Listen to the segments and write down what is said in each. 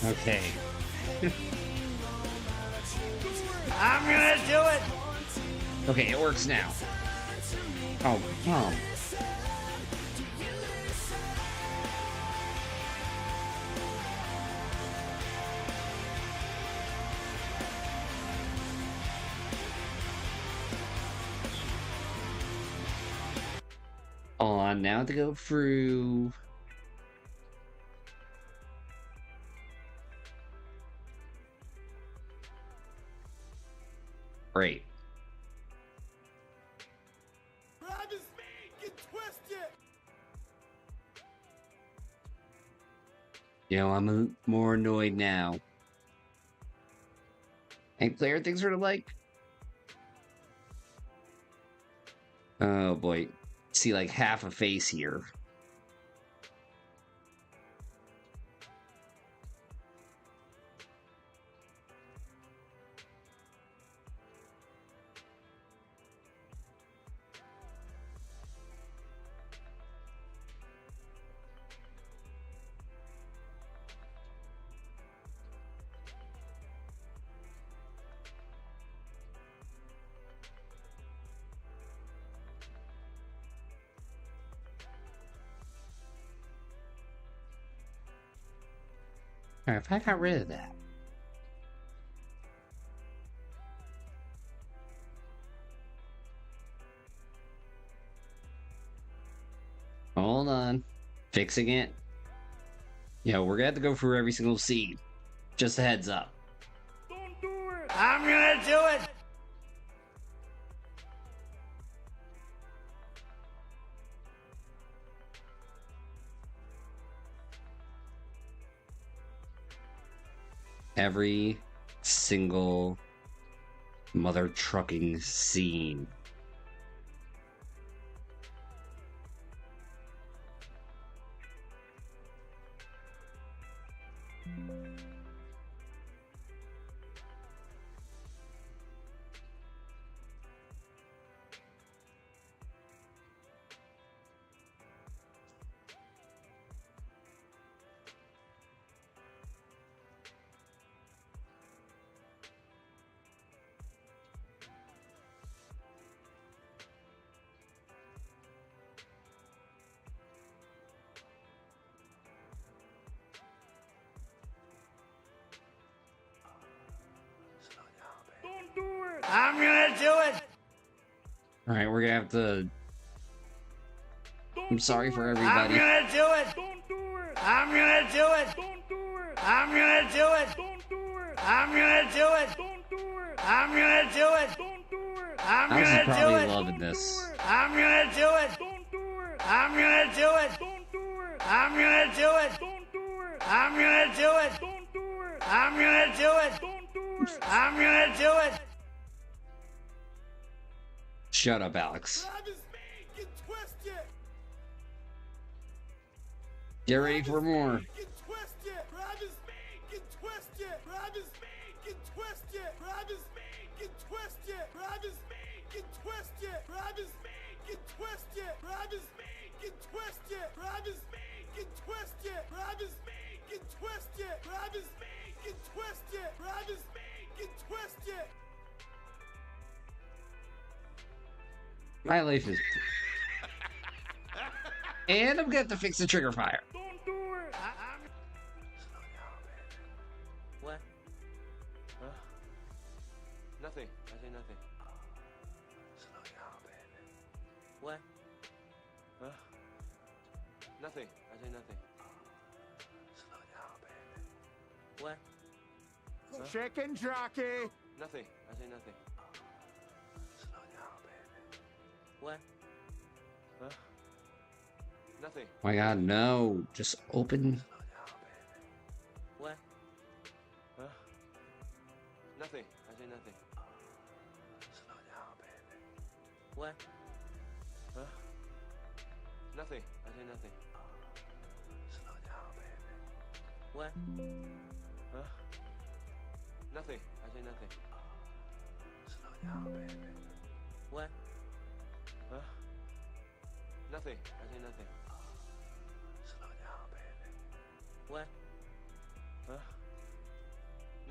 Okay. I'm gonna do it! Okay, it works now. Oh, oh. On now to go through. Great. You know, I'm more annoyed now. Hey, player things are like. Oh boy. See like half a face here. Alright, if I got rid of that. Hold on. Fixing it. Yo, we're gonna have to go through every single seed. Just a heads up. Don't do it! I'm gonna do it! Every single mother trucking scene. Don't do it! I'm gonna do it! Alright, we're gonna have to. I'm sorry for I'm everybody. gonna do it! Don't do it! I'm gonna do it! Don't do it! I'm gonna do it! Don't do it! I'm gonna do it! Don't do it! I'm gonna do it! Don't do it! I'm I was gonna do probably it! loving this. I'm gonna do it! Don't do it! I'm gonna do it! Don't do it! I'm gonna do it! Don't do it! I'm gonna do it! Don't do it! I'm gonna do it! Don't do it! I'm gonna do it! Shut up, Alex. Get ready for more. My life is. And I'm going to fix the trigger fire. Don't do it! What? Huh? Nothing. I say nothing. Slow down, baby. What? Huh? Nothing. I say nothing. Slow down, baby. What? Huh? Chicken jockey. Nothing. I say nothing. Slow down, baby. What? Huh? Nothing. Oh my god, no. Just open. Slow down, baby. What? Huh? Nothing. I say nothing. Slow down, baby. What? Huh? Nothing. I say nothing. Slow down, baby. What? Huh? Nothing. I say nothing. Slow down, baby. What? Huh? Nothing. I say nothing. Slow down, baby. What? Huh?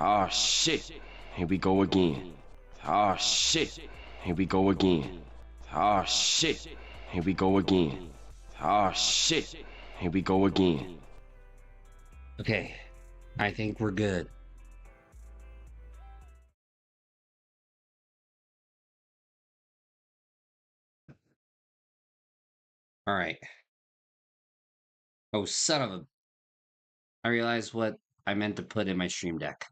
Oh shit, here we go again. Oh shit, here we go again. Oh shit, here we go again. Oh shit, here we go again. Okay, I think we're good. All right. Oh, son of a... I realized what I meant to put in my stream deck.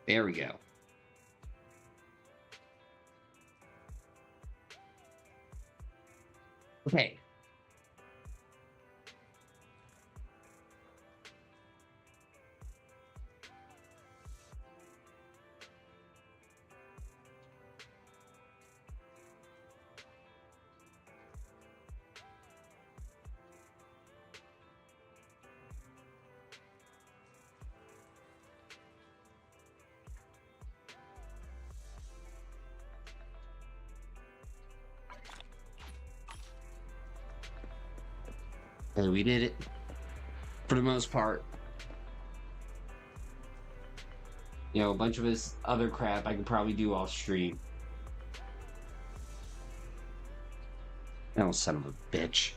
There we go. Okay. Okay, we did it. For the most part. You know, a bunch of this other crap I could probably do off stream. Oh, son of a bitch.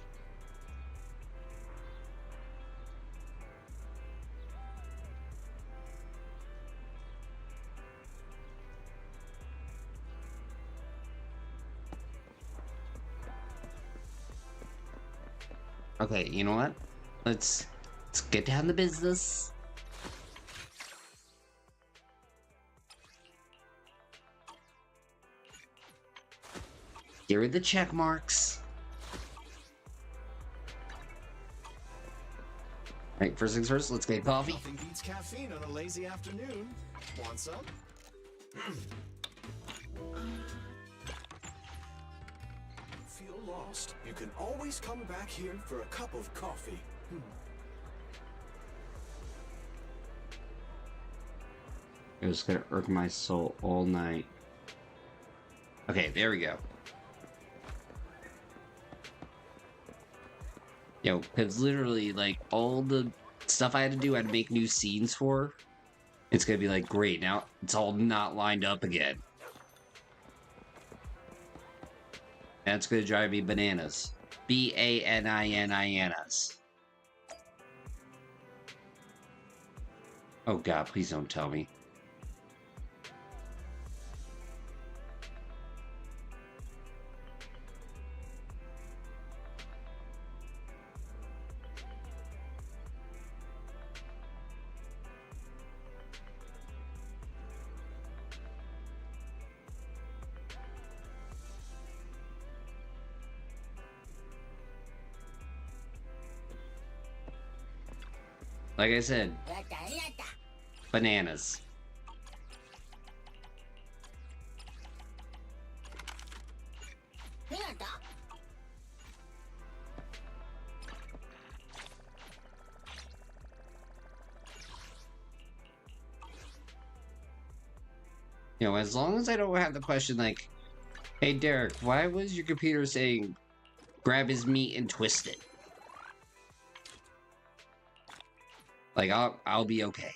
Okay, you know what? Let's get down to business. Here are the check marks. Right, first things first, let's get coffee. Nothing beats caffeine on a lazy afternoon. Want some? Feel lost? You can always come back here for a cup of coffee. It was gonna irk my soul all night. Okay, there we go. Yo, because literally, like, all the stuff I had to do, I had to make new scenes for. It's gonna be like, great, now it's all not lined up again. That's gonna drive me bananas. B-A-N-I-N-I-N-S. Oh god, please don't tell me. Like I said, bananas. You know, as long as I don't have the question like, hey Derek, why was your computer saying grab his meat and twist it? Like, I'll be okay.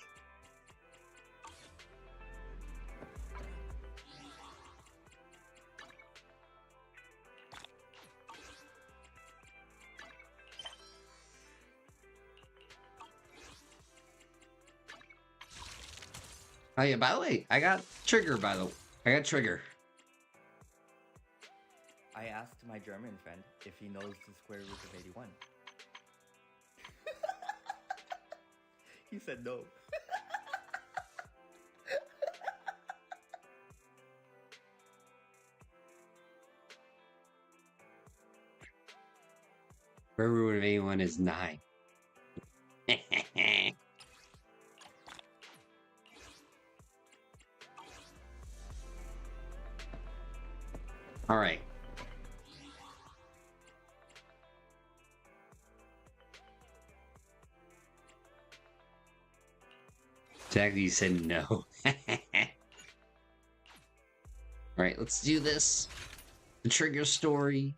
Oh yeah, by the way, I got trigger, I got trigger. I asked my German friend if he knows the square root of 81. He said no. Square root of 81 is 9. fact that you said no. Alright, let's do this. The trigger story.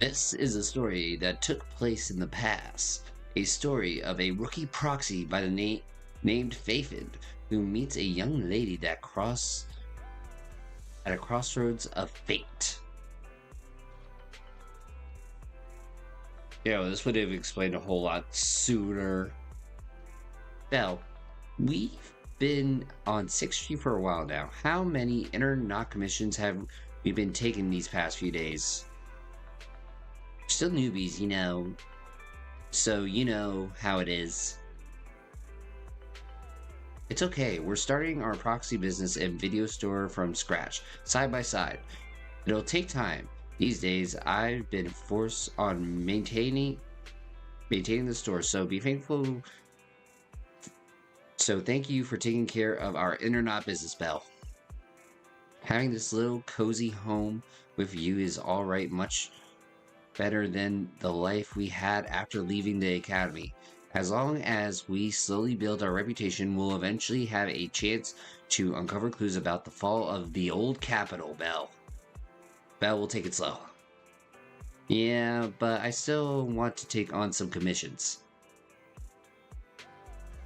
This is a story that took place in the past. A story of a rookie proxy by the named Fafid, who meets a young lady that at a crossroads of fate. Yeah, this would have explained a whole lot sooner. Now, we've been on 6G for a while now. How many Internet commissions have we been taking these past few days? Still newbies, you know. So you know how it is. It's okay, we're starting our proxy business and video store from scratch, side by side. It'll take time. These days, I've been forced on maintaining the store, so be thankful. So thank you for taking care of our internet business, Belle. Having this little cozy home with you is alright, much better than the life we had after leaving the academy. As long as we slowly build our reputation, we'll eventually have a chance to uncover clues about the fall of the old capital, Belle. Belle will take it slow. Yeah, but I still want to take on some commissions.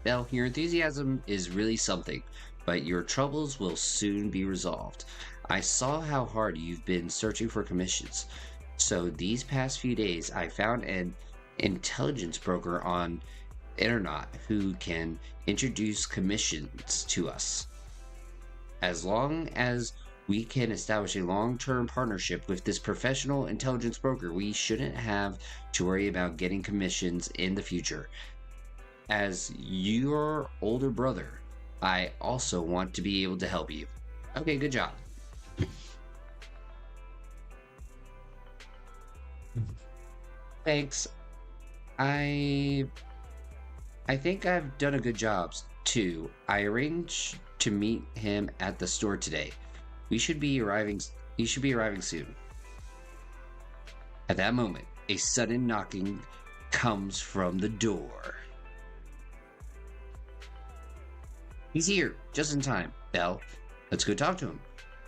Belle, your enthusiasm is really something, but your troubles will soon be resolved. I saw how hard you've been searching for commissions. So these past few days, I found an intelligence broker on internet who can introduce commissions to us. As long as we can establish a long-term partnership with this professional intelligence broker, we shouldn't have to worry about getting commissions in the future. As your older brother, I also want to be able to help you. Okay, good job. Thanks. I think I've done a good job, too. I arranged to meet him at the store today. He should be arriving soon. At that moment, a sudden knocking comes from the door. He's here, just in time. Belle, let's go talk to him.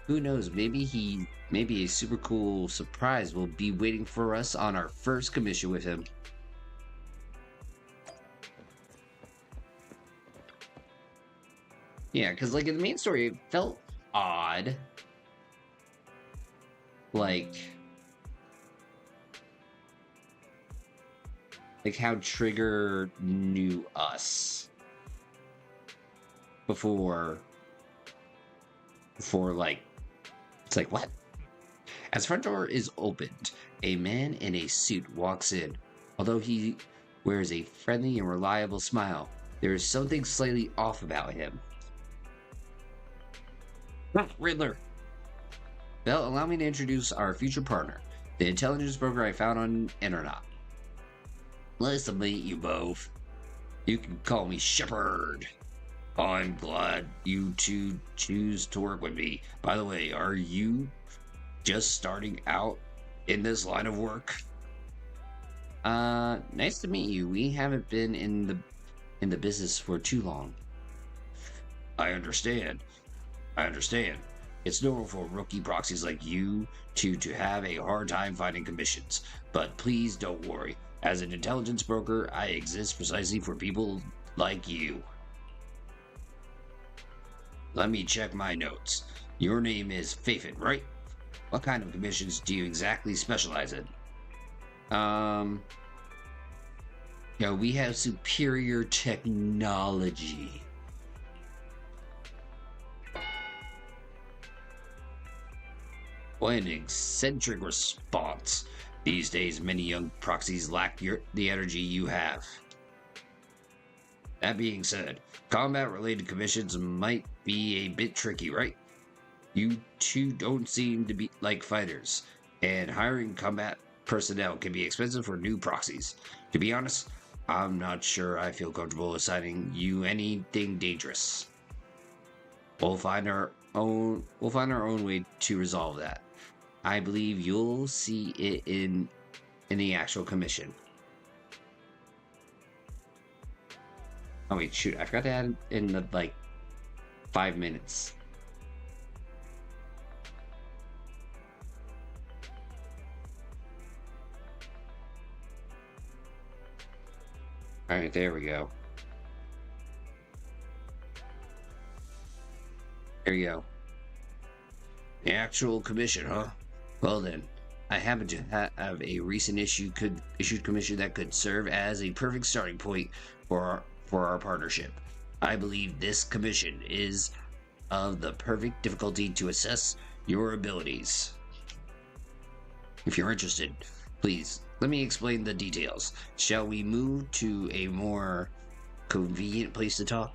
Who knows, maybe a super cool surprise will be waiting for us on our first commission with him. Yeah, because like in the main story, it felt odd. Like how Trigger knew us before like, it's like, what? As front door is opened, a man in a suit walks in. Although he wears a friendly and reliable smile, there is something slightly off about him. Riddler! Belle, allow me to introduce our future partner, the intelligence broker I found on internet. Nice to meet you both. You can call me Shepard. I'm glad you two choose to work with me. By the way, are you just starting out in this line of work? Nice to meet you. We haven't been in the business for too long. I understand. It's normal for rookie proxies like you two to have a hard time finding commissions. But please don't worry. As an intelligence broker, I exist precisely for people like you. Let me check my notes. Your name is Fafid, right? What kind of commissions do you exactly specialize in? Yeah, we have superior technology. What an eccentric response. These days, many young proxies lack the energy you have. That being said, combat-related commissions might be a bit tricky, right? You two don't seem to be like fighters, and hiring combat personnel can be expensive for new proxies. To be honest, I'm not sure I feel comfortable assigning you anything dangerous. We'll find our own way to resolve that. I believe you'll see it in the actual commission. Oh wait, shoot! I forgot to add in the like 5 minutes. All right, there we go. There you go. The actual commission, huh? Well then, I happen to have a recent issued commission that could serve as a perfect starting point for our partnership. I believe this commission is of the perfect difficulty to assess your abilities. If you're interested, please let me explain the details. Shall we move to a more convenient place to talk?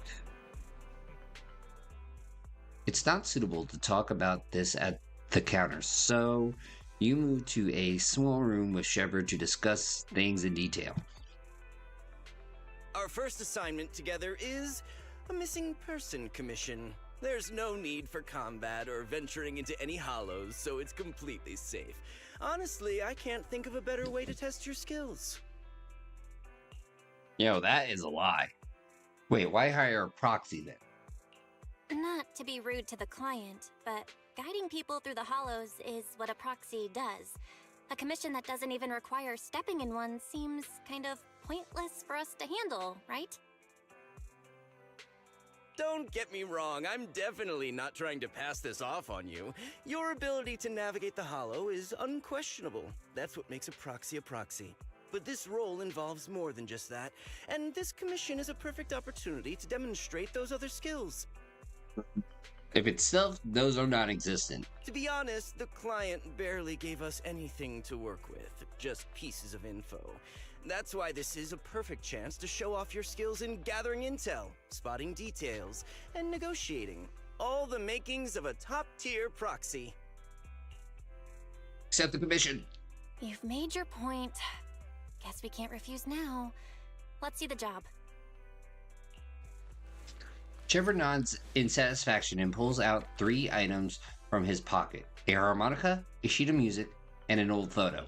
It's not suitable to talk about this at the counter, so you move to a small room with Shepard to discuss things in detail. Our first assignment together is a missing person commission. There's no need for combat or venturing into any hollows, so it's completely safe. Honestly, I can't think of a better way to test your skills. Yo, that is a lie. Wait, why hire a proxy then? Not to be rude to the client, but guiding people through the hollows is what a proxy does. A commission that doesn't even require stepping in one seems kind of pointless for us to handle, right? Don't get me wrong, I'm definitely not trying to pass this off on you. Your ability to navigate the hollow is unquestionable. That's what makes a proxy a proxy. But this role involves more than just that, and this commission is a perfect opportunity to demonstrate those other skills. If it's stealth, those are non-existent. To be honest, the client barely gave us anything to work with, just pieces of info. That's why this is a perfect chance to show off your skills in gathering intel, spotting details, and negotiating. All the makings of a top-tier proxy. Accept the commission. You've made your point. Guess we can't refuse now. Let's see the job. Trevor nods in satisfaction and pulls out 3 items from his pocket. A harmonica, a sheet of music, and an old photo.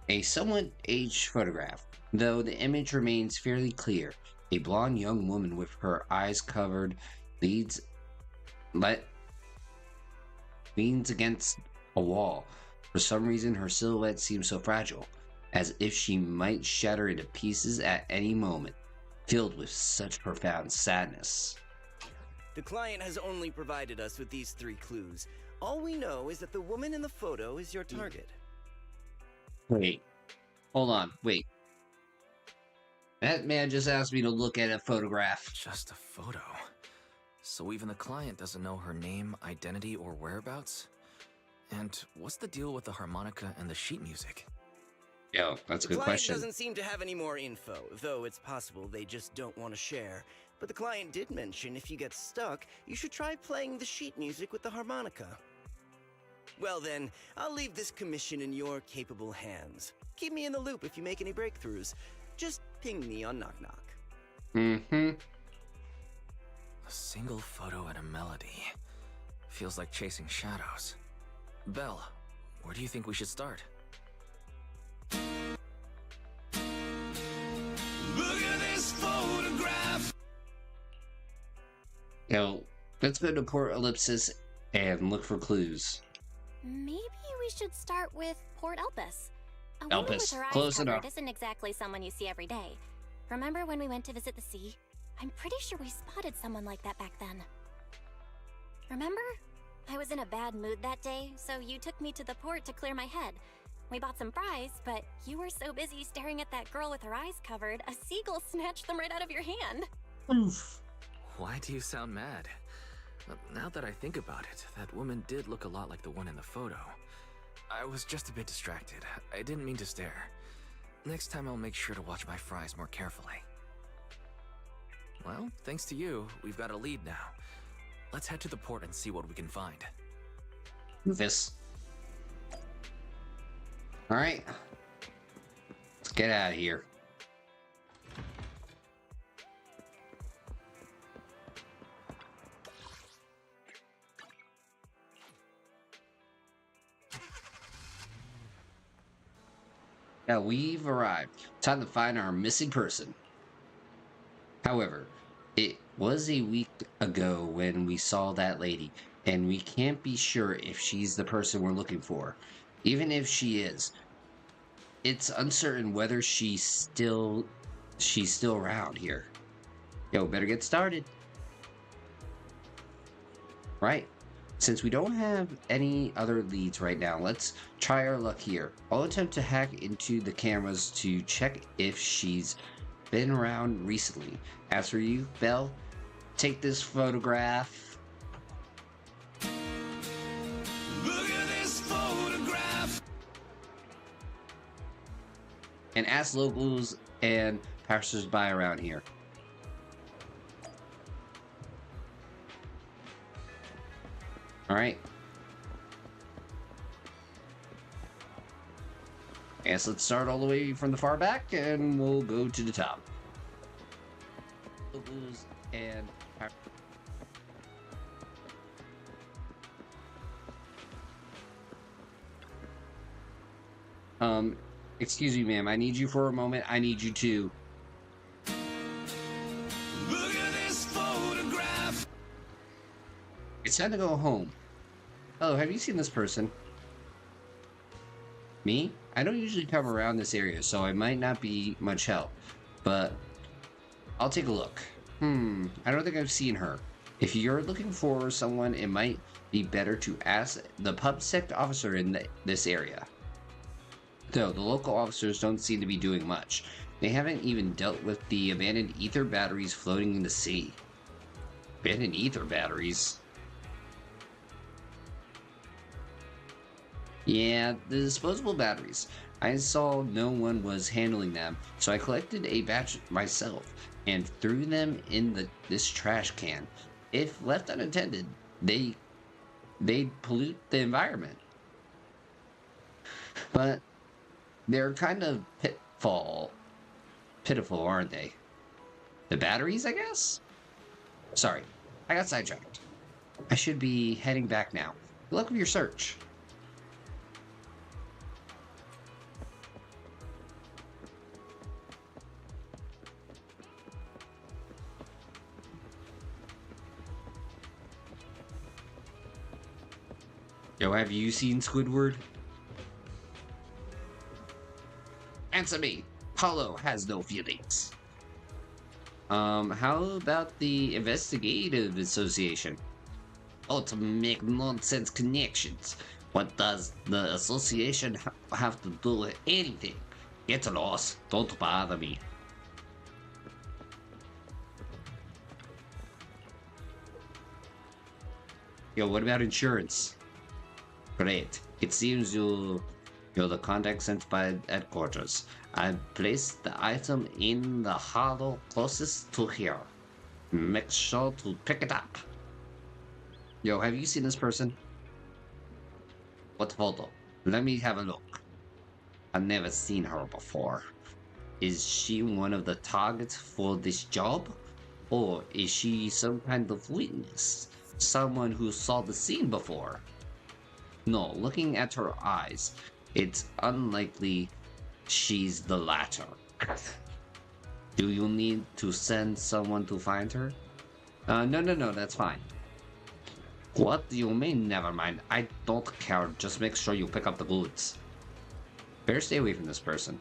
A somewhat aged photograph, though the image remains fairly clear. A blonde young woman with her eyes covered leans against a wall. For some reason, her silhouette seems so fragile, as if she might shatter into pieces at any moment, filled with such profound sadness. The client has only provided us with these 3 clues. All we know is that the woman in the photo is your target. Wait. Hold on. Wait. That man just asked me to look at a photograph. Just a photo. So even the client doesn't know her name, identity, or whereabouts? And what's the deal with the harmonica and the sheet music? Yo, that's a good The client question. doesn't seem to have any more info, though it's possible they just don't want to share. But the client did mention if you get stuck, you should try playing the sheet music with the harmonica. Well then, I'll leave this commission in your capable hands. Keep me in the loop if you make any breakthroughs. Just ping me on Knock Knock. Mm-hmm. A single photo and a melody. Feels like chasing shadows. Belle, where do you think we should start? Look at this photograph. Yo, let's go to Port Ellipsis and look for clues. Maybe we should start with Port Elpis. A woman with Elpis, her eyes close covered enough. isn't exactly someone you see every day. Remember when we went to visit the sea? I'm pretty sure we spotted someone like that back then. Remember? I was in a bad mood that day, so you took me to the port to clear my head. We bought some fries, but you were so busy staring at that girl with her eyes covered, a seagull snatched them right out of your hand. Oof. Why do you sound mad? Now that I think about it, that woman did look a lot like the one in the photo. I was just a bit distracted. I didn't mean to stare. Next time I'll make sure to watch my fries more carefully. Well, thanks to you, we've got a lead now. Let's head to the port and see what we can find. This. Alright. Let's get out of here. Now we've arrived. Time to find our missing person. However, it was a week ago when we saw that lady, and we can't be sure if she's the person we're looking for. Even if she is, it's uncertain whether she's still around here. Yo, better get started. Right. Since we don't have any other leads right now, let's try our luck here. I'll attempt to hack into the cameras to check if she's been around recently. As for you, Belle, take this photograph. Look at this photograph. And ask locals and passersby around here. Alright. Guess let's start all the way from the far back and we'll go to the top. Locals and excuse me, ma'am. I need you for a moment. I need you to. Look at this photograph. It's time to go home. Oh, have you seen this person? Me? I don't usually come around this area, so I might not be much help. But I'll take a look. I don't think I've seen her. If you're looking for someone, it might be better to ask the PubSec officer in this area. Though the local officers don't seem to be doing much. They haven't even dealt with the abandoned ether batteries floating in the sea. Abandoned ether batteries? Yeah, the disposable batteries. I saw no one was handling them, so I collected a batch myself and threw them in this trash can. If left unattended, they'd pollute the environment. But they're kind of pitiful, aren't they? The batteries, I guess? Sorry, I got sidetracked. I should be heading back now. Good luck with your search. Yo, have you seen Squidward? Answer me. Paulo has no feelings. How about the Investigative Association? Oh, to make nonsense connections. What does the association have to do with anything? Get lost. Don't bother me. Yo, what about insurance? Great. It seems you're the contact sent by headquarters. I placed the item in the hollow closest to here. Make sure to pick it up. Yo, have you seen this person? What photo? Let me have a look. I've never seen her before. Is she one of the targets for this job? Or is she some kind of witness? Someone who saw the scene before? No, looking at her eyes, it's unlikely she's the latter. Do you need to send someone to find her? No, that's fine. What do you mean, never mind? I don't care, just make sure you pick up the goods. Better stay away from this person.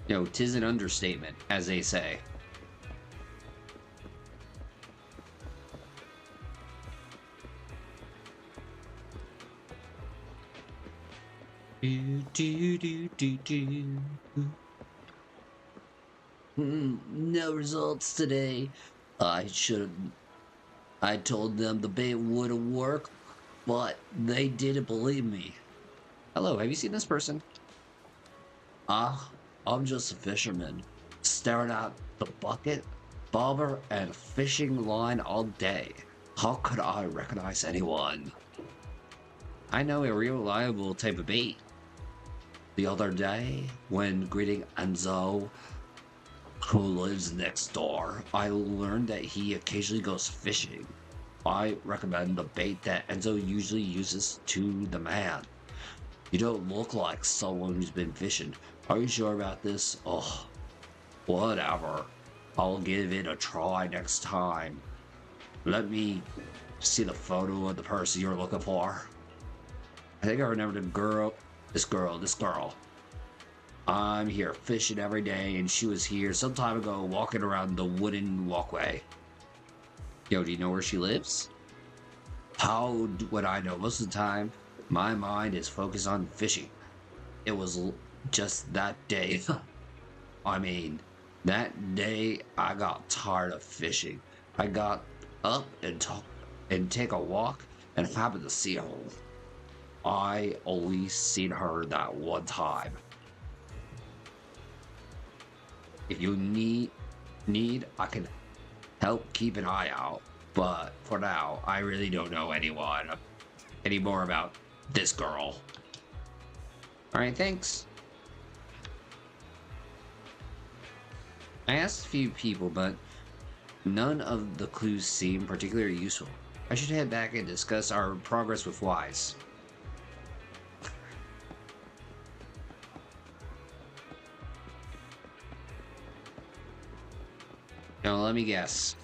Yo, 'tis an understatement, as they say. No results today. I told them the bait wouldn't work, but they didn't believe me. Hello, have you seen this person? I'm just a fisherman, staring at the bucket, bobber, and fishing line all day. How could I recognize anyone? I know a real reliable type of bait. The other day, when greeting Enzo, who lives next door, I learned that he occasionally goes fishing. I recommend the bait that Enzo usually uses to the man. You don't look like someone who's been fishing. Are you sure about this? Oh, whatever. I'll give it a try next time. Let me see the photo of the person you're looking for. I think I remember this girl. I'm here fishing every day, and she was here some time ago walking around the wooden walkway. Yo, do you know where she lives? How would I know? Most of the time, my mind is focused on fishing. It was just that day. I mean, that day I got tired of fishing. I got up and take a walk and happened to see her. I only seen her that one time. If you need, I can help keep an eye out. But for now, I really don't know any more about this girl. Alright, thanks. I asked a few people, but none of the clues seem particularly useful. I should head back and discuss our progress with Wise. Now, let me guess.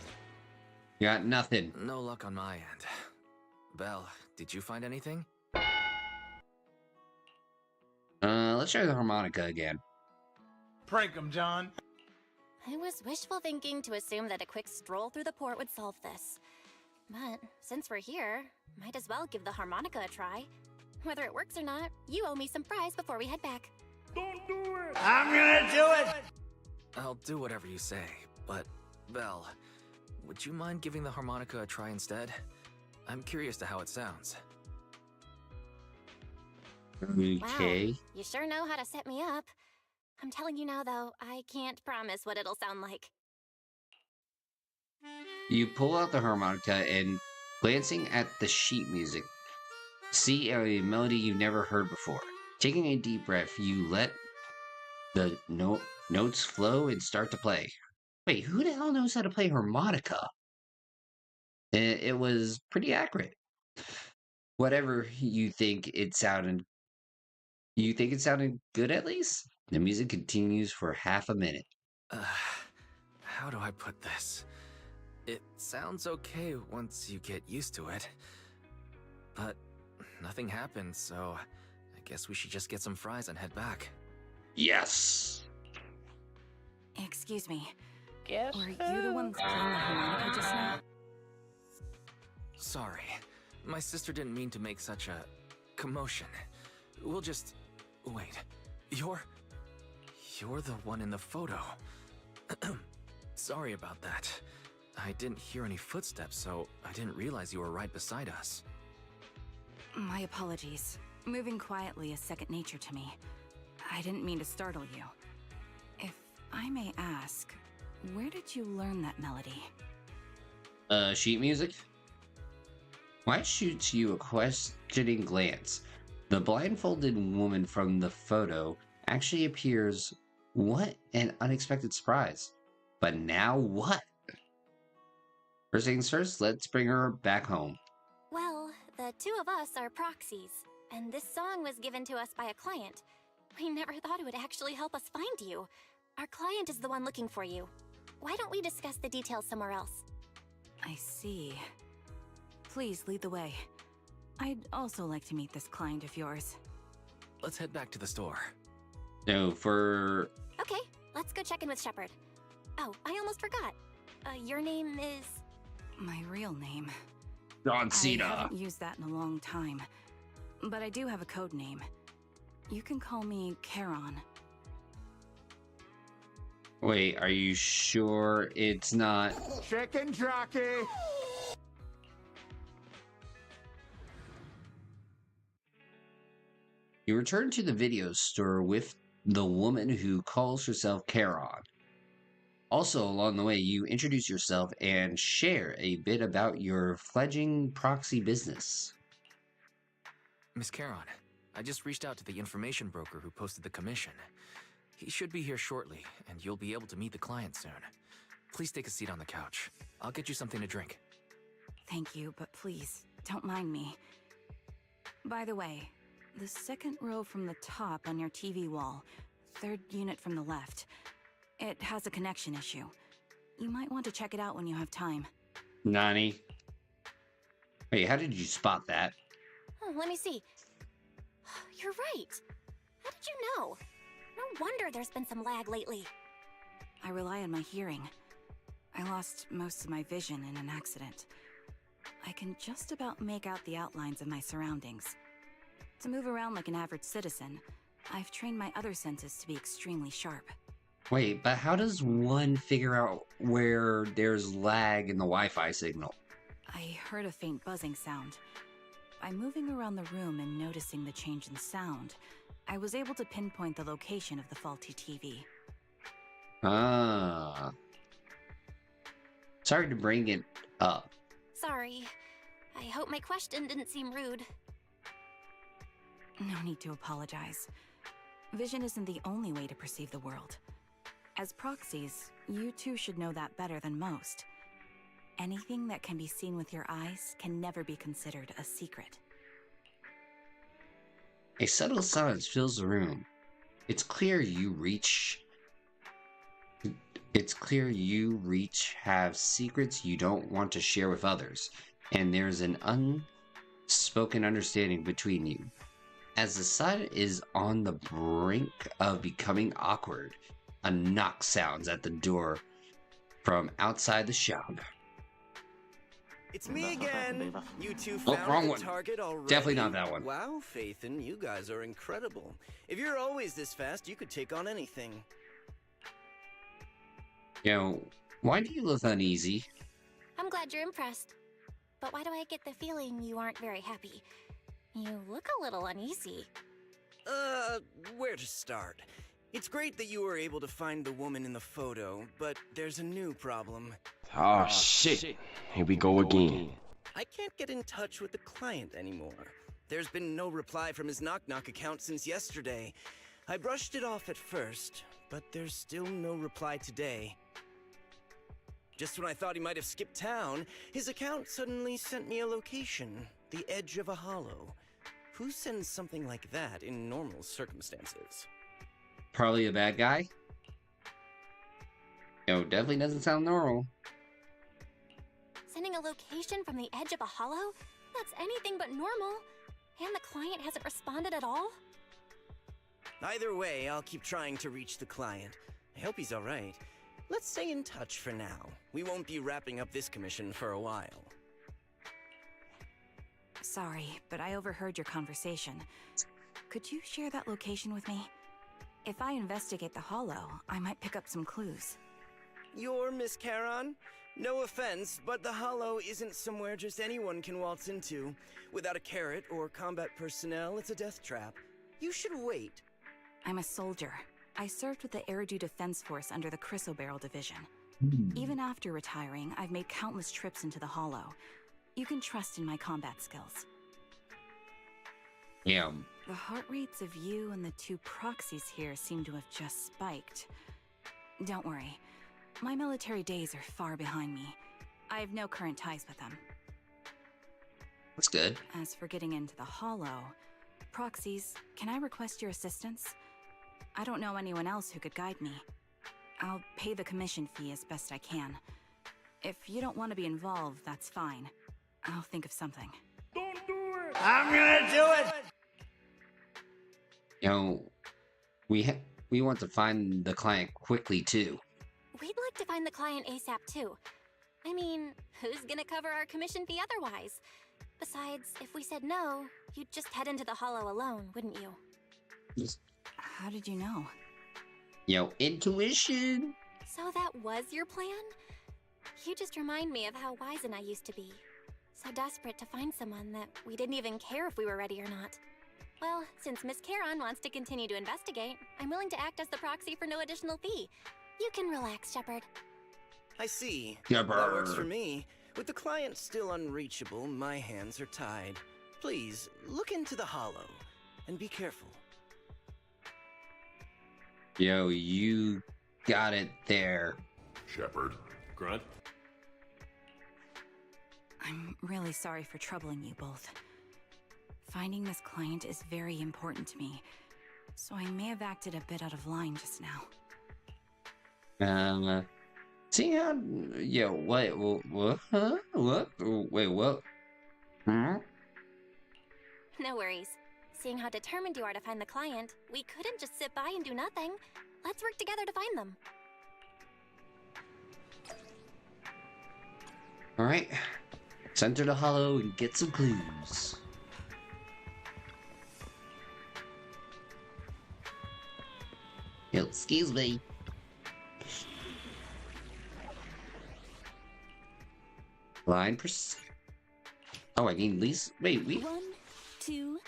You got nothing. No luck on my end. Belle, did you find anything? Let's try the harmonica again. Prank 'em, John. I was wishful thinking to assume that a quick stroll through the port would solve this. But since we're here, might as well give the harmonica a try. Whether it works or not, you owe me some fries before we head back. Don't do it. I'm gonna do it. I'll do whatever you say, but Belle, would you mind giving the harmonica a try instead? I'm curious to how it sounds. Okay. Wow, you sure know how to set me up. I'm telling you now, though, I can't promise what it'll sound like. You pull out the harmonica and, glancing at the sheet music, see a melody you've never heard before. Taking a deep breath, you let the notes flow and start to play. Wait, who the hell knows how to play harmonica? It was pretty accurate. Whatever you think it sounded good at least? The music continues for half a minute. How do I put this? It sounds okay once you get used to it. But nothing happened, so I guess we should just get some fries and head back. Yes! Excuse me. Yes. Were you the one playing the harmonica just now? Sorry. My sister didn't mean to make such a commotion. We'll just... Wait. You're the one in the photo. Sorry about that. I didn't hear any footsteps, so I didn't realize you were right beside us. My apologies. Moving quietly is second nature to me. I didn't mean to startle you. If I may ask, where did you learn that melody? Sheet music? White shoots you a questioning glance. The blindfolded woman from the photo actually appears. What an unexpected surprise. But now what? First things first, let's bring her back home. Well, the two of us are proxies, and this song was given to us by a client. We never thought it would actually help us find you. Our client is the one looking for you. Why don't we discuss the details somewhere else? I see. Please lead the way. I'd also like to meet this client of yours. Let's head back to the store. No, for... Okay, let's go check in with Shepard. Oh, I almost forgot. Your name is... My real name. John I Cena. haven't used that in a long time. But I do have a code name. You can call me Charon. Wait, are you sure it's not... Chicken jockey. You return to the video store with the woman who calls herself Charon. Also, along the way, you introduce yourself and share a bit about your fledgling proxy business. Miss Charon, I just reached out to the information broker who posted the commission. He should be here shortly, and you'll be able to meet the client soon. Please take a seat on the couch. I'll get you something to drink. Thank you, but please, don't mind me. By the way, The second row from the top on your TV wall. Third unit from the left. It has a connection issue. You might want to check it out when you have time. Nani? Wait, how did you spot that? Oh, let me see. You're right. How did you know? No wonder there's been some lag lately. I rely on my hearing. I lost most of my vision in an accident. I can just about make out the outlines of my surroundings. To move around like an average citizen, I've trained my other senses to be extremely sharp. Wait, but how does one figure out where there's lag in the Wi-Fi signal? I heard a faint buzzing sound. By moving around the room and noticing the change in sound, I was able to pinpoint the location of the faulty TV. Ah. Sorry to bring it up. Sorry. I hope my question didn't seem rude. No need to apologize. Vision isn't the only way to perceive the world. As proxies, you two should know that better than most. Anything that can be seen with your eyes can never be considered a secret. A subtle silence fills the room. It's clear you have secrets you don't want to share with others, and there's an unspoken understanding between you. As the silence is on the brink of becoming awkward, a knock sounds at the door from outside the shop. It's me again. You two Oh, found wrong the one. target already. Definitely not that one. Wow, Phaethon, you guys are incredible. If you're always this fast, you could take on anything. You know, why do you look uneasy? I'm glad you're impressed. But why do I get the feeling you aren't very happy? You look a little uneasy. Where to start? It's great that you were able to find the woman in the photo, but there's a new problem. Oh shit. Here we go again. I can't get in touch with the client anymore. There's been no reply from his Knock Knock account since yesterday. I brushed it off at first, but there's still no reply today. Just when I thought he might have skipped town, his account suddenly sent me a location, the edge of a hollow. Who sends something like that in normal circumstances? Probably a bad guy? No, definitely doesn't sound normal. Sending a location from the edge of a hollow? That's anything but normal. And the client hasn't responded at all? Either way, I'll keep trying to reach the client. I hope he's alright. Let's stay in touch for now. We won't be wrapping up this commission for a while. Sorry, but I overheard your conversation. Could you share that location with me? If I investigate the hollow, I might pick up some clues. You're Miss Charon? No offense, but the hollow isn't somewhere just anyone can waltz into. Without a carrot or combat personnel, it's a death trap. You should wait. I'm a soldier. I served with the Eridu Defense Force under the Chrysoberyl Division. Even after retiring, I've made countless trips into the hollow. You can trust in my combat skills. Yeah. The heart rates of you and the two proxies here seem to have just spiked. Don't worry. My military days are far behind me. I have no current ties with them. That's good. As for getting into the hollow, proxies, can I request your assistance? I don't know anyone else who could guide me. I'll pay the commission fee as best I can. If you don't want to be involved, that's fine. I'll think of something. Don't do it! I'm gonna do it! You know, we want to find the client quickly too. We'd like to find the client ASAP too. I mean, who's gonna cover our commission fee otherwise? Besides, if we said no, you'd just head into the hollow alone, wouldn't you? How did you know? You know, intuition. So that was your plan? You just remind me of how Wizen I used to be. So desperate to find someone that we didn't even care if we were ready or not. Well, since Miss Charon wants to continue to investigate, I'm willing to act as the proxy for no additional fee. You can relax, Shepard. I see. Yeah, That works for me. With the client still unreachable, my hands are tied. Please, look into the hollow, and be careful. Yo, you got it there. Shepard. Grunt? I'm really sorry for troubling you both. Finding this client is very important to me, so I may have acted a bit out of line just now. See how, yo, what, huh? What? Wait, what? Hmm? No worries. Seeing how determined you are to find the client, we couldn't just sit by and do nothing. Let's work together to find them. Alright. Let's enter the hollow and get some clues. Yo, excuse me. Line Oh, I need least. Wait, 1, 2,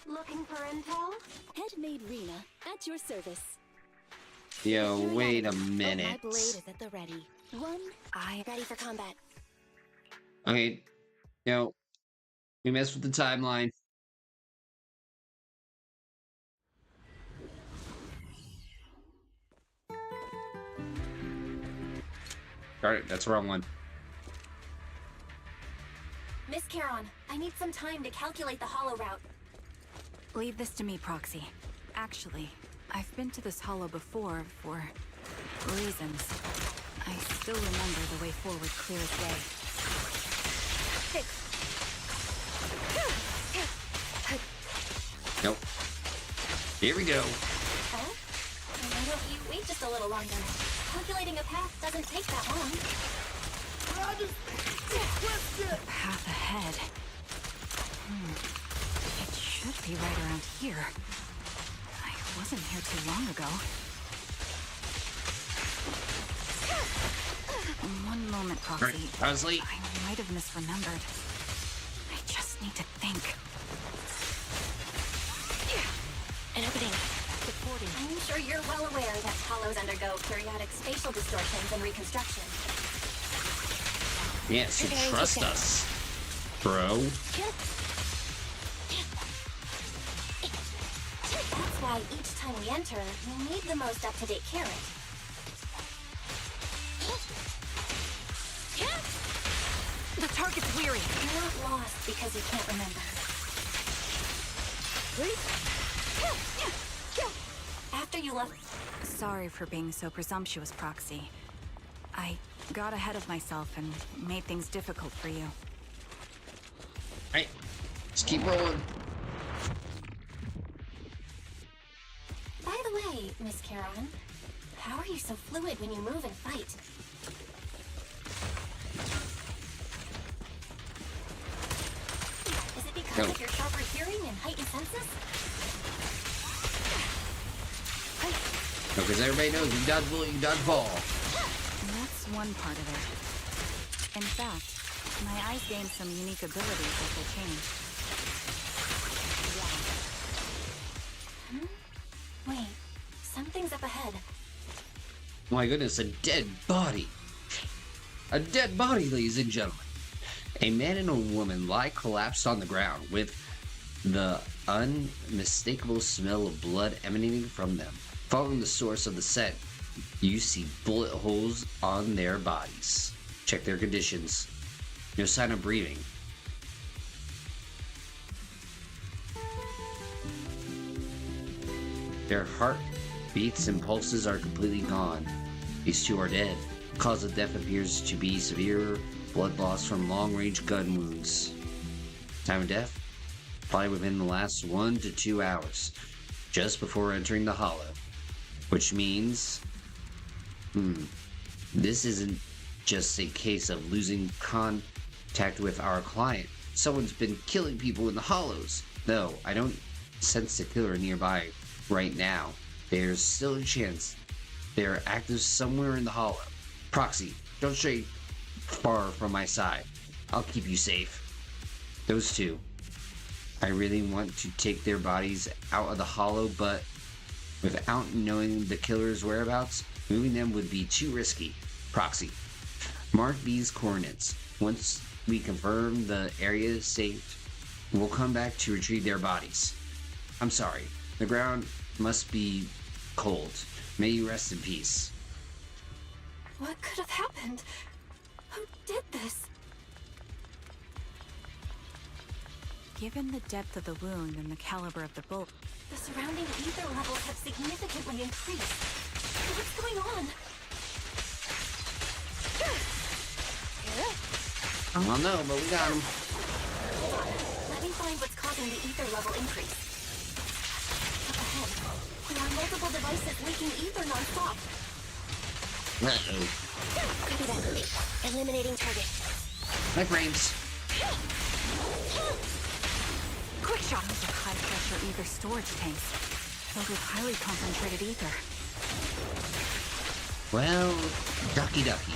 looking for intel? Headmaid Rena, at your service. Yo, wait a My minute. blade is at the ready. I ready for combat. Okay, yo, we messed with the timeline. Alright, that's the wrong one. Miss Charon, I need some time to calculate the hollow route. Leave this to me, Proxy. Actually, I've been to this hollow before for reasons. I still remember the way forward clear as day. Nope. Here we go. Oh? Why don't you wait just a little longer? Calculating a path doesn't take that long. The path ahead. It should be right around here. I wasn't here too long ago. One moment, Proxy. I was late. I might have misremembered. I just need to think. An opening. Supporting. I'm sure you're well aware that hollows undergo periodic spatial distortions and reconstruction. Yeah, so trust us, bro. That's why each time we enter, we need the most up-to-date carrot. The target's weary. You're not lost because you can't remember. After you left... Sorry for being so presumptuous, Proxy. I got ahead of myself and made things difficult for you. Alright, just keep rolling. By the way, Miss Charon, how are you so fluid when you move and fight? Is it because of your sharper hearing and heightened senses? No, because everybody knows you dodge bullet, you dodge ball. That's one part of it. In fact, my eyes gained some unique abilities as they changed. Wait, something's up ahead. Oh my goodness, a dead body. A dead body, ladies and gentlemen. A man and a woman lie collapsed on the ground with the unmistakable smell of blood emanating from them. Following the source of the scent, you see bullet holes on their bodies. Check their conditions. No sign of breathing. Their heart beats and pulses are completely gone. These two are dead. Cause of death appears to be severe blood loss from long-range gun wounds. Time of death? Probably within the last 1 to 2 hours, just before entering the hollow. Which means, this isn't just a case of losing contact with our client. Someone's been killing people in the hollows. Though I don't sense the killer nearby right now. There's still a chance they're active somewhere in the hollow. Proxy, don't stray far from my side. I'll keep you safe. Those two. I really want to take their bodies out of the hollow, but without knowing the killer's whereabouts, moving them would be too risky. Proxy. Mark these coordinates. Once we confirm the area is safe, we'll come back to retrieve their bodies. I'm sorry. The ground must be cold. May you rest in peace. What could have happened? Who did this? Given the depth of the wound and the caliber of the bullet, The surrounding ether levels have significantly increased. What's going on? I don't know, but we got him. Let me find what's causing the ether level increase. Up ahead, there are multiple devices leaking ether non-stop. Uh-oh. Copy that. Eliminating target. My frames. quick shot into high-pressure ether storage tanks, filled with highly concentrated ether. Well, ducky ducky.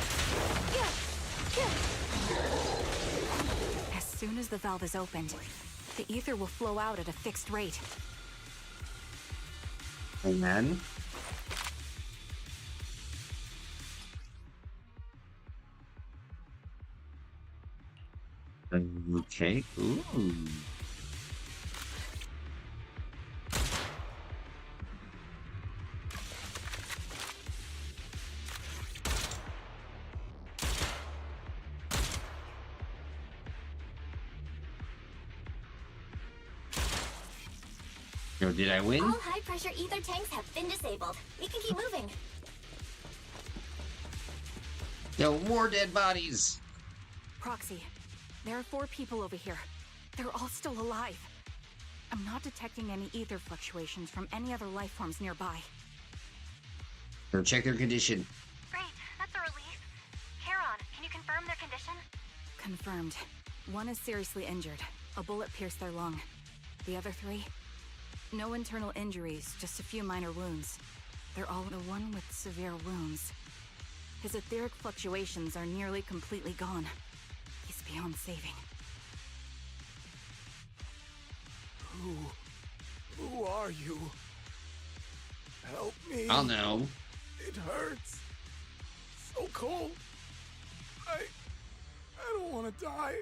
As soon as the valve is opened, the ether will flow out at a fixed rate. And then? Okay, ooh. So did I win? All high-pressure ether tanks have been disabled. We can keep moving. No more dead bodies. Proxy, there are 4 people over here. They're all still alive. I'm not detecting any ether fluctuations from any other life forms nearby. Go check their condition. Great, that's a relief. Charon, can you confirm their condition? Confirmed. 1 is seriously injured. A bullet pierced their lung. The other 3? No internal injuries, just a few minor wounds. They're all the one with severe wounds. His etheric fluctuations are nearly completely gone. He's beyond saving. Who are you? Help me. I'll know. It hurts. So cold. I don't want to die.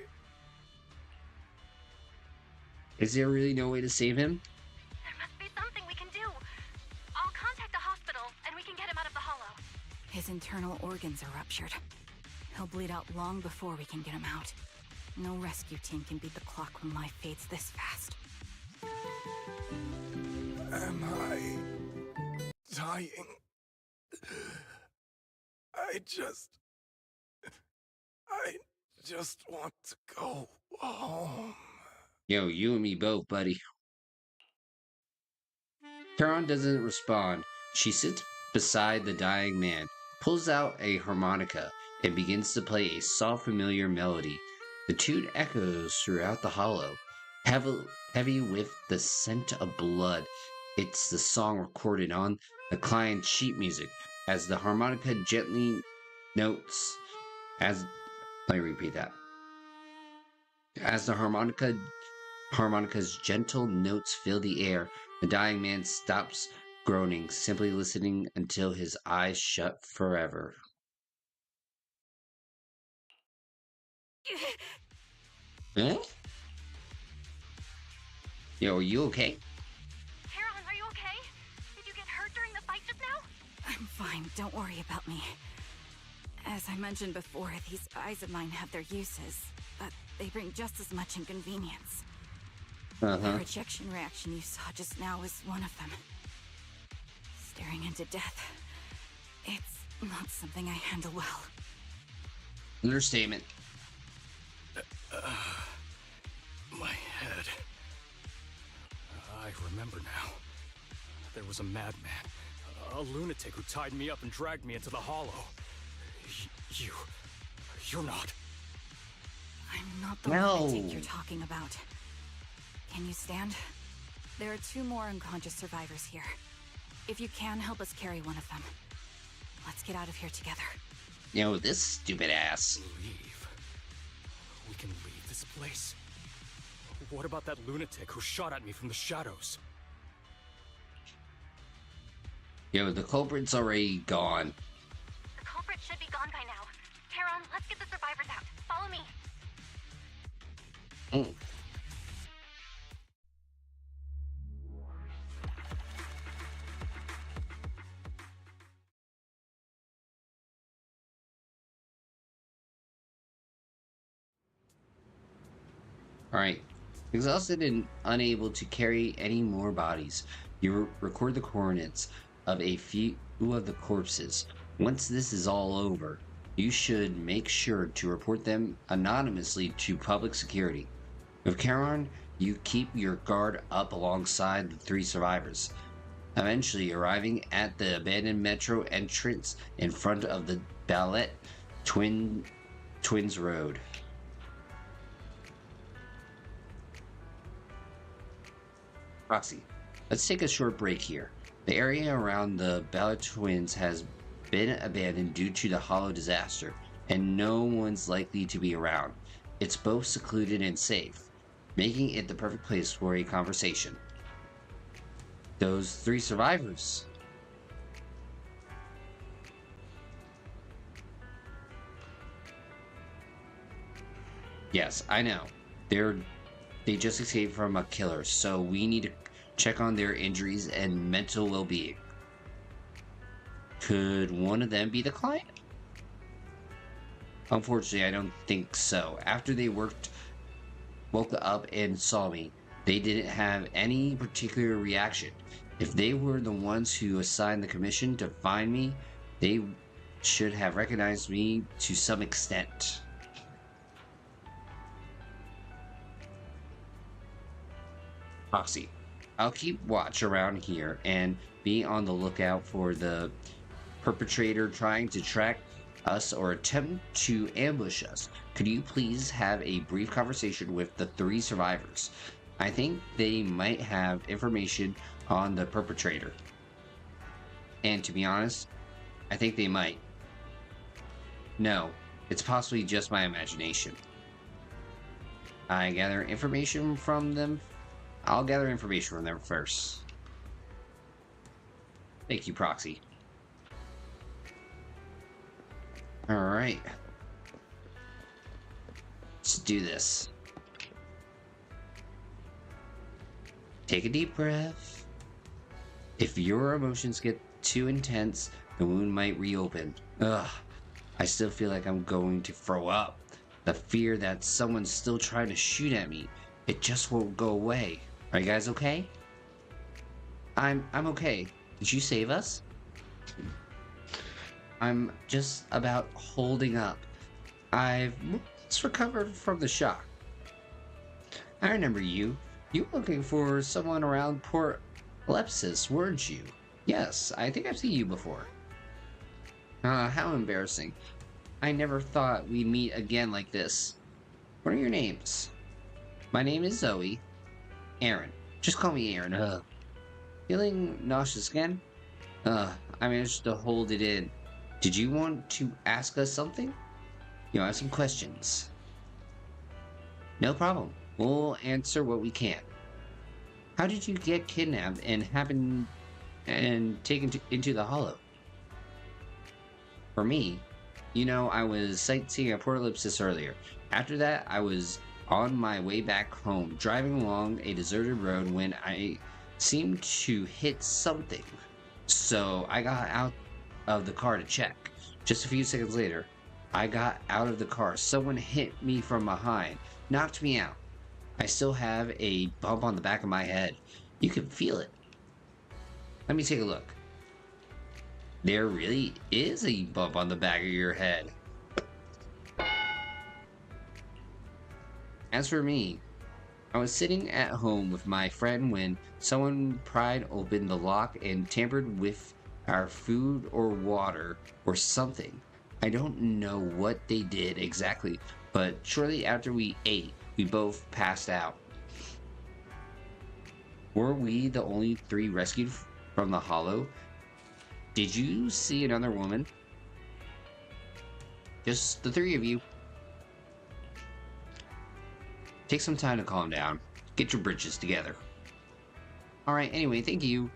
Is there really no way to save him? There must be something we can do. I'll contact the hospital and we can get him out of the hollow. His internal organs are ruptured. He'll bleed out long before we can get him out. No rescue team can beat the clock when life fades this fast. Am I dying? I just want to go home. Yo, you and me both, buddy. Charon doesn't respond. She sits beside the dying man, pulls out a harmonica, and begins to play a soft, familiar melody. The tune echoes throughout the hollow, heavy with the scent of blood. It's the song recorded on the client's sheet music as the harmonica gently notes. Let me repeat that. As the harmonica's gentle notes fill the air, the dying man stops groaning, simply listening until his eyes shut forever. Huh? Yo, are you okay? Charon, are you okay? Did you get hurt during the fight just now? I'm fine, don't worry about me. As I mentioned before, these eyes of mine have their uses, but they bring just as much inconvenience. The rejection reaction you saw just now was one of them. Staring into death. It's not something I handle well. Understatement. My head. I remember now. There was a madman, a lunatic who tied me up and dragged me into the hollow. You're not. I'm not the lunatic you're talking about. Can you stand? There are 2 more unconscious survivors here. If you can, help us carry one of them. Let's get out of here together. Yo, this stupid ass. Leave. We can leave this place. What about that lunatic who shot at me from the shadows? Yo, the culprit's already gone. The culprit should be gone by now. Charon, let's get the survivors out. Follow me. Alright. Exhausted and unable to carry any more bodies, you record the coordinates of a few of the corpses. Once this is all over, you should make sure to report them anonymously to public security. With Charon, you keep your guard up alongside the 3 survivors, eventually arriving at the abandoned metro entrance in front of the Ballet Twins Road. Proxy, let's take a short break here. The area around the Ballet Twins has been abandoned due to the Hollow disaster, and no one's likely to be around. It's both secluded and safe, making it the perfect place for a conversation. Those 3 survivors. Yes, I know. They just escaped from a killer, so we need to check on their injuries and mental well-being. Could one of them be the client? Unfortunately, I don't think so. After they woke up and saw me, they didn't have any particular reaction. If they were the ones who assigned the commission to find me, they should have recognized me to some extent. Proxy, I'll keep watch around here and be on the lookout for the perpetrator trying to track us or attempt to ambush us. Could you please have a brief conversation with the 3 survivors? I think they might have information on the perpetrator. And to be honest, I think they might. No, it's possibly just my imagination. I'll gather information from them first. Thank you, Proxy. Alright. Let's do this. Take a deep breath. If your emotions get too intense, the wound might reopen. Ugh. I still feel like I'm going to throw up. The fear that someone's still trying to shoot at me, it just won't go away. Are you guys okay? I'm okay. Did you save us? I'm just about holding up. I've just recovered from the shock. I remember you. You were looking for someone around Port Lepsis, weren't you? Yes, I think I've seen you before. How embarrassing. I never thought we'd meet again like this. What are your names? My name is Zoe. Aaron. Just call me Aaron. Feeling nauseous again? I managed to hold it in. Did you want to ask us something? I have some questions. No problem. We'll answer what we can. How did you get kidnapped and taken into the Hollow? For me, I was sightseeing at Port Ellipsis earlier. After that, I was on my way back home, driving along a deserted road when I seemed to hit something. So I got out of the car to check. Just a few seconds later, I got out of the car. Someone hit me from behind, knocked me out. I still have a bump on the back of my head. You can feel it. Let me take a look. There really is a bump on the back of your head. As for me, I was sitting at home with my friend when someone pried open the lock and tampered with our food or water or something. I don't know what they did exactly, but shortly after we ate, we both passed out. Were we the only 3 rescued from the Hollow? Did you see another woman? Just the 3 of you. Take some time to calm down. Get your britches together. Alright, anyway, thank you.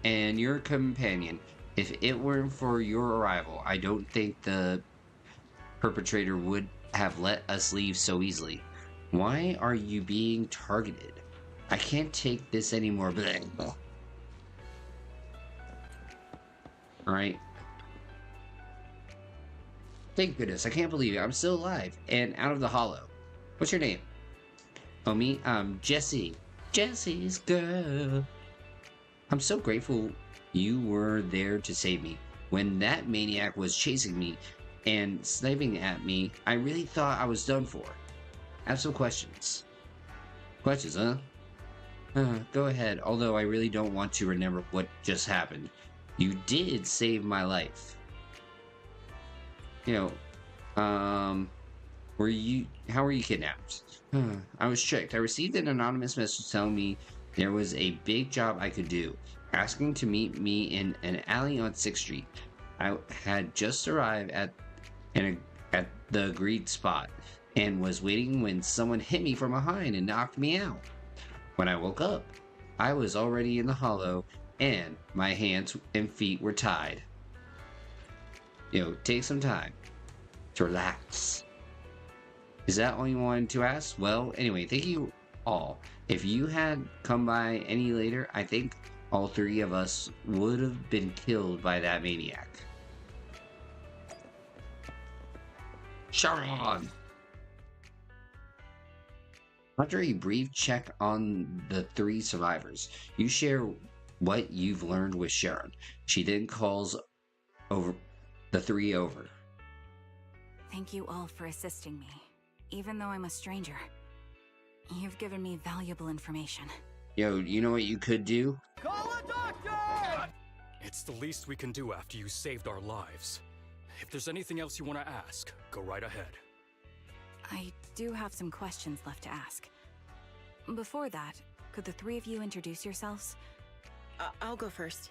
And your companion. If it weren't for your arrival, I don't think the perpetrator would have let us leave so easily. Why are you being targeted? I can't take this anymore. Alright. Thank goodness, I can't believe it. I'm still alive and out of the Hollow. What's your name? Oh, me? I'm Jesse. Jesse's girl. I'm so grateful you were there to save me. When that maniac was chasing me and sniping at me, I really thought I was done for. I have some questions. Questions, huh? Go ahead, although I really don't want to remember what just happened. You did save my life. You know, how were you kidnapped? I was tricked. I received an anonymous message telling me there was a big job I could do, asking to meet me in an alley on 6th Street. I had just arrived at the agreed spot and was waiting when someone hit me from behind and knocked me out. When I woke up, I was already in the hollow and my hands and feet were tied. Take some time to relax. Is that all you wanted to ask? Well, anyway, thank you all. If you had come by any later, I think all 3 of us would have been killed by that maniac. Sharon! After a brief check on the 3 survivors, you share what you've learned with Sharon. She then calls over the 3 over. Thank you all for assisting me, even though I'm a stranger. You've given me valuable information. Yo, you know what you could do? Call a doctor! It's the least we can do after you saved our lives. If there's anything else you want to ask, go right ahead. I do have some questions left to ask. Before that, could the 3 of you introduce yourselves? I'll go first.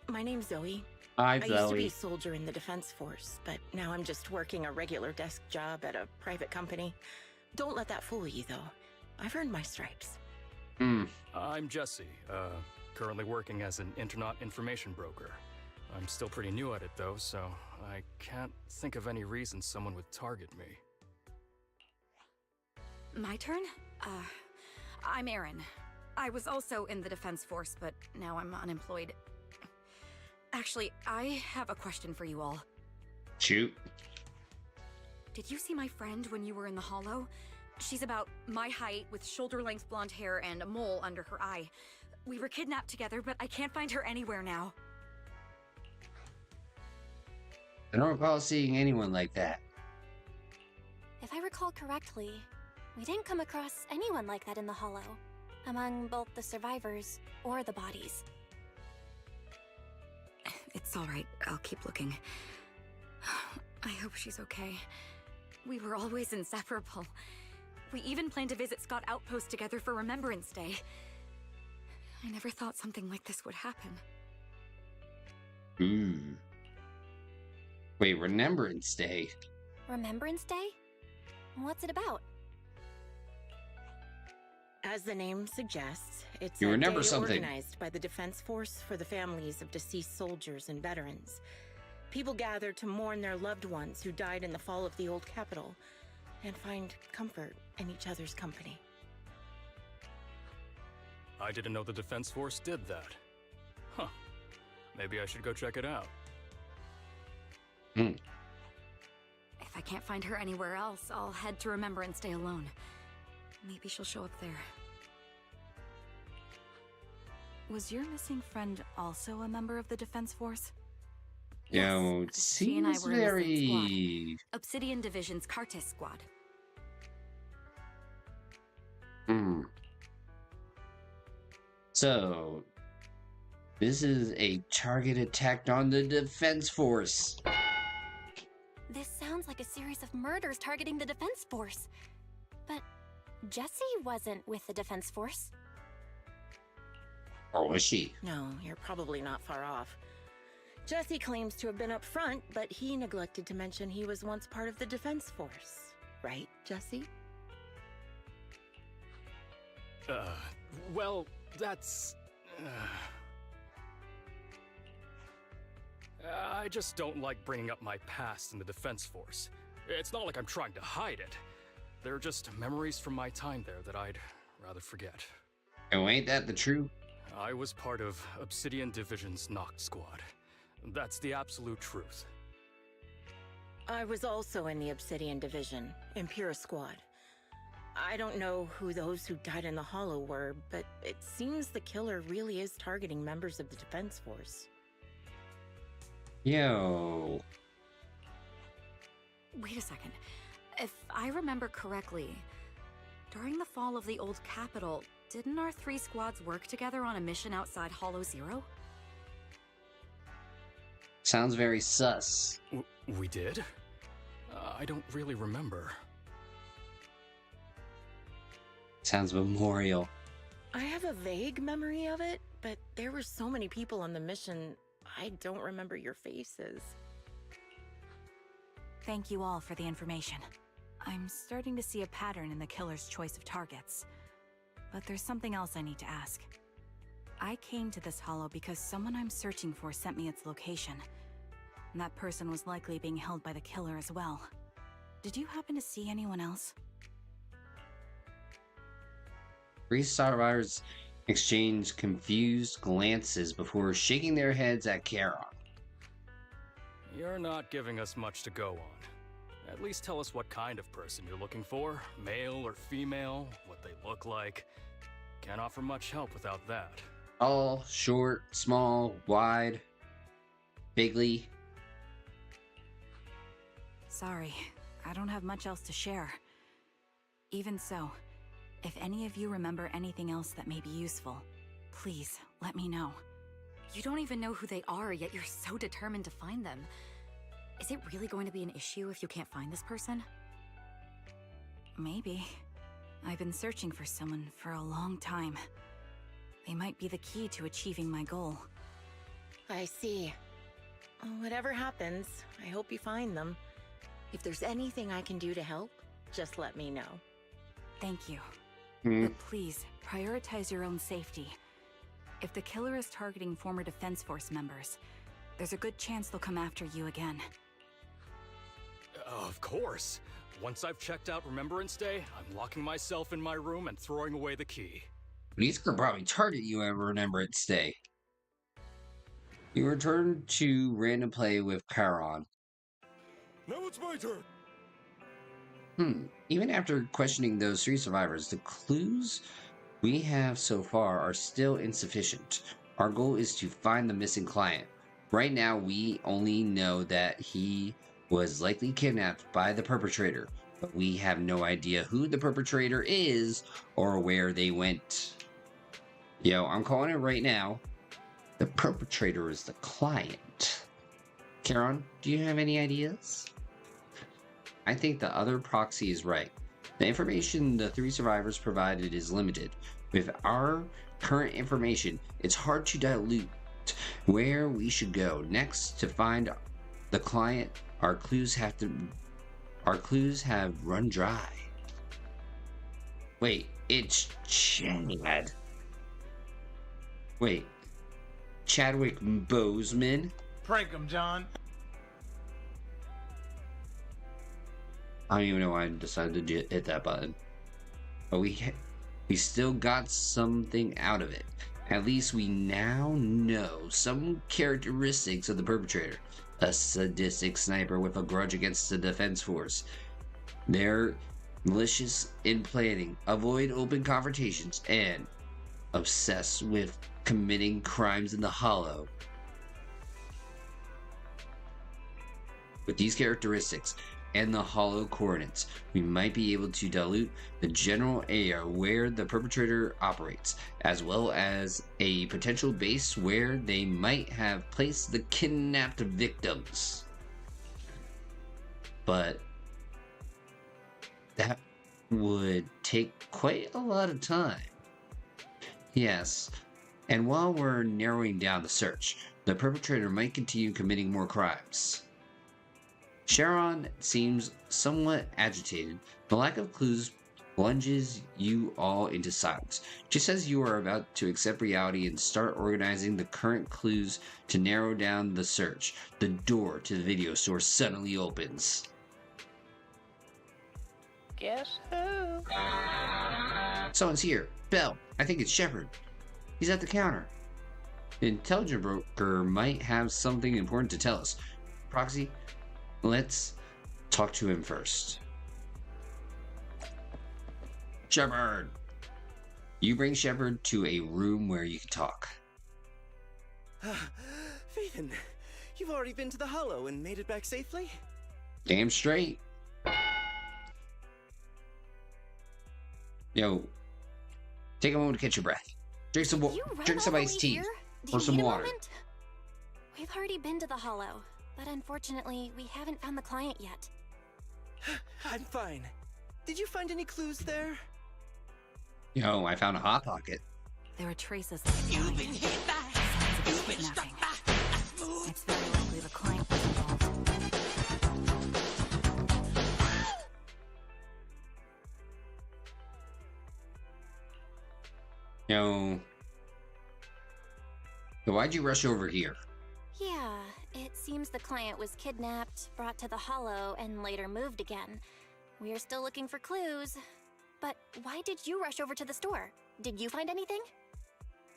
My name's Zoe. Hi, I used to be a soldier in the Defense Force, but now I'm just working a regular desk job at a private company. Don't let that fool you, though. I've earned my stripes. I'm Jesse, currently working as an internet information broker. I'm still pretty new at it, though, so I can't think of any reason someone would target me. My turn? I'm Erin. I was also in the Defense Force, but now I'm unemployed. Actually, I have a question for you all. Shoot. Did you see my friend when you were in the Hollow? She's about my height, with shoulder-length blonde hair and a mole under her eye. We were kidnapped together, but I can't find her anywhere now. I don't recall seeing anyone like that. If I recall correctly, we didn't come across anyone like that in the Hollow, among both the survivors or the bodies. It's all right. I'll keep looking. I hope she's okay. We were always inseparable. We even planned to visit Scott Outpost together for Remembrance Day. I never thought something like this would happen. Wait, Remembrance Day? Remembrance Day? What's it about? As the name suggests, it's You a remember day something. organized by the Defense Force for the families of deceased soldiers and veterans. People gather to mourn their loved ones who died in the fall of the old capital and find comfort in each other's company. I didn't know the Defense Force did that. Huh. Maybe I should go check it out. If I can't find her anywhere else, I'll head to Remembrance Day alone. Maybe she'll show up there. Was your missing friend also a member of the Defense Force? Yo, it She and I seems were in the same very... squad. Obsidian Division's Cartis Squad. So, this is a target attack on the Defense Force. This sounds like a series of murders targeting the Defense Force. But Jessie wasn't with the Defense Force. Or was she? No, you're probably not far off. Jesse claims to have been up front, but he neglected to mention he was once part of the Defense Force. Right, Jesse? Well, that's... I just don't like bringing up my past in the Defense Force. It's not like I'm trying to hide it. They're just memories from my time there that I'd rather forget. Oh, ain't that the truth? I was part of Obsidian Division's Noct Squad. That's the absolute truth. I was also in the Obsidian Division, Impura Squad. I don't know who those who died in the Hollow were, but it seems the killer really is targeting members of the Defense Force. Yo. Wait a second. If I remember correctly, during the fall of the old capital, didn't our 3 squads work together on a mission outside Hollow Zero? Sounds very sus. We did? I don't really remember. Sounds memorial. I have a vague memory of it, but there were so many people on the mission, I don't remember your faces. Thank you all for the information. I'm starting to see a pattern in the killer's choice of targets. But there's something else I need to ask. I came to this hollow because someone I'm searching for sent me its location. And that person was likely being held by the killer as well. Did you happen to see anyone else? 3 survivors exchange confused glances before shaking their heads at Charon. You're not giving us much to go on. At least tell us what kind of person you're looking for. Male or female, what they look like. Can't offer much help without that. Tall, short, small, wide, bigly. Sorry, I don't have much else to share. Even so, if any of you remember anything else that may be useful, please let me know. You don't even know who they are, yet you're so determined to find them. Is it really going to be an issue if you can't find this person? Maybe. I've been searching for someone for a long time. They might be the key to achieving my goal. I see. Whatever happens, I hope you find them. If there's anything I can do to help, just let me know. Thank you. But please, prioritize your own safety. If the killer is targeting former Defense Force members, there's a good chance they'll come after you again. Of course. Once I've checked out Remembrance Day, I'm locking myself in my room and throwing away the key. He's gonna probably target you at Remembrance Day. You return to random play with Charon. Now it's my turn. Even after questioning those 3 survivors, the clues we have so far are still insufficient. Our goal is to find the missing client. Right now, we only know that he was likely kidnapped by the perpetrator, but we have no idea who the perpetrator is or where they went. Yo, I'm calling it right now. The perpetrator is the client. Charon, do you have any ideas? I think the other proxy is right. The information the 3 survivors provided is limited. With our current information, it's hard to dilute where we should go next to find the client. Our clues have run dry. Wait, it's Chad. Wait, Chadwick Boseman? Prank him, John. I don't even know why I decided to hit that button. But we still got something out of it. At least we now know some characteristics of the perpetrator. A sadistic sniper with a grudge against the Defense Force. They're malicious in planning, avoid open confrontations, and obsessed with committing crimes in the Hollow. With these characteristics and the Hollow coordinates, we might be able to dilute the general area where the perpetrator operates, as well as a potential base where they might have placed the kidnapped victims. But that would take quite a lot of time. Yes, and while we're narrowing down the search, the perpetrator might continue committing more crimes. Charon seems somewhat agitated. The lack of clues plunges you all into silence. Just as you are about to accept reality and start organizing the current clues to narrow down the search, the door to the video store suddenly opens. Guess who? Someone's here. Bell. I think it's Shepard. He's at the counter. The intelligence broker might have something important to tell us. Proxy, let's talk to him first. Shepard! You bring Shepard to a room where you can talk. Phaethon, you've already been to the Hollow and made it back safely? Damn straight. Yo, take a moment to catch your breath. Drink some iced tea or some water. We've already been to the Hollow, but unfortunately, we haven't found the client yet. I'm fine. Did you find any clues there? Yo, I found a hot pocket. There are traces of a kidnapping. It's very likely the client was involved. Yo, why'd you rush over here? Yeah, it seems the client was kidnapped, brought to the Hollow, and later moved again. We are still looking for clues. But why did you rush over to the store? Did you find anything?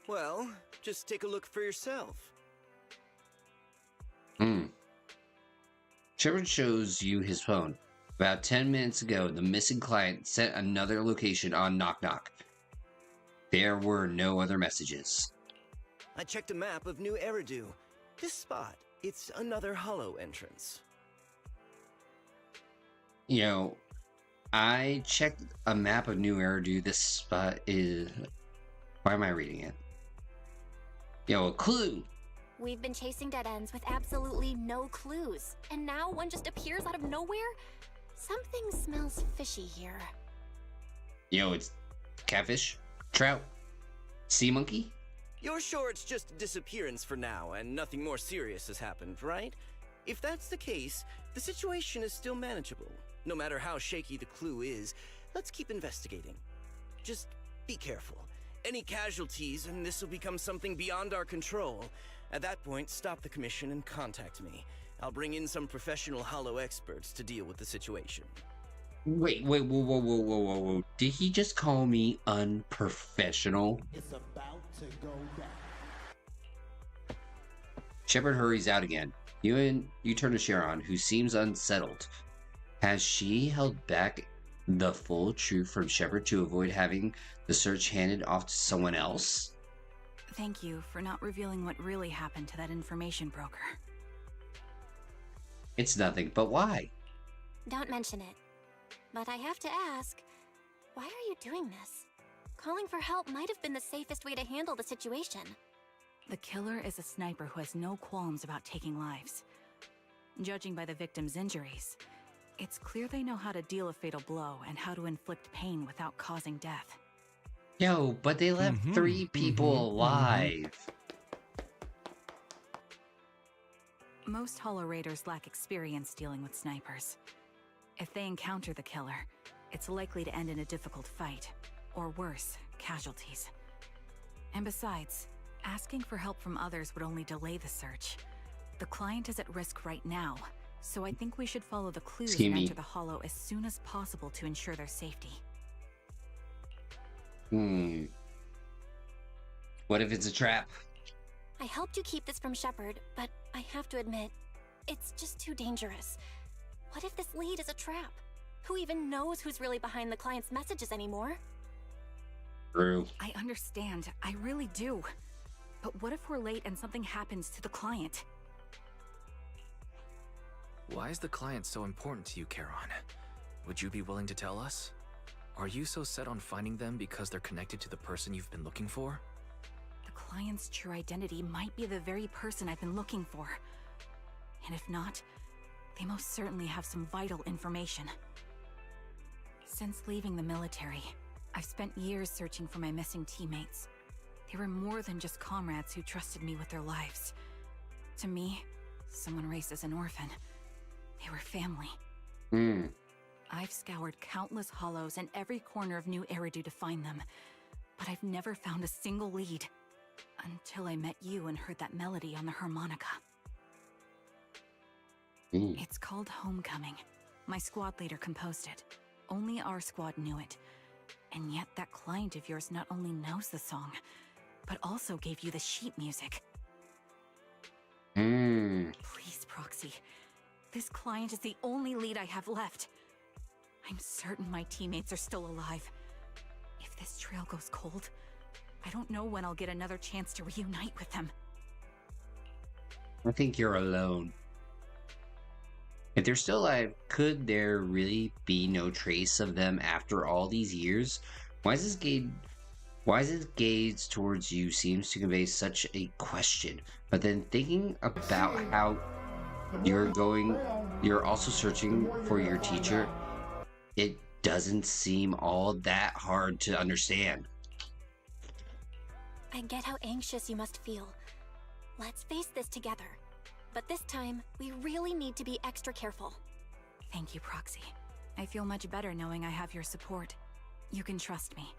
Well, just take a look for yourself. Shepard shows you his phone. About 10 minutes ago, the missing client sent another location on Knock Knock. There were no other messages. I checked a map of New Eridu. This spot, it's another Hollow entrance. You know, I checked a map of New Eridu. This spot is... Why am I reading it? Yo, a clue! We've been chasing dead ends with absolutely no clues. And now one just appears out of nowhere? Something smells fishy here. Yo, it's catfish, trout, sea monkey? You're sure it's just a disappearance for now and nothing more serious has happened, right? If that's the case, the situation is still manageable. No matter how shaky the clue is, let's keep investigating. Just be careful. Any casualties and this will become something beyond our control. At that point, stop the commission and contact me. I'll bring in some professional Hollow experts to deal with the situation. Wait, whoa. Did he just call me unprofessional? It's about to go down. Shepard hurries out again. You turn to Sharon, who seems unsettled. Has she held back the full truth from Shepard to avoid having the search handed off to someone else? Thank you for not revealing what really happened to that information broker. It's nothing, but why? Don't mention it. But I have to ask, why are you doing this? Calling for help might have been the safest way to handle the situation. The killer is a sniper who has no qualms about taking lives. Judging by the victim's injuries, it's clear they know how to deal a fatal blow and how to inflict pain without causing death. Yo, but they left 3 people alive. Most Hollow Raiders lack experience dealing with snipers. If they encounter the killer, it's likely to end in a difficult fight, or worse, casualties. And besides, asking for help from others would only delay the search. The client is at risk right now, so I think we should follow the clues and enter the Hollow as soon as possible to ensure their safety. What if it's a trap? I helped you keep this from Shepard, but I have to admit, it's just too dangerous. What if this lead is a trap? Who even knows who's really behind the client's messages anymore? True. I understand, I really do. But what if we're late and something happens to the client? Why is the client so important to you, Charon? Would you be willing to tell us? Are you so set on finding them because they're connected to the person you've been looking for? The client's true identity might be the very person I've been looking for. And if not, they most certainly have some vital information. Since leaving the military, I've spent years searching for my missing teammates. They were more than just comrades who trusted me with their lives. To me, someone raised as an orphan, they were family. I've scoured countless hollows and every corner of New Eridu to find them, but I've never found a single lead. Until I met you and heard that melody on the harmonica. It's called Homecoming. My squad leader composed it. Only our squad knew it. And yet that client of yours not only knows the song, but also gave you the sheet music. Please, Proxy. This client is the only lead I have left. I'm certain my teammates are still alive. If this trail goes cold, I don't know when I'll get another chance to reunite with them. I think you're alone. If they're still alive, could there really be no trace of them after all these years? Why is his gaze towards you seems to convey such a question? But then thinking about how you're also searching for your teacher, it doesn't seem all that hard to understand. I get how anxious you must feel. Let's face this together. But this time, we really need to be extra careful. Thank you, Proxy. I feel much better knowing I have your support. You can trust me.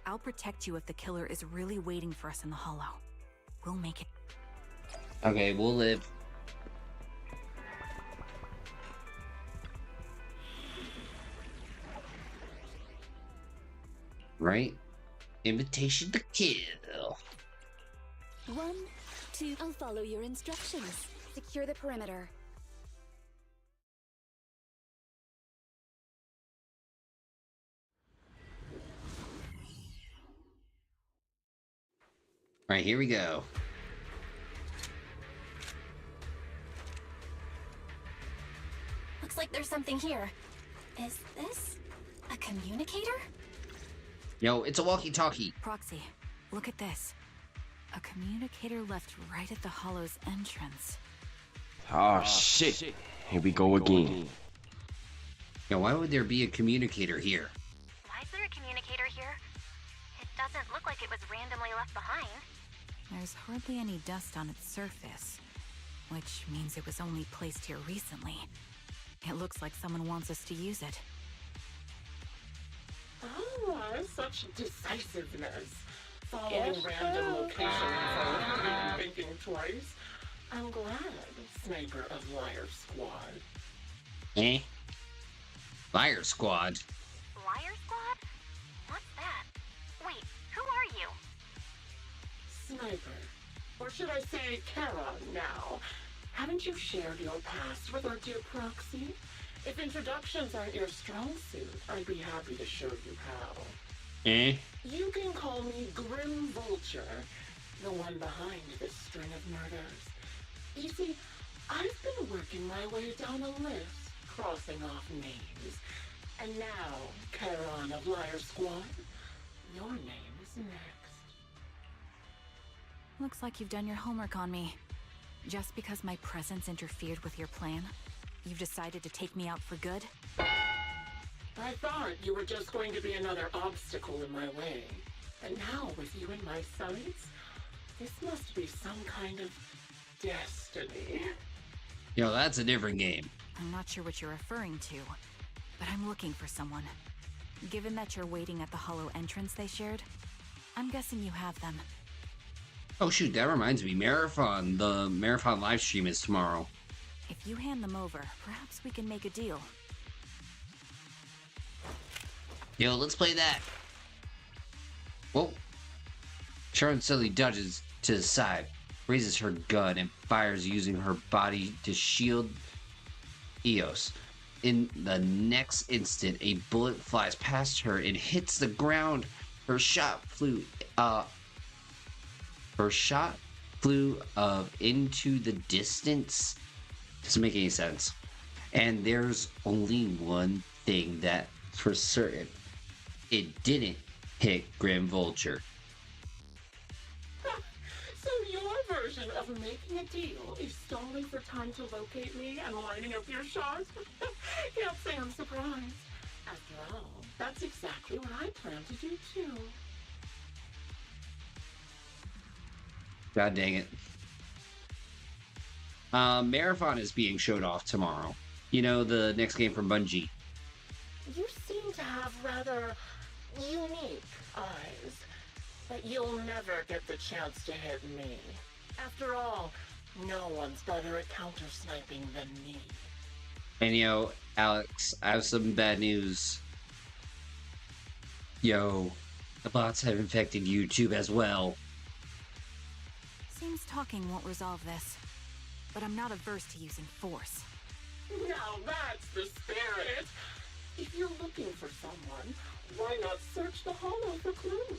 I'll protect you if the killer is really waiting for us in the Hollow. We'll make it. Okay, we'll live. Right? Invitation to kill. 1, 2, I'll follow your instructions. Secure the perimeter. Alright, here we go. Looks like there's something here. Is this a communicator? Yo, it's a walkie-talkie. Proxy, look at this. A communicator left right at the Hollow's entrance. Oh, shit. Here we go again. Yo, why would there be a communicator here? Why is there a communicator here? It doesn't look like it was randomly left behind. There's hardly any dust on its surface, which means it was only placed here recently. It looks like someone wants us to use it. Oh, such decisiveness. Following random location info without even thinking twice. I'm glad, Sniper of Liar Squad. Eh? Liar Squad? Liar Squad? What's that? Wait, who are you? Sniper. Or should I say Charon now? Haven't you shared your past with our dear Proxy? If introductions aren't your strong suit, I'd be happy to show you how. Eh? You can call me Grim Vulture, the one behind this string of murders. You see, I've been working my way down a list, crossing off names. And now, Charon of Liar Squad, your name is next. Looks like you've done your homework on me. Just because my presence interfered with your plan, you've decided to take me out for good? I thought you were just going to be another obstacle in my way. And now, with you in my sights, this must be some kind of destiny. Yo, that's a different game. I'm not sure what you're referring to, but I'm looking for someone. Given that you're waiting at the Hollow entrance they shared, I'm guessing you have them. Oh shoot, that reminds me, Marathon. The Marathon livestream is tomorrow. If you hand them over, perhaps we can make a deal. Yo, let's play that. Whoa. Sharon suddenly dodges to the side, raises her gun, and fires using her body to shield Eos. In the next instant, a bullet flies past her and hits the ground. Her shot flew into the distance. Doesn't make any sense. And there's only one thing that's for certain. It didn't hit Grim Vulture. So your version of making a deal is stalling for time to locate me and lining up your shots? Can't say I'm surprised. After all, that's exactly what I plan to do too. God dang it. Marathon is being showed off tomorrow. You know, the next game from Bungie. You seem to have rather unique eyes, but you'll never get the chance to hit me. After all, no one's better at counter-sniping than me. And yo, Alex, I have some bad news. Yo, the bots have infected YouTube as well. Seems talking won't resolve this, but I'm not averse to using force. Now that's the spirit! If you're looking for someone, why not not search the hollow for clues,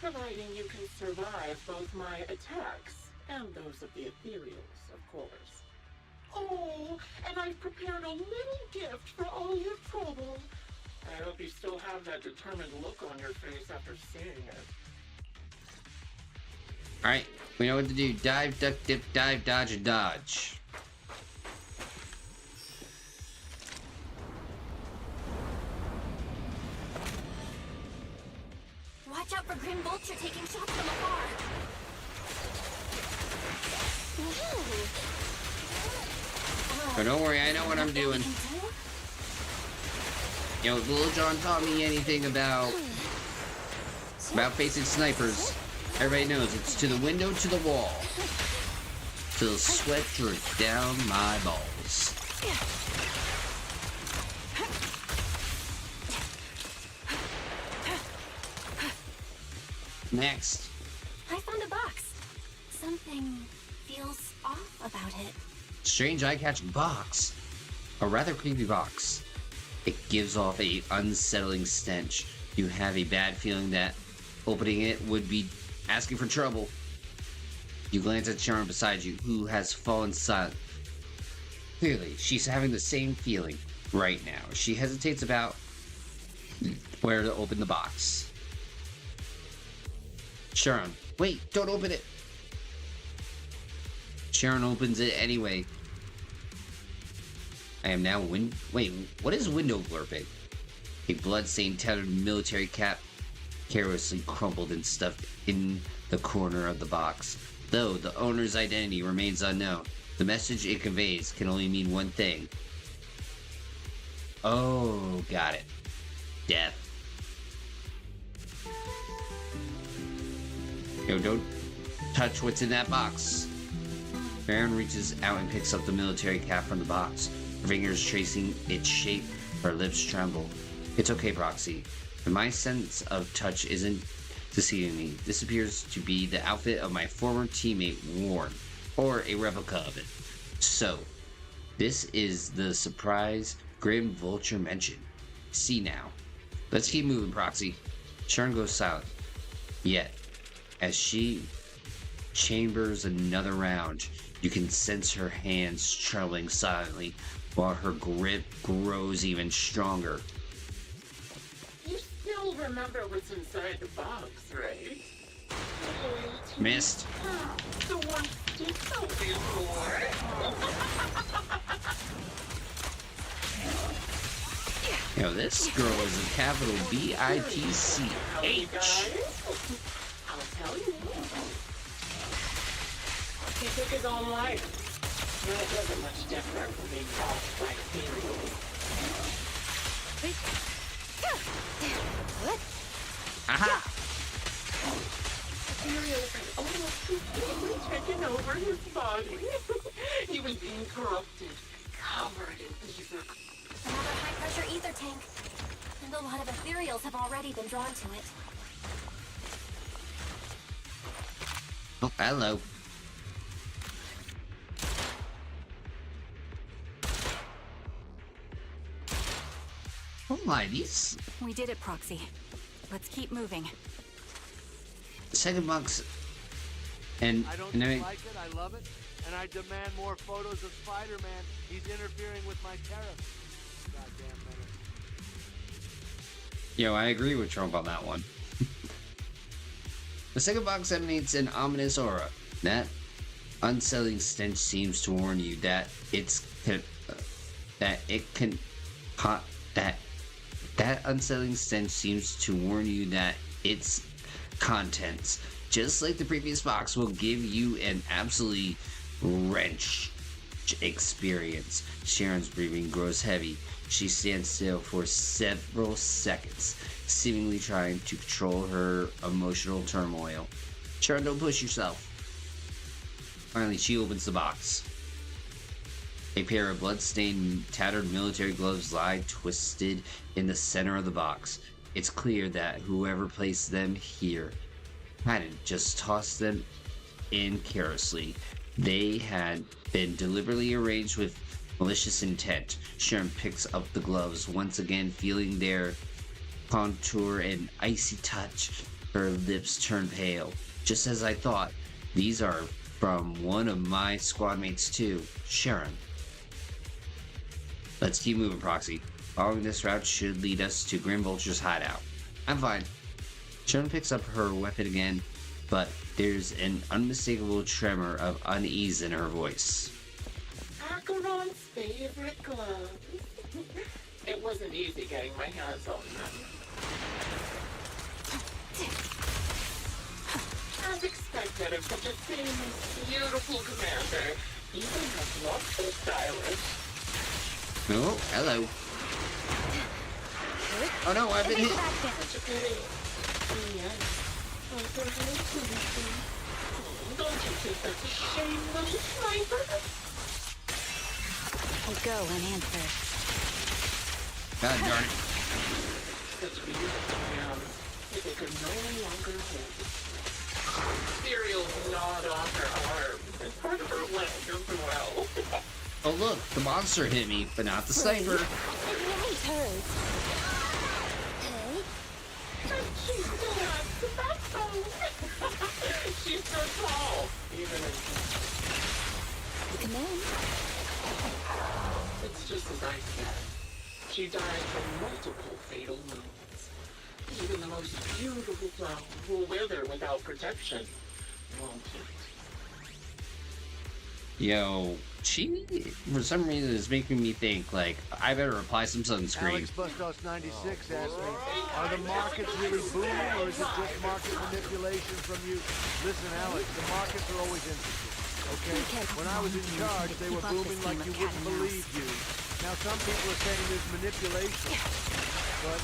providing you can survive both my attacks and those of the Ethereals, of course. Oh, and I've prepared a little gift for all your trouble. I hope you still have that determined look on your face after seeing it. Alright, we know what to do. Dive, duck, dip, dive, dodge, and dodge. Watch out for Grim Vulture taking shots from afar. Oh, don't worry, I know what I'm doing. Yo, Little John taught me anything about facing snipers. Everybody knows it's to the window, to the wall. Till sweat drip down my balls. Next. I found a box. Something feels off about it. Strange eye-catching box. A rather creepy box. It gives off a unsettling stench. You have a bad feeling that opening it would be asking for trouble. You glance at Sharon beside you, who has fallen silent. Clearly, she's having the same feeling right now. She hesitates about where to open the box. Sharon, wait, don't open it. Sharon opens it anyway. I am now wait, what is window blurping? A blood-stained tattered military cap carelessly crumpled and stuffed in the corner of the box. Though the owner's identity remains unknown, the message it conveys can only mean one thing. Oh, got it. Death. Yo, don't touch what's in that box. Baron reaches out and picks up the military cap from the box. Her fingers tracing its shape, her lips tremble. It's okay, Proxy. And my sense of touch isn't deceiving me. This appears to be the outfit of my former teammate Warren, or a replica of it. So, this is the surprise Grim Vulture mentioned. See now. Let's keep moving, Proxy. Sharon goes silent. Yet, as she chambers another round, you can sense her hands trembling silently while her grip grows even stronger. You still remember what's inside the box, right? Missed. The one you told me for. Yo, this girl is a capital B-I-T-C-H. I'll tell you. He took his own life. Well, it wasn't much different from being lost by Ethereals. Aha! Ethereals had almost completely taken over his body. He was being corrupted, covered in ether. Another high-pressure ether tank. And a lot of Ethereals have already been drawn to it. Oh, hello. Oh my, these... We did it, Proxy. Let's keep moving. Second box... And... I don't and like it, I love it, and I demand more photos of Spider-Man. He's interfering with my tariffs. Goddamn menace. Yo, I agree with Trump on that one. The second box emanates an ominous aura. That unsettling stench seems to warn you that that unsettling stench seems to warn you that its contents, just like the previous box, will give you an absolutely wrench experience. Sharon's breathing grows heavy. She stands still for several seconds, seemingly trying to control her emotional turmoil. Sharon, don't push yourself. Finally, she opens the box. A pair of blood-stained, tattered military gloves lie twisted in the center of the box. It's clear that whoever placed them here hadn't just tossed them in carelessly. They had been deliberately arranged with malicious intent. Sharon picks up the gloves, once again feeling their contour and icy touch. Her lips turn pale. Just as I thought, these are from one of my squad mates too, Sharon. Let's keep moving, Proxy. Following this route should lead us to Grim Vulture's hideout. I'm fine. Sharon picks up her weapon again, but there's an unmistakable tremor of unease in her voice. Acheron's favorite gloves. It wasn't easy getting my hands on them. As expected of such a famous, beautiful commander, even has lots of stylish. Oh, hello. Oh no, I've been hit. Such a pity. Yes. For hallucinating. Don't you think that's a shame, little sniper? I'll go and answer. God darn it. Such beautiful hands. If they could no longer hold it. Ethereals gnawed off her arms and part of her leg as well. Oh look, the monster hit me, but not the sniper. It really hurts. And she still has the backbone. She's so tall, even in Come in. It's just as I said. She died from multiple fatal wounds. Even the most beautiful flower will wither without protection, won't it? Yo, she, for some reason, is making me think, like, I better apply some sunscreen. AlexBustos96 asked me, are the markets really booming or is it just market manipulation from you? Listen, Alex, the markets are always interesting, okay? When I was in charge, they were booming like you wouldn't believe you. Now some people are saying there's manipulation, but...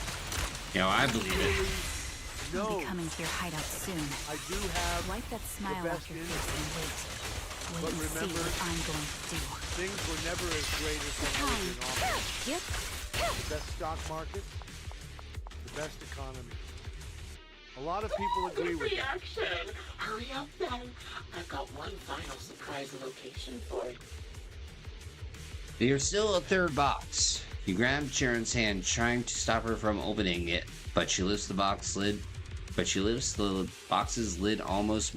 You know, I believe it. I'll be coming to your hideout soon. I do have Wipe that smile off your face and wait. But Wait and see remember, what I'm going to do. things were never as great as they have been often. Yep. The best stock market, the best economy. A lot of people agree with that. Reaction! Hurry up then. I've got one final surprise location for you. There's still a third box. You grab Sharon's hand, trying to stop her from opening it, but she lifts the box lid. But she lifts the box's lid almost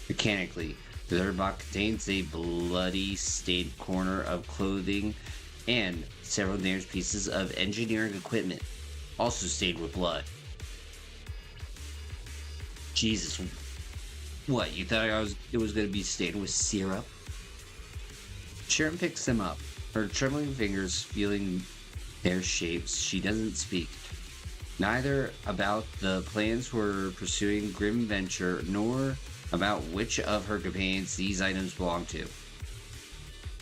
mechanically. The third box contains a bloody, stained corner of clothing and several damaged pieces of engineering equipment, also stained with blood. Jesus, what? You thought it was going to be stained with syrup? Sharon picks them up, her trembling fingers feeling their shapes. She doesn't speak. Neither about the plans for pursuing Grim Venture, nor about which of her companions these items belong to.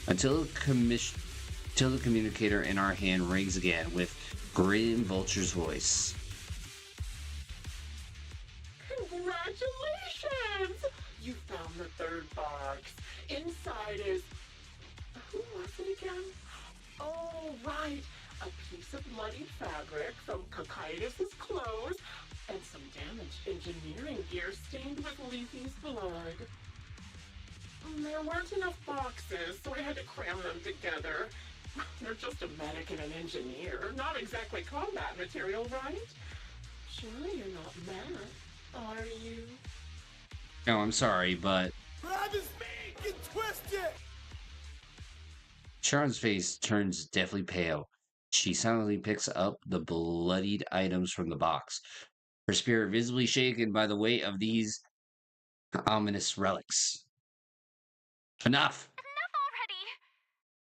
Until the communicator in our hand rings again with Grim Vulture's voice. Congratulations! You found the third box. Inside is... Who was it again? Oh, right. A piece of bloody fabric from Cocytus's clothes and some damaged engineering gear stained with Leafy's blood. There weren't enough boxes, so I had to cram them together. They're just a medic and an engineer, not exactly combat material, right? Surely you're not mad, are you? No, I'm sorry, but... That is me! Get twisted! Sharon's face turns deathly pale. She silently picks up the bloodied items from the box, her spirit visibly shaken by the weight of these ominous relics. Enough! Enough already!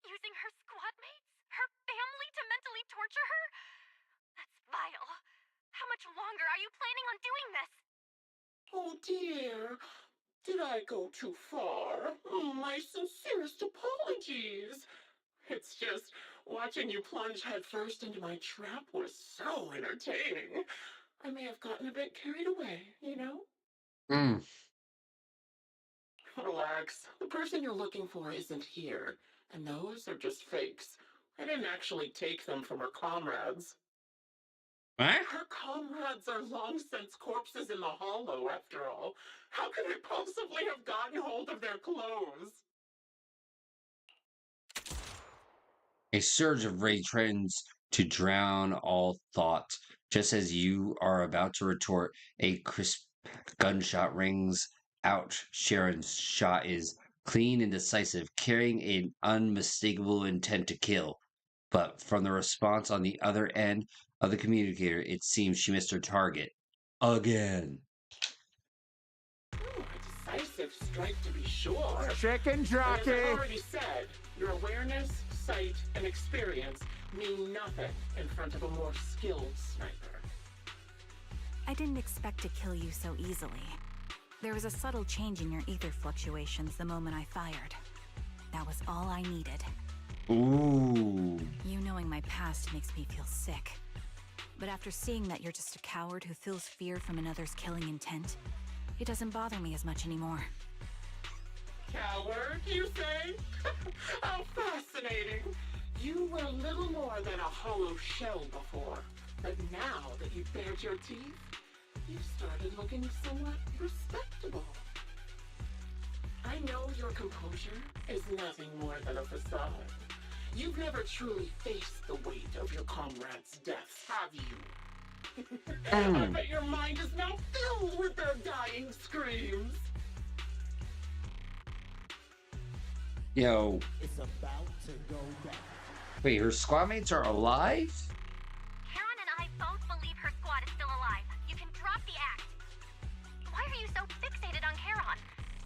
Using her squad mates, her family to mentally torture her? That's vile. How much longer are you planning on doing this? Oh dear, did I go too far? My sincerest apologies. It's just, watching you plunge headfirst into my trap was so entertaining. I may have gotten a bit carried away, you know? Relax. The person you're looking for isn't here, and those are just fakes. I didn't actually take them from her comrades. What? Her comrades are long since corpses in the hollow, after all. How could I possibly have gotten hold of their clothes? A surge of rage threatens to drown all thought. Just as you are about to retort, a crisp gunshot rings out. Sharon's shot is clean and decisive, carrying an unmistakable intent to kill. But from the response on the other end of the communicator, it seems she missed her target. Again. Ooh, a decisive strike to be sure. Chicken jockey! As I've already said, your awareness, sight, and experience mean nothing in front of a more skilled sniper. I didn't expect to kill you so easily. There was a subtle change in your ether fluctuations the moment I fired. That was all I needed. Ooh. You knowing my past makes me feel sick. But after seeing that you're just a coward who feels fear from another's killing intent, it doesn't bother me as much anymore. Coward, you say? How fascinating! You were little more than a hollow shell before, but now that you've bared your teeth, you've started looking somewhat respectable. I know your composure is nothing more than a facade. You've never truly faced the weight of your comrades' deaths, have you? I bet your mind is now filled with their dying screams. Yo. It's about to go down. Wait, her squad mates are alive? Karen and I both believe her squad is still alive. You can drop the act. Why are you so fixated on Karen?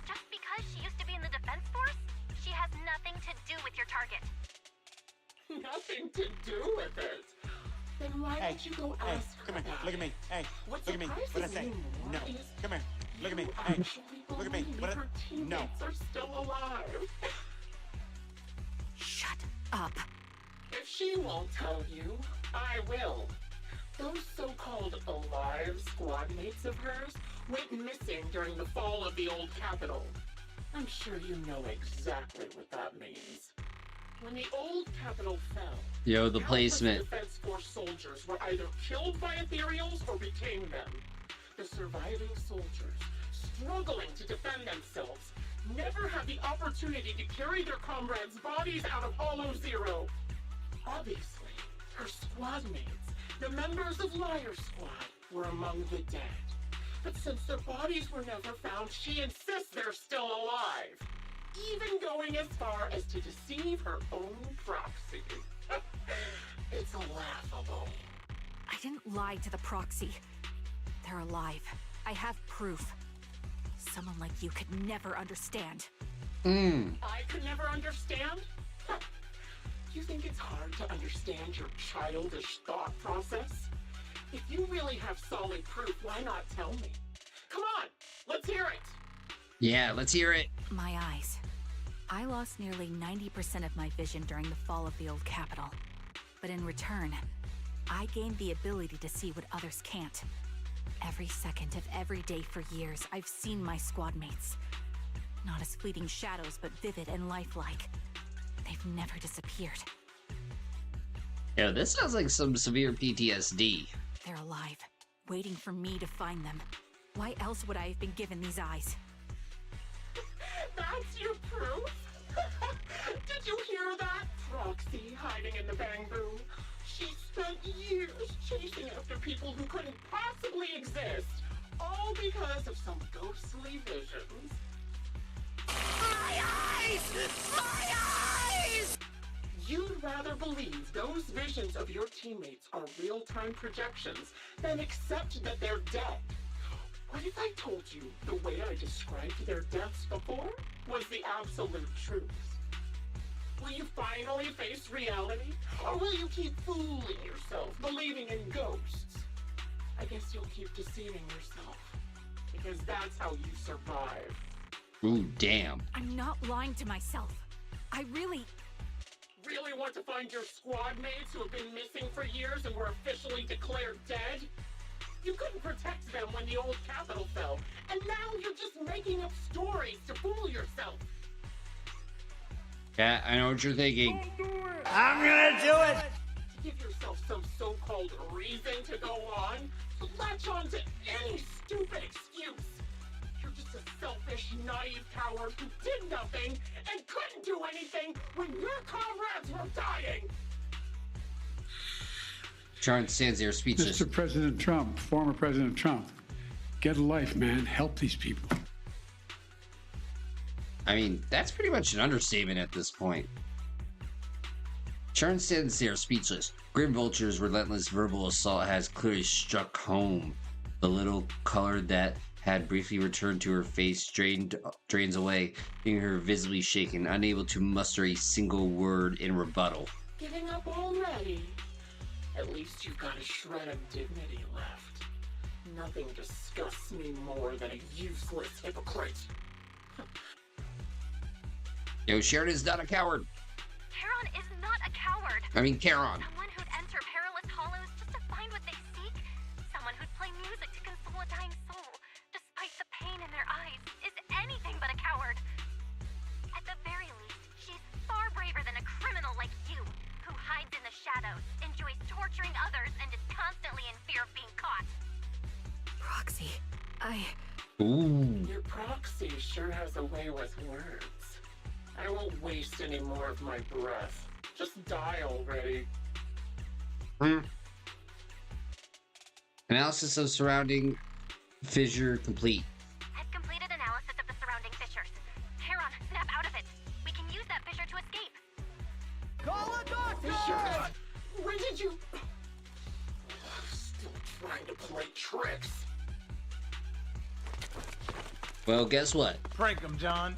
Just because she used to be in the defense force? She has nothing to do with your target. Nothing to do with it. Then why don't you go ask her? Come here, about look at me. it? Hey, What look at me. What I say? surprises me more No. is Come here. Look at me. you Hey, actually look at me. believe What I... her teammates No. are still alive. Shut up. If she won't tell you, I will. Those so-called alive squad mates of hers went missing during the fall of the old capital. I'm sure you know exactly what that means. When the old capital fell, Yo, the countless placement. Defense Force soldiers were either killed by Ethereals or became them. The surviving soldiers, struggling to defend themselves, never had the opportunity to carry their comrades' bodies out of Hollow Zero. Obviously, her squad mates, the members of Liar Squad, were among the dead. But since their bodies were never found, she insists they're still alive. Even going as far as to deceive her own proxy. It's laughable. I didn't lie to the proxy. They're alive. I have proof. Someone like you could never understand. I could never understand? You think it's hard to understand your childish thought process? If you really have solid proof, why not tell me? Come on, let's hear it! Yeah, let's hear it. My eyes. I lost nearly 90% of my vision during the fall of the old capital. But in return, I gained the ability to see what others can't. Every second of every day for years, I've seen my squad mates. Not as fleeting shadows, but vivid and lifelike. They've never disappeared. Yo, this sounds like some severe PTSD. They're alive, waiting for me to find them. Why else would I have been given these eyes? That's your proof? Did you hear that? Proxy hiding in the bamboo. She spent years chasing after people who couldn't possibly exist, all because of some ghostly visions. My eyes! My eyes! You'd rather believe those visions of your teammates are real-time projections than accept that they're dead. What if I told you the way I described their deaths before was the absolute truth? Will you finally face reality? Or will you keep fooling yourself, believing in ghosts? I guess you'll keep deceiving yourself. Because that's how you survive. Ooh, damn. I'm not lying to myself. I really want to find your squad mates who have been missing for years and were officially declared dead? You couldn't protect them when the old capital fell, and now you're just making up stories to fool yourself. Yeah, I know what you're thinking. I'm gonna do it! To give yourself some so-called reason to go on, to latch on to any stupid excuse. You're just a selfish, naive coward who did nothing and couldn't do anything when your comrades were dying. Sharon stands there speechless. Mr. President Trump, former President Trump, get a life, man. Help these people. I mean, that's pretty much an understatement at this point. Sharon stands there speechless. Grim Vulture's relentless verbal assault has clearly struck home. The little color that had briefly returned to her face drains away, leaving her visibly shaken, unable to muster a single word in rebuttal. Giving up already? At least you've got a shred of dignity left. Nothing disgusts me more than a useless hypocrite. Yo, Sharon is not a coward. Charon is not a coward. I mean, Charon. Someone who'd enter perilous hollows just to find what they seek. Someone who'd play music to console a dying soul, despite the pain in their eyes, is anything but a coward. At the very least, she's far braver than a criminal like you, who hides in the shadows, enjoys torturing others, and is constantly in fear of being caught. Proxy, Ooh. Your proxy sure has a way with words. I won't waste any more of my breath. Just die already. Analysis of surrounding fissure complete. I've completed analysis of the surrounding fissures. Charon, snap out of it. We can use that fissure to escape. Call a doctor! Fissures? When did you... Still trying to play tricks. Well, guess what? Prank him, John.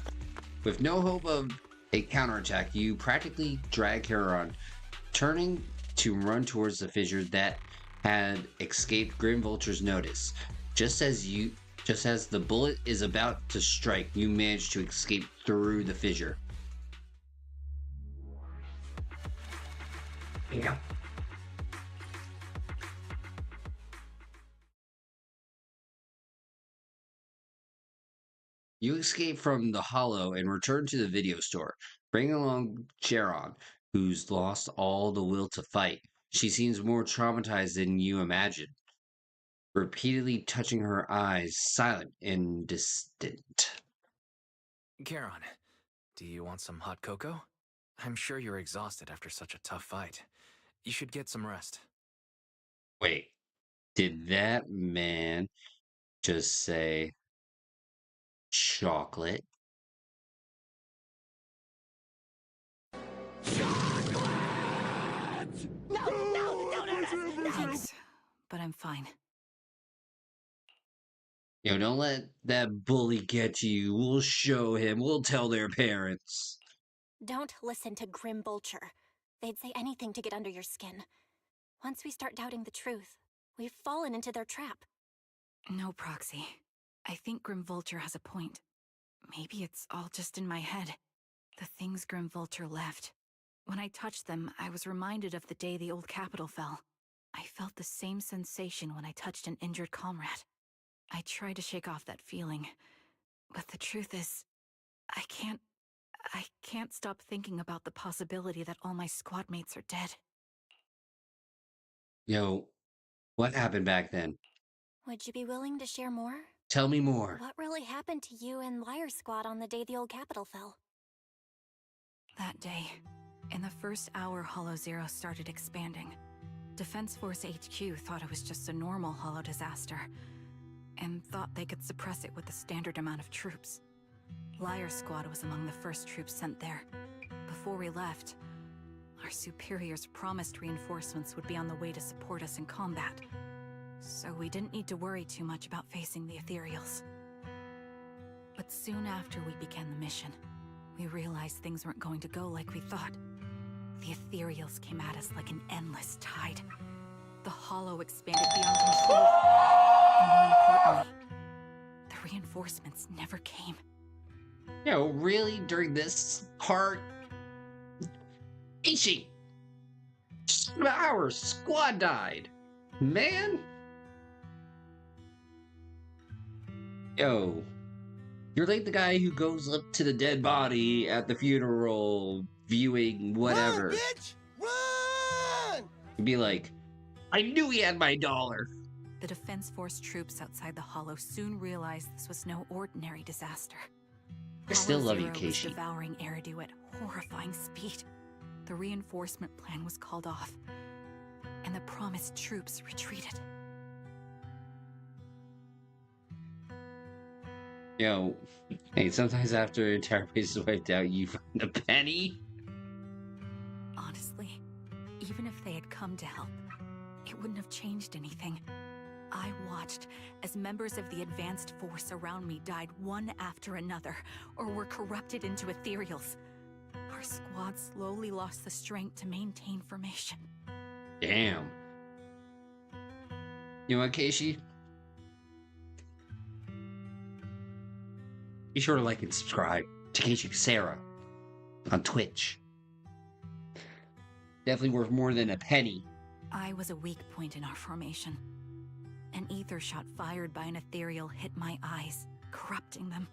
With no hope of a counterattack, you practically drag Charon, turning to run towards the fissure that had escaped Grim Vulture's notice. Just as the bullet is about to strike, you manage to escape through the fissure. Yeah. You escape from the hollow and return to the video store, bringing along Charon, who's lost all the will to fight. She seems more traumatized than you imagined, repeatedly touching her eyes, silent and distant. Charon, do you want some hot cocoa? I'm sure you're exhausted after such a tough fight. You should get some rest. Wait, did that man just say chocolate? Thanks, but I'm fine. Yo, don't let that bully get to you. We'll show him. We'll tell their parents. Don't listen to Grim Vulture. They'd say anything to get under your skin. Once we start doubting the truth, we've fallen into their trap. No, Proxy. I think Grim Vulture has a point. Maybe it's all just in my head. The things Grim Vulture left. When I touched them, I was reminded of the day the old capital fell. I felt the same sensation when I touched an injured comrade. I tried to shake off that feeling, but the truth is, I can't stop thinking about the possibility that all my squad mates are dead. Yo, what happened back then? Would you be willing to share more? Tell me more. What really happened to you and Liar Squad on the day the old capital fell? That day, in the first hour Hollow Zero started expanding, Defense Force HQ thought it was just a normal Hollow disaster, and thought they could suppress it with a standard amount of troops. Liar Squad was among the first troops sent there. Before we left, our superiors promised reinforcements would be on the way to support us in combat, so we didn't need to worry too much about facing the Ethereals. But soon after we began the mission, we realized things weren't going to go like we thought. The Ethereals came at us like an endless tide. The Hollow expanded beyond control. And more importantly, the reinforcements never came. Yo, really? During this part? Ishi! Our squad died! Man! Yo, you're like the guy who goes up to the dead body at the funeral, viewing whatever. Run, bitch! Run! You'd be like, I knew he had my dollar. The Defense Force troops outside the Hollow soon realized this was no ordinary disaster. I still love you, Hollow Zero was Keishi. devouring Eridu at horrifying speed. The reinforcement plan was called off. and the promised troops retreated. Yo, hey, sometimes after an entire place is wiped out, you find a penny? Honestly, even if they had come to help, it wouldn't have changed anything. I watched as members of the advanced force around me died one after another, or were corrupted into Ethereals. Our squad slowly lost the strength to maintain formation. Damn. You know what, Keishi? Be sure to like and subscribe to Keishi Sarah on Twitch. Definitely worth more than a penny. I was a weak point in our formation. An ether shot fired by an ethereal hit my eyes, corrupting them.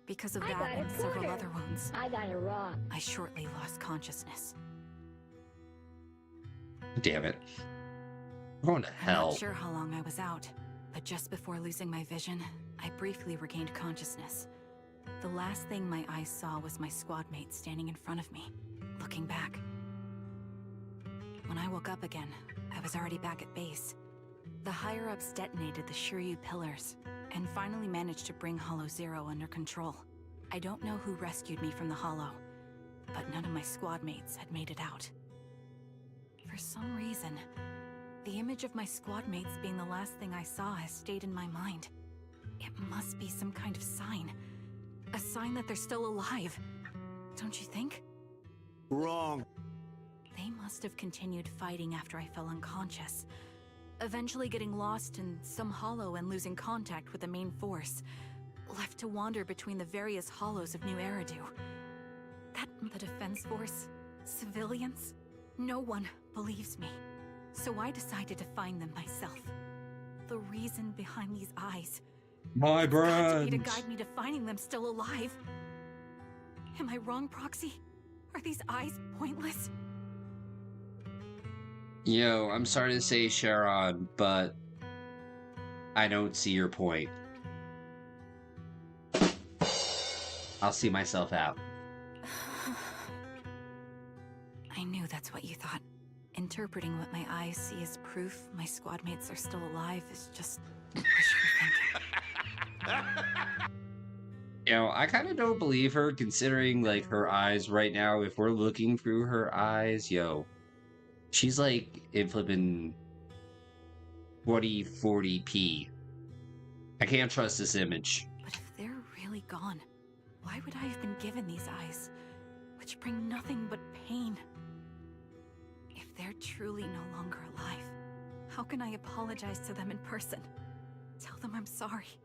Because of that and several other wounds, I got it wrong. I shortly lost consciousness. Damn it. We're going to I'm hell. not sure how long I was out, but just before losing my vision, I briefly regained consciousness. The last thing my eyes saw was my squad mate standing in front of me, looking back. When I woke up again, I was already back at base. The higher-ups detonated the Shiryu pillars, and finally managed to bring Hollow Zero under control. I don't know who rescued me from the Hollow, but none of my squad mates had made it out. For some reason, the image of my squad mates being the last thing I saw has stayed in my mind. It must be some kind of sign. A sign that they're still alive. Don't you think? Wrong. They must have continued fighting after I fell unconscious, eventually getting lost in some hollow and losing contact with the main force, left to wander between the various hollows of New Eridu. The defense force, civilians, no one believes me. So I decided to find them myself. The reason behind these eyes. My It's got to be to brand. guide me to finding them still alive. Am I wrong, Proxy? Are these eyes pointless? Yo, I'm sorry to say, Sharon, but I don't see your point. I'll see myself out. I knew that's what you thought. Interpreting what my eyes see as proof my squad mates are still alive is just wishful thinking. You know, I kind of don't believe her, considering, like, her eyes right now. If we're looking through her eyes, yo, she's, like, in flipping 40p. I can't trust this image. But if they're really gone, why would I have been given these eyes, which bring nothing but pain? If they're truly no longer alive, how can I apologize to them in person? Tell them I'm sorry.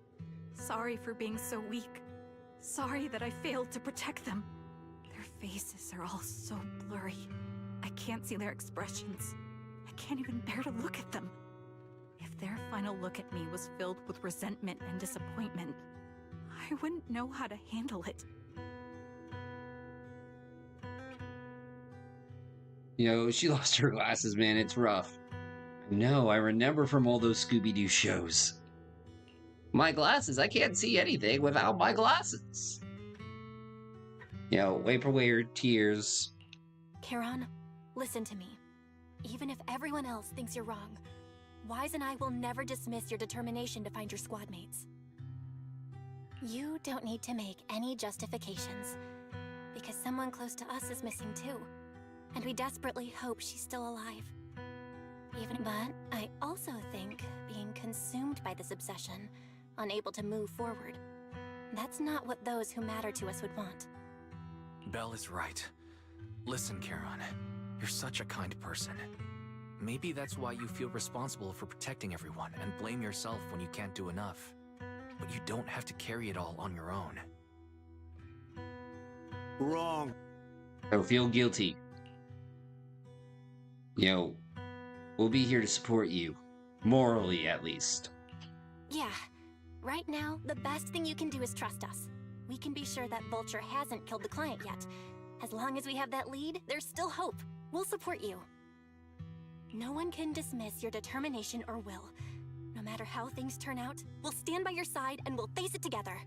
Sorry for being so weak. Sorry that I failed to protect them. Their faces are all so blurry. I can't see their expressions. I can't even bear to look at them. If their final look at me was filled with resentment and disappointment, I wouldn't know how to handle it. You know, she lost her glasses, man. It's rough. No, I remember from all those Scooby-Doo shows. My glasses, I can't see anything without my glasses. You know, wipe away your tears. Charon, listen to me. Even if everyone else thinks you're wrong, Wise and I will never dismiss your determination to find your squad mates. You don't need to make any justifications, because someone close to us is missing too, and we desperately hope she's still alive. But I also think being consumed by this obsession, unable to move forward, that's not what those who matter to us would want. Belle is right. Listen, Charon, you're such a kind person. Maybe that's why you feel responsible for protecting everyone and blame yourself when you can't do enough. But you don't have to carry it all on your own. Wrong. Don't feel guilty. You know, we'll be here to support you. Morally, at least. Yeah. Right now, the best thing you can do is trust us. We can be sure that Vulture hasn't killed the client yet. As long as we have that lead, there's still hope. We'll support you. No one can dismiss your determination or will. No matter how things turn out, we'll stand by your side and we'll face it together.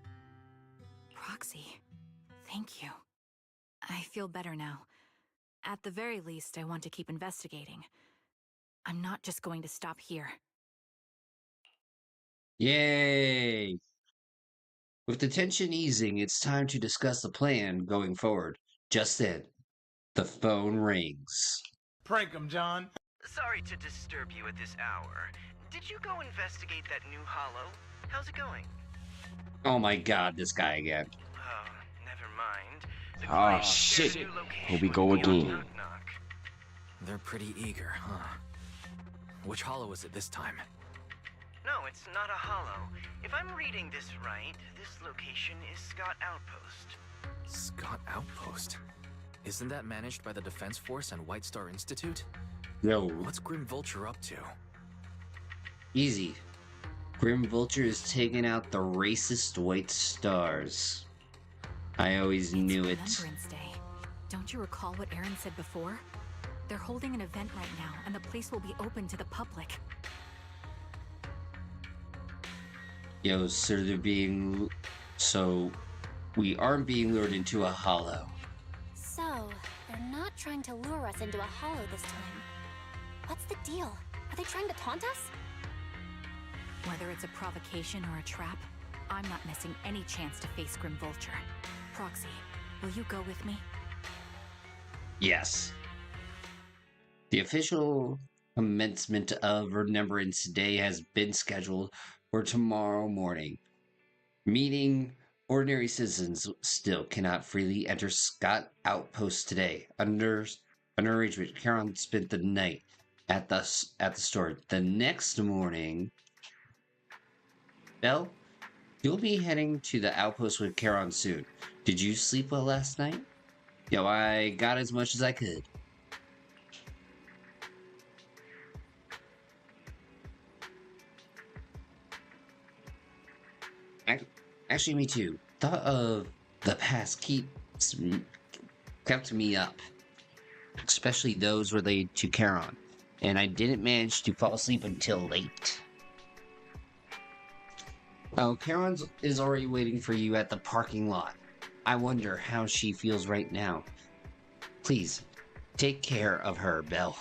Proxy, thank you. I feel better now. At the very least, I want to keep investigating. I'm not just going to stop here. Yay! With the tension easing, it's time to discuss the plan going forward. Just then, the phone rings. Prank him, John. Sorry to disturb you at this hour. Did you go investigate that new hollow? How's it going? Oh my god, this guy again. Oh, never mind. The Oh client shit, shared a new location here we with go me on again. Knock Knock. They're pretty eager, huh? Which hollow is it this time? No, it's not a hollow. If I'm reading this right, this location is Scott Outpost. Scott Outpost? Isn't that managed by the Defense Force and White Star Institute? No. What's Grim Vulture up to? Easy. Grim Vulture is taking out the racist White Stars. I always knew it. Remembrance Day. Don't you recall what Aaron said before? They're holding an event right now, and the place will be open to the public. Yo, so we aren't being lured into a hollow. So, they're not trying to lure us into a hollow this time. What's the deal? Are they trying to taunt us? Whether it's a provocation or a trap, I'm not missing any chance to face Grim Vulture. Proxy, will you go with me? Yes. The official commencement of Remembrance Day has been scheduled for tomorrow morning. Meaning, ordinary citizens still cannot freely enter Scott Outpost today. Under arrangement, Charon spent the night at the store. The next morning, Belle, you'll be heading to the outpost with Charon soon. Did you sleep well last night? Yo, I got as much as I could. Actually, me too. Thought of the past kept me up. Especially those related to Charon. And I didn't manage to fall asleep until late. Oh, Charon is already waiting for you at the parking lot. I wonder how she feels right now. Please, take care of her, Belle.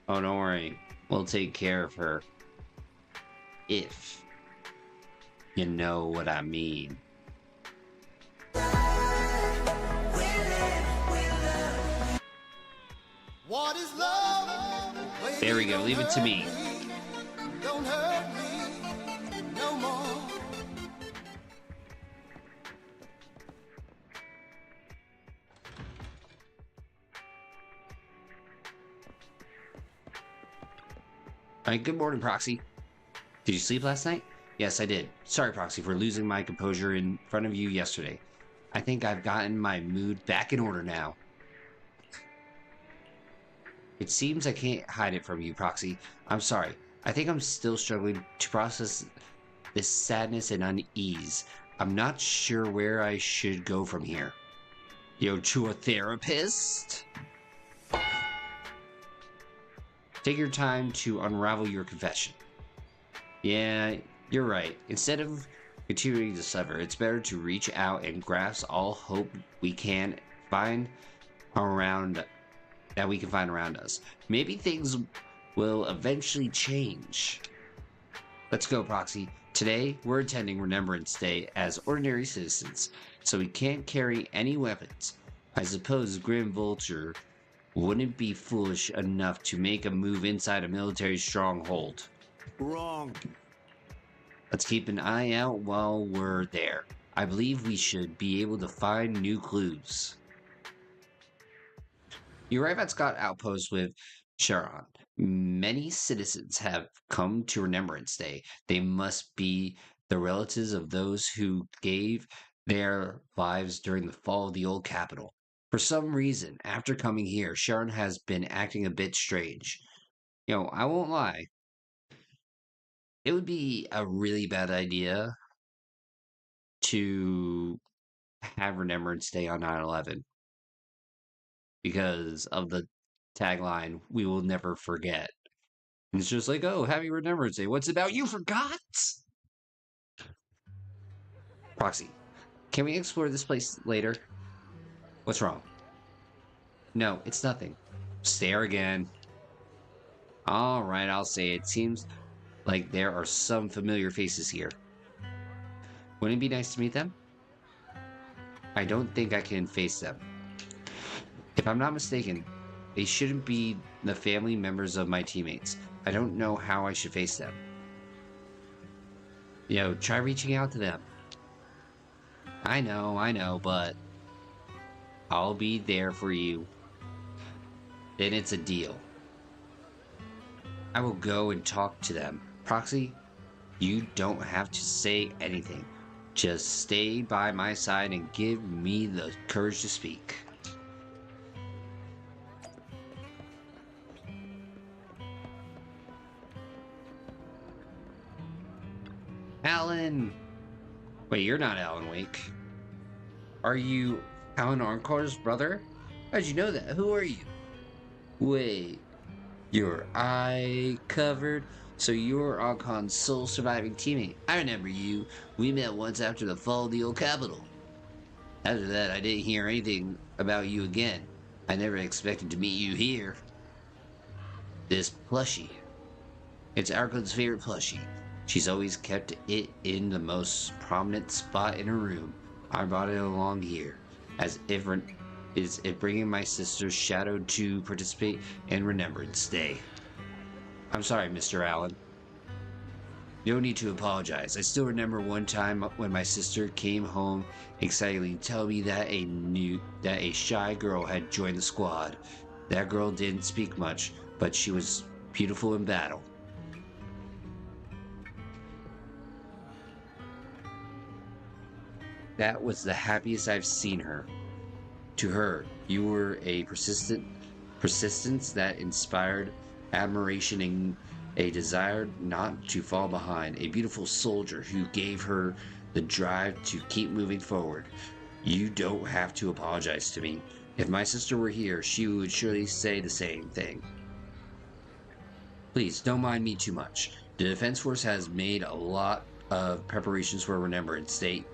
Oh, don't worry. We'll take care of her. If you know what I mean. What is love? There we go. Leave it to me. Don't hurt me no more. Good morning, Proxy. Did you sleep last night? Yes, I did. Sorry, Proxy, for losing my composure in front of you yesterday. I think I've gotten my mood back in order now. It seems I can't hide it from you, Proxy. I'm sorry. I think I'm still struggling to process this sadness and unease. I'm not sure where I should go from here. Yo, to a therapist? Take your time to unravel your confession. Yeah, you're right. Instead of continuing to suffer, it's better to reach out and grasp all hope we can find around us. Maybe things will eventually change. Let's go, Proxy. Today, we're attending Remembrance Day as ordinary citizens, so we can't carry any weapons. I suppose Grim Vulture wouldn't be foolish enough to make a move inside a military stronghold. Wrong. Let's keep an eye out while we're there. I believe we should be able to find new clues. You arrive at Scott Outpost with Charon. Many citizens have come to Remembrance Day. They must be the relatives of those who gave their lives during the fall of the old capital. For some reason, after coming here, Charon has been acting a bit strange. I won't lie. It would be a really bad idea to have Remembrance Day on 9/11 because of the tagline, "We will never forget." And it's just like, oh, happy Remembrance Day. What's about you forgot? Proxy, can we explore this place later? What's wrong? No, it's nothing. Stare again. Alright, I'll say it seems like there are some familiar faces here. Wouldn't it be nice to meet them? I don't think I can face them. If I'm not mistaken, they shouldn't be the family members of my teammates. I don't know how I should face them. Yo, try reaching out to them. I know, but I'll be there for you. Then it's a deal. I will go and talk to them. Proxy, you don't have to say anything. Just stay by my side and give me the courage to speak. Alan! Wait, you're not Alan Wake. Are you Alan Arncar's brother? How'd you know that? Who are you? Wait, your eye covered? So you're Archon's sole surviving teammate. I remember you. We met once after the fall of the old capital. After that, I didn't hear anything about you again. I never expected to meet you here. This plushie. It's Archon's favorite plushie. She's always kept it in the most prominent spot in her room. I brought it along here, as if bringing my sister's shadow to participate in Remembrance Day. I'm sorry, Mr. Allen. No need to apologize. I still remember one time when my sister came home excitedly to tell me that a shy girl had joined the squad. That girl didn't speak much, but she was beautiful in battle. That was the happiest I've seen her. To her, you were a persistence that inspired admiration and a desire not to fall behind. A beautiful soldier who gave her the drive to keep moving forward. You don't have to apologize to me. If my sister were here, she would surely say the same thing. Please, don't mind me too much. The Defense Force has made a lot of preparations for Remembrance Day.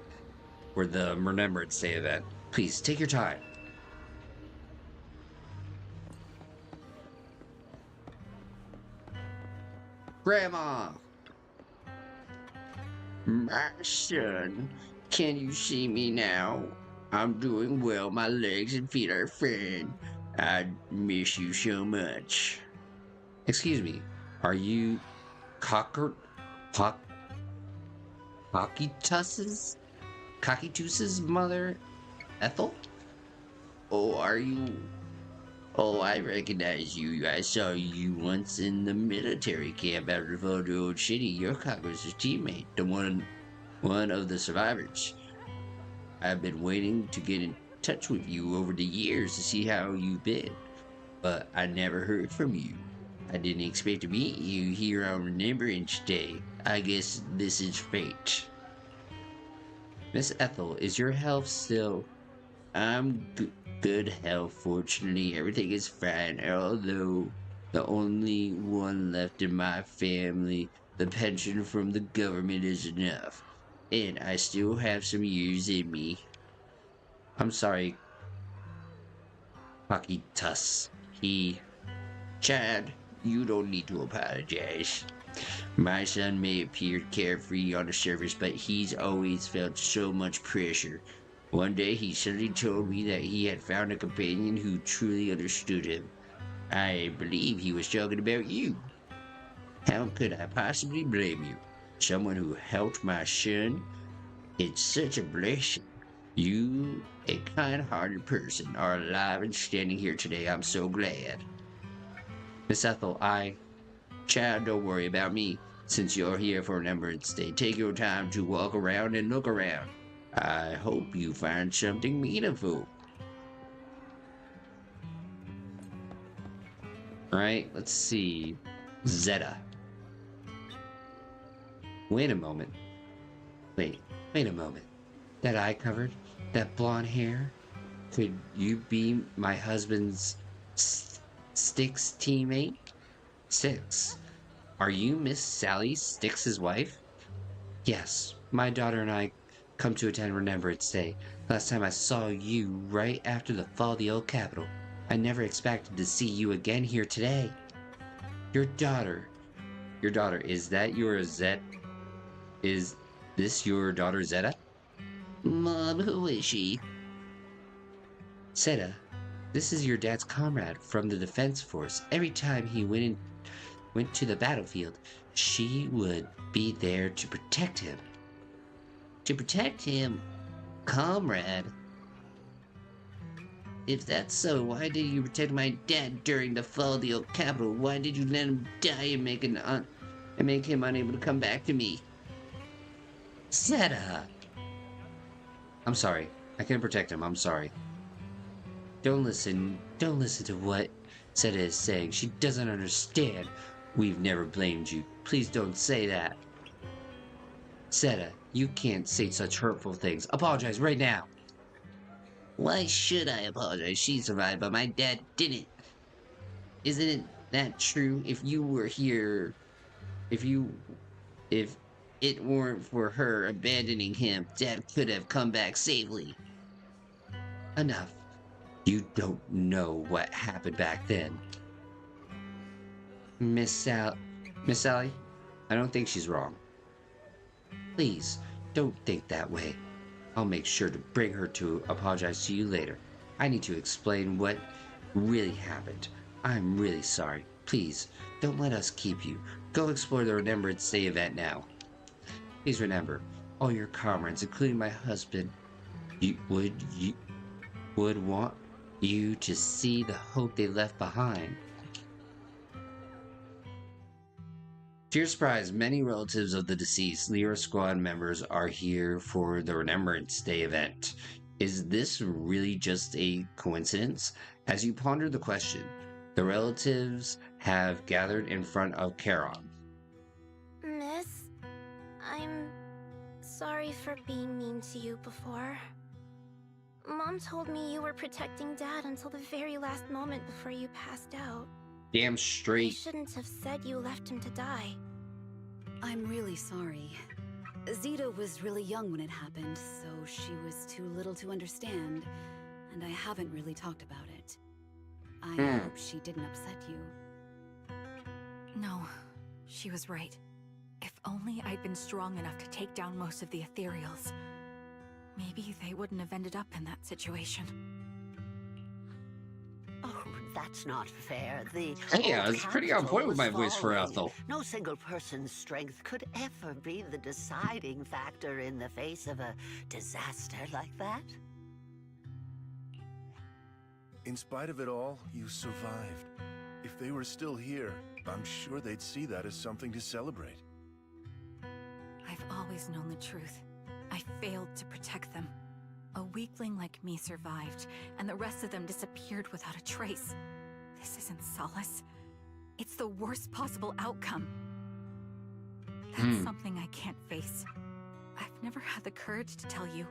For the Remembrance Day event. Please, take your time. Grandma! My son, can you see me now? I'm doing well. My legs and feet are fine. I miss you so much. Excuse me, are you Cockituse's mother, Ethel? Oh, are you? Oh, I recognize you. I saw you once in the military camp after the fall of the old city. You're Cockroach's teammate, the one of the survivors. I've been waiting to get in touch with you over the years to see how you've been, but I never heard from you. I didn't expect to meet you here on Remembrance Day. I guess this is fate. Miss Ethel, is your health still? I'm good health, fortunately. Everything is fine, although the only one left in my family, the pension from the government is enough. And I still have some years in me. I'm sorry, Paquitas. Chad, you don't need to apologize. My son may appear carefree on the surface, but he's always felt so much pressure. One day he suddenly told me that he had found a companion who truly understood him. I believe he was talking about you. How could I possibly blame you? Someone who helped my son? It's such a blessing. You, a kind-hearted person, are alive and standing here today. I'm so glad. Miss Ethel, Chad, don't worry about me. Since you're here for Remembrance Day, take your time to walk around and look around. I hope you find something meaningful. Alright, let's see. Zeta. Wait a moment. Wait a moment. That eye covered? That blonde hair? Could you be my husband's Styx teammate? Styx? Are you Miss Sally Styx's wife? Yes, my daughter and I come to attend Remembrance Day. Last time I saw you right after the fall of the old capital. I never expected to see you again here today. Your daughter. Your daughter, is that your Zet? Is this your daughter Zeta? Mom, who is she? Zeta, this is your dad's comrade from the defense force. Every time he went to the battlefield, she would be there to protect him. To protect him? Comrade? If that's so, why did you protect my dad during the fall of the old capital? Why did you let him die and make him unable to come back to me? Zeta! I'm sorry. I couldn't protect him. I'm sorry. Don't listen to what Zeta is saying. She doesn't understand. We've never blamed you. Please don't say that. Zeta, you can't say such hurtful things. Apologize right now. Why should I apologize? She survived, but my dad didn't. Isn't that true? If you were here... If it weren't for her abandoning him, Dad could have come back safely. Enough. You don't know what happened back then. Miss Sally, I don't think she's wrong. Please, don't think that way. I'll make sure to bring her to apologize to you later. I need to explain what really happened. I'm really sorry. Please, don't let us keep you. Go explore the Remembrance Day event now. Please remember, all your comrades, including my husband, would want you to see the hope they left behind. To your surprise, many relatives of the deceased Lyra Squad members are here for the Remembrance Day event. Is this really just a coincidence? As you ponder the question, the relatives have gathered in front of Charon. Miss, I'm sorry for being mean to you before. Mom told me you were protecting Dad until the very last moment before you passed out. Damn straight. You shouldn't have said you left him to die. I'm really sorry. Zeta was really young when it happened, so she was too little to understand, and I haven't really talked about it. I hope she didn't upset you. No, she was right. If only I'd been strong enough to take down most of the Ethereals. Maybe they wouldn't have ended up in that situation. Oh, that's not fair. Yeah, it's pretty on point with my voice for Ethel. No single person's strength could ever be the deciding factor in the face of a disaster like that. In spite of it all, you survived. If they were still here, I'm sure they'd see that as something to celebrate. I've always known the truth. I failed to protect them. A weakling like me survived, and the rest of them disappeared without a trace. This isn't solace. It's the worst possible outcome. That's something I can't face. I've never had the courage to tell you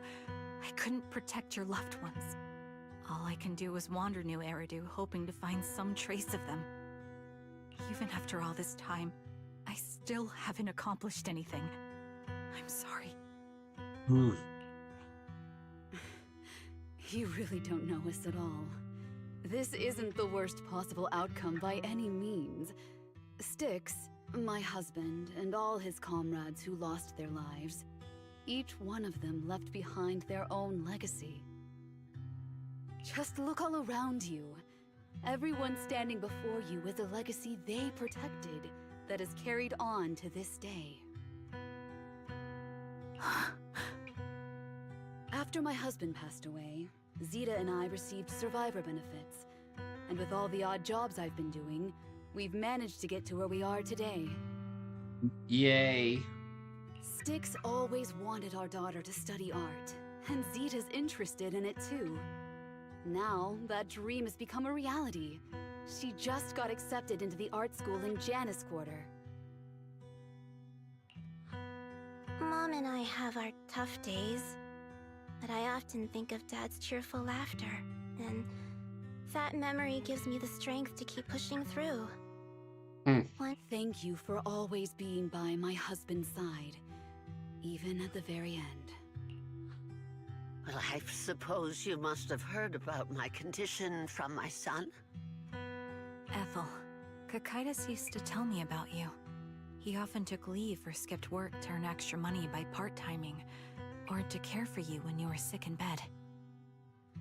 I couldn't protect your loved ones. All I can do is wander New Eridu, hoping to find some trace of them. Even after all this time, I still haven't accomplished anything. I'm sorry. You really don't know us at all. This isn't the worst possible outcome by any means. Styx, my husband, and all his comrades who lost their lives, each one of them left behind their own legacy. Just look all around you. Everyone standing before you is a legacy they protected that is carried on to this day. After my husband passed away, Zeta and I received survivor benefits. And with all the odd jobs I've been doing, we've managed to get to where we are today. Yay. Styx always wanted our daughter to study art, and Zeta's interested in it too. Now, that dream has become a reality. She just got accepted into the art school in Janus Quarter. Mom and I have our tough days, but I often think of Dad's cheerful laughter, and that memory gives me the strength to keep pushing through. Thank you for always being by my husband's side, even at the very end. Well, I suppose you must have heard about my condition from my son. Ethel, Kakaitis used to tell me about you. He often took leave or skipped work to earn extra money by part-timing, or to care for you when you were sick in bed.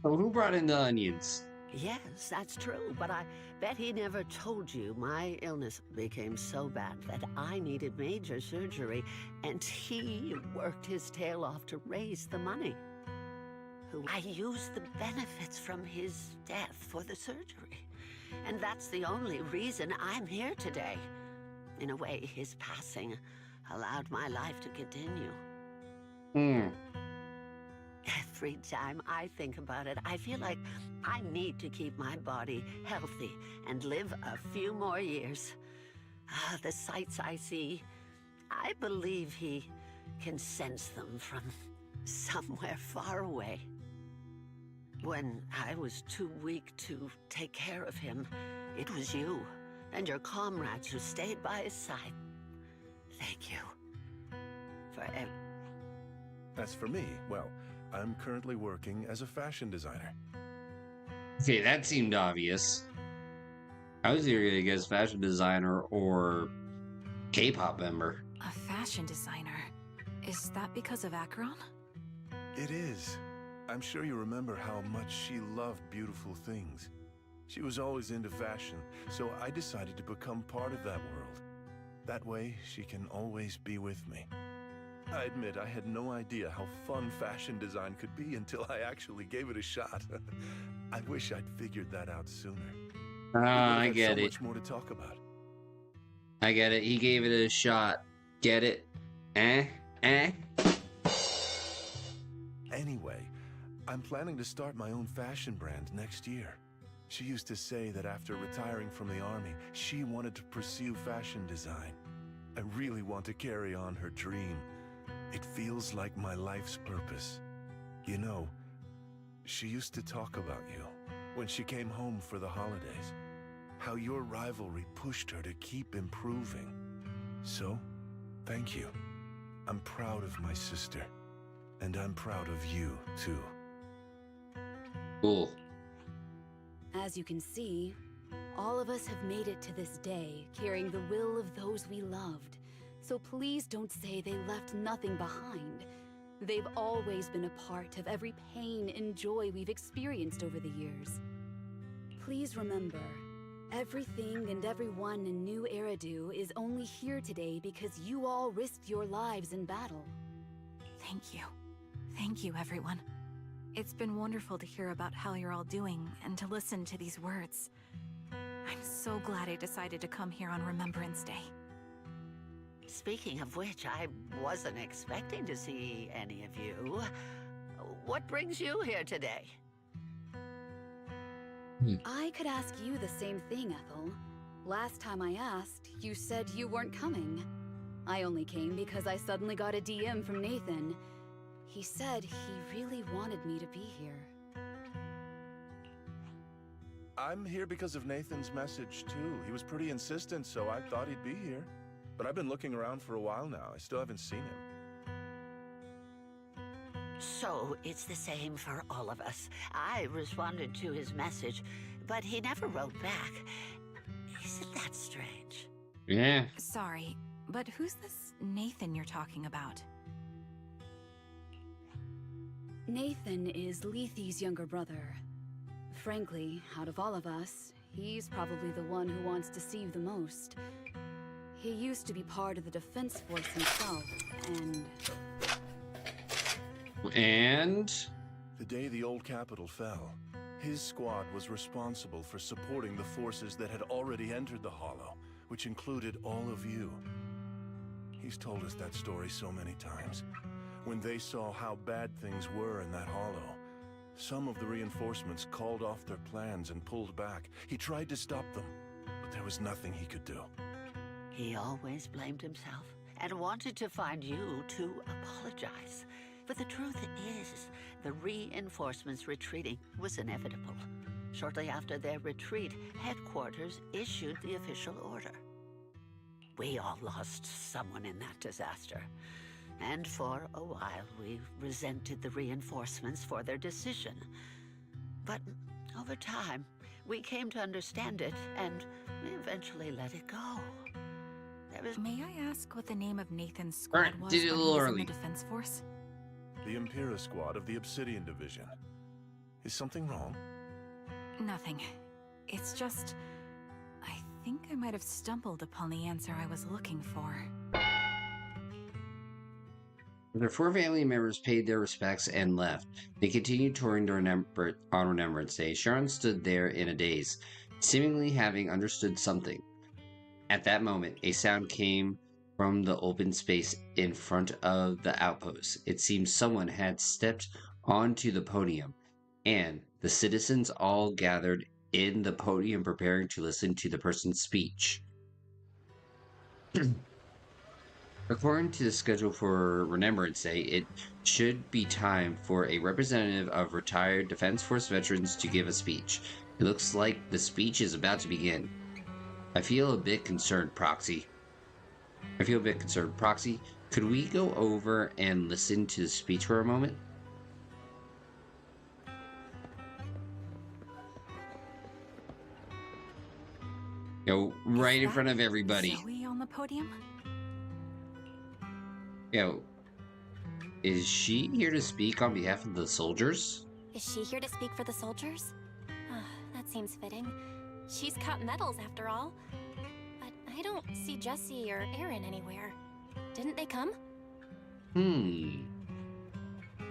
Oh, who brought in the onions? Yes, that's true, but I bet he never told you my illness became so bad that I needed major surgery, and he worked his tail off to raise the money. I used the benefits from his death for the surgery, and that's the only reason I'm here today. In a way, his passing allowed my life to continue. Every time I think about it, I feel like I need to keep my body healthy and live a few more years. The sights I see, I believe he can sense them from somewhere far away. When I was too weak to take care of him, it was you and your comrades who stayed by his side. Thank you. For As for me, well, I'm currently working as a fashion designer. Okay, that seemed obvious. I was either gonna guess fashion designer or K-pop member. A fashion designer? Is that because of Acheron? It is. I'm sure you remember how much she loved beautiful things. She was always into fashion, so I decided to become part of that world. That way, she can always be with me. I admit I had no idea how fun fashion design could be until I actually gave it a shot. I wish I'd figured that out sooner. I get so it. Much more to talk about. I get it. He gave it a shot. Get it? Anyway, I'm planning to start my own fashion brand next year. She used to say that after retiring from the army, she wanted to pursue fashion design. I really want to carry on her dream. It feels like my life's purpose. You know, she used to talk about you when she came home for the holidays. How your rivalry pushed her to keep improving. So, thank you. I'm proud of my sister. And I'm proud of you, too. Cool. As you can see, all of us have made it to this day, carrying the will of those we loved. So please don't say they left nothing behind. They've always been a part of every pain and joy we've experienced over the years. Please remember, everything and everyone in New Eridu is only here today because you all risked your lives in battle. Thank you. Thank you, everyone. It's been wonderful to hear about how you're all doing and to listen to these words. I'm so glad I decided to come here on Remembrance Day. Speaking of which, I wasn't expecting to see any of you. What brings you here today? I could ask you the same thing, Ethel. Last time I asked, you said you weren't coming. I only came because I suddenly got a DM from Nathan. He said he really wanted me to be here. I'm here because of Nathan's message, too. He was pretty insistent, so I thought he'd be here. But I've been looking around for a while now. I still haven't seen him. So, it's the same for all of us. I responded to his message, but he never wrote back. Isn't that strange? Yeah. Sorry, but who's this Nathan you're talking about? Nathan is Lethe's younger brother. Frankly, out of all of us, he's probably the one who wants to see you the most. He used to be part of the defense force himself, And? The day the old capital fell, his squad was responsible for supporting the forces that had already entered the Hollow, which included all of you. He's told us that story so many times. When they saw how bad things were in that Hollow, some of the reinforcements called off their plans and pulled back. He tried to stop them, but there was nothing he could do. He always blamed himself and wanted to find you to apologize. But the truth is, the reinforcements retreating was inevitable. Shortly after their retreat, headquarters issued the official order. We all lost someone in that disaster. And for a while, we resented the reinforcements for their decision. But over time, we came to understand it and we eventually let it go. May I ask what the name of Nathan's squad was did it a when little he was early. in the defense force? The Impera squad of the Obsidian Division. Is something wrong? Nothing. It's just... I think I might have stumbled upon the answer I was looking for. Their 4 family members paid their respects and left. They continued touring on Remembrance Day. Sharon stood there in a daze, seemingly having understood something. At that moment, a sound came from the open space in front of the outpost. It seemed someone had stepped onto the podium, and the citizens all gathered in the podium preparing to listen to the person's speech. According to the schedule for Remembrance Day, it should be time for a representative of retired Defense Force veterans to give a speech. It looks like the speech is about to begin. I feel a bit concerned, Proxy. Proxy, could we go over and listen to the speech for a moment? Yo, right in front of everybody. Zoe on the podium? Yo, is she here to speak on behalf of the soldiers? Is she here to speak for the soldiers? That seems fitting. She's got medals after all. But I don't see Jesse or Aaron anywhere. Didn't they come?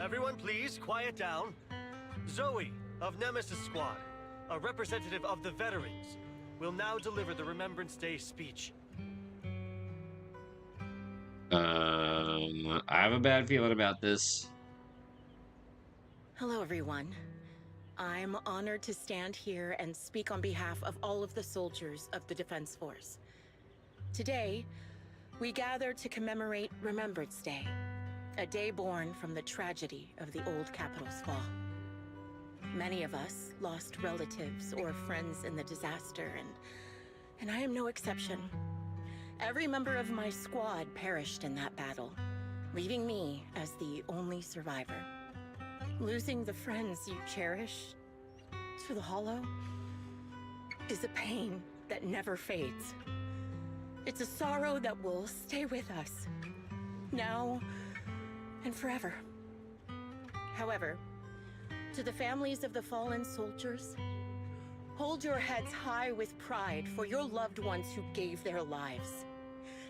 Everyone please, quiet down. Zoe, of Nemesis Squad, a representative of the veterans, will now deliver the Remembrance Day speech. I have a bad feeling about this. Hello, everyone. I'm honored to stand here and speak on behalf of all of the soldiers of the Defense Force. Today, we gather to commemorate Remembrance Day, a day born from the tragedy of the old capital's fall. Many of us lost relatives or friends in the disaster, and I am no exception. Every member of my squad perished in that battle, leaving me as the only survivor. Losing the friends you cherish to the hollow is a pain that never fades. It's a sorrow that will stay with us, now and forever. However, to the families of the fallen soldiers, hold your heads high with pride for your loved ones who gave their lives.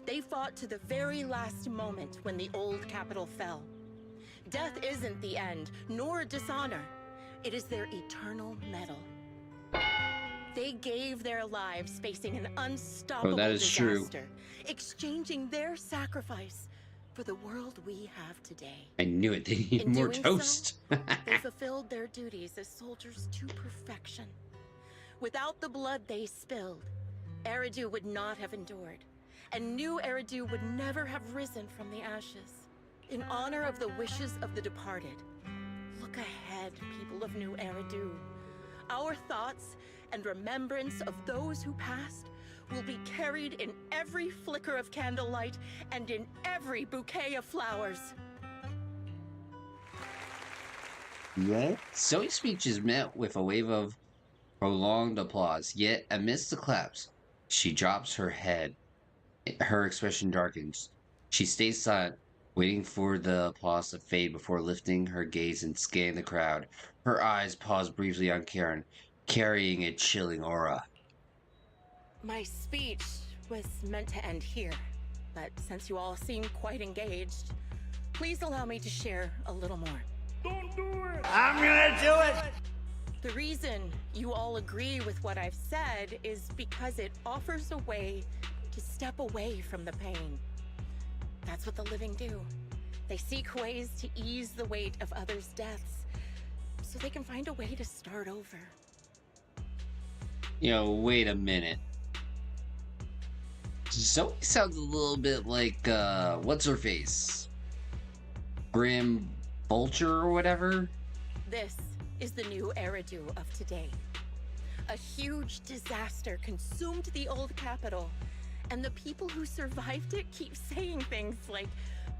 They fought to the very last moment when the old capital fell. Death isn't the end, nor dishonor. It is their eternal medal. They gave their lives facing an unstoppable disaster, exchanging their sacrifice for the world we have today. I knew it. They need In more doing toast. so, they fulfilled their duties as soldiers to perfection. Without the blood they spilled, Eridu would not have endured, and new Eridu would never have risen from the ashes. In honor of the wishes of the departed, look ahead, people of New Eridu. Our thoughts and remembrance of those who passed will be carried in every flicker of candlelight and in every bouquet of flowers. Yeah. Zoe's speech is met with a wave of prolonged applause, yet amidst the claps, she drops her head. Her expression darkens. She stays silent, waiting for the applause to fade before lifting her gaze and scanning the crowd. Her eyes pause briefly on Karen, carrying a chilling aura. My speech was meant to end here, but since you all seem quite engaged, please allow me to share a little more. Don't do it! I'm gonna do it! The reason you all agree with what I've said is because it offers a way to step away from the pain. That's what the living do. They seek ways to ease the weight of others' deaths, so they can find a way to start over. Yo, wait a minute. Zoe sounds a little bit like, what's her face? Grim Vulture or whatever? This is the new Eridu of today. A huge disaster consumed the old capital, and the people who survived it keep saying things like,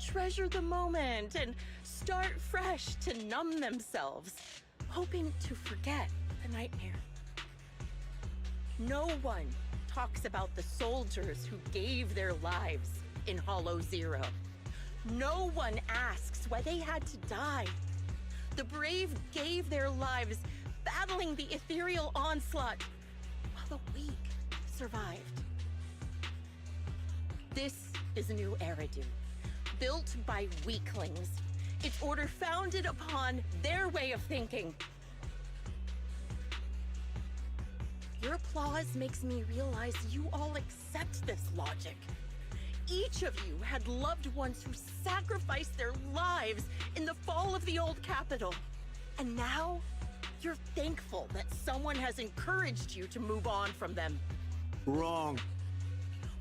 treasure the moment and start fresh to numb themselves, hoping to forget the nightmare. No one talks about the soldiers who gave their lives in Hollow Zero. No one asks why they had to die. The brave gave their lives battling the ethereal onslaught, while the weak survived. This is New Eridu, built by weaklings. Its order founded upon their way of thinking. Your applause makes me realize you all accept this logic. Each of you had loved ones who sacrificed their lives in the fall of the old capital. And now, you're thankful that someone has encouraged you to move on from them. Wrong.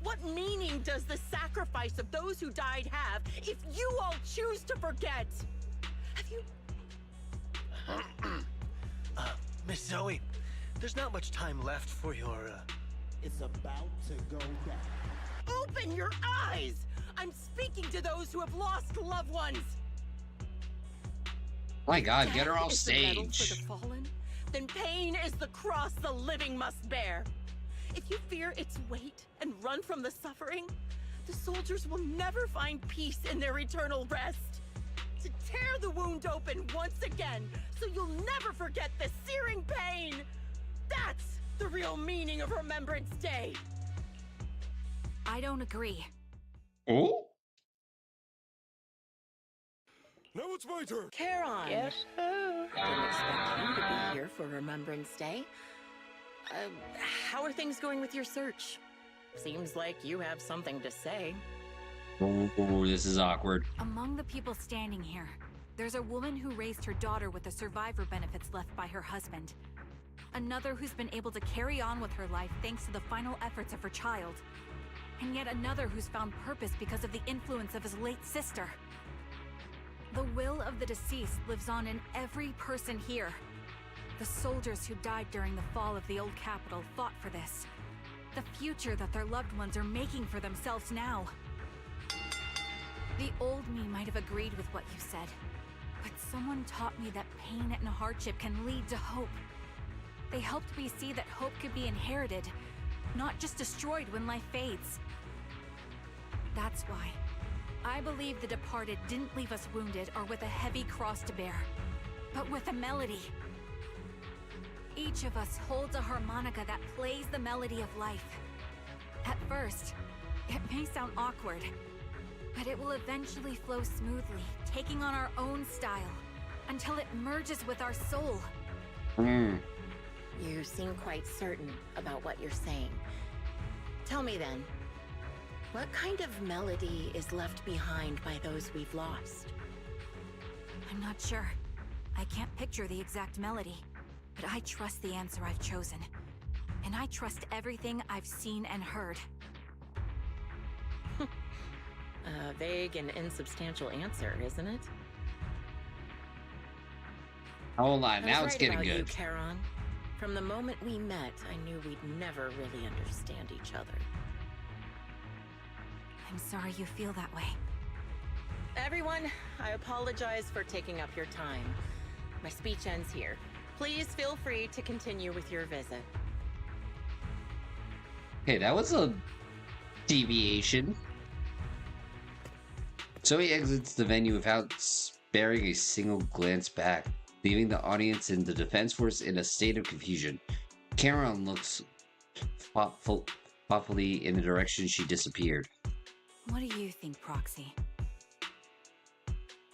What meaning does the sacrifice of those who died have if you all choose to forget? Have you... Miss Zoe, there's not much time left for your, It's about to go down. Open your eyes! I'm speaking to those who have lost loved ones! My God, get her off Death is the medal stage. for the fallen, then pain is the cross the living must bear. If you fear its weight and run from the suffering, the soldiers will never find peace in their eternal rest. To tear the wound open once again, so you'll never forget the searing pain! That's the real meaning of Remembrance Day! I don't agree. Oh? Now it's my turn. Charon! Yes, sir. Didn't expect you to be here for Remembrance Day. How are things going with your search? Seems like you have something to say. Oh, this is awkward. Among the people standing here, there's a woman who raised her daughter with the survivor benefits left by her husband. Another who's been able to carry on with her life thanks to the final efforts of her child. And yet another who's found purpose because of the influence of his late sister. The will of the deceased lives on in every person here. The soldiers who died during the fall of the old capital fought for this. The future that their loved ones are making for themselves now. The old me might have agreed with what you said, but someone taught me that pain and hardship can lead to hope. They helped me see that hope could be inherited, not just destroyed when life fades. That's why I believe the departed didn't leave us wounded or with a heavy cross to bear, but with a melody. Each of us holds a harmonica that plays the melody of life. At first, it may sound awkward, but it will eventually flow smoothly, taking on our own style, until it merges with our soul. You seem quite certain about what you're saying. Tell me then, what kind of melody is left behind by those we've lost? I'm not sure. I can't picture the exact melody, but I trust the answer I've chosen. And I trust everything I've seen and heard. A vague and insubstantial answer, isn't it? Hold on, now it's getting You, good. Charon. From the moment we met, I knew we'd never really understand each other. I'm sorry you feel that way. Everyone, I apologize for taking up your time. My speech ends here. Please feel free to continue with your visit. Okay, that was a deviation. So he exits the venue without sparing a single glance back, leaving the audience and the defense force in a state of confusion. Charon looks thoughtfully in the direction she disappeared. What do you think, Proxy?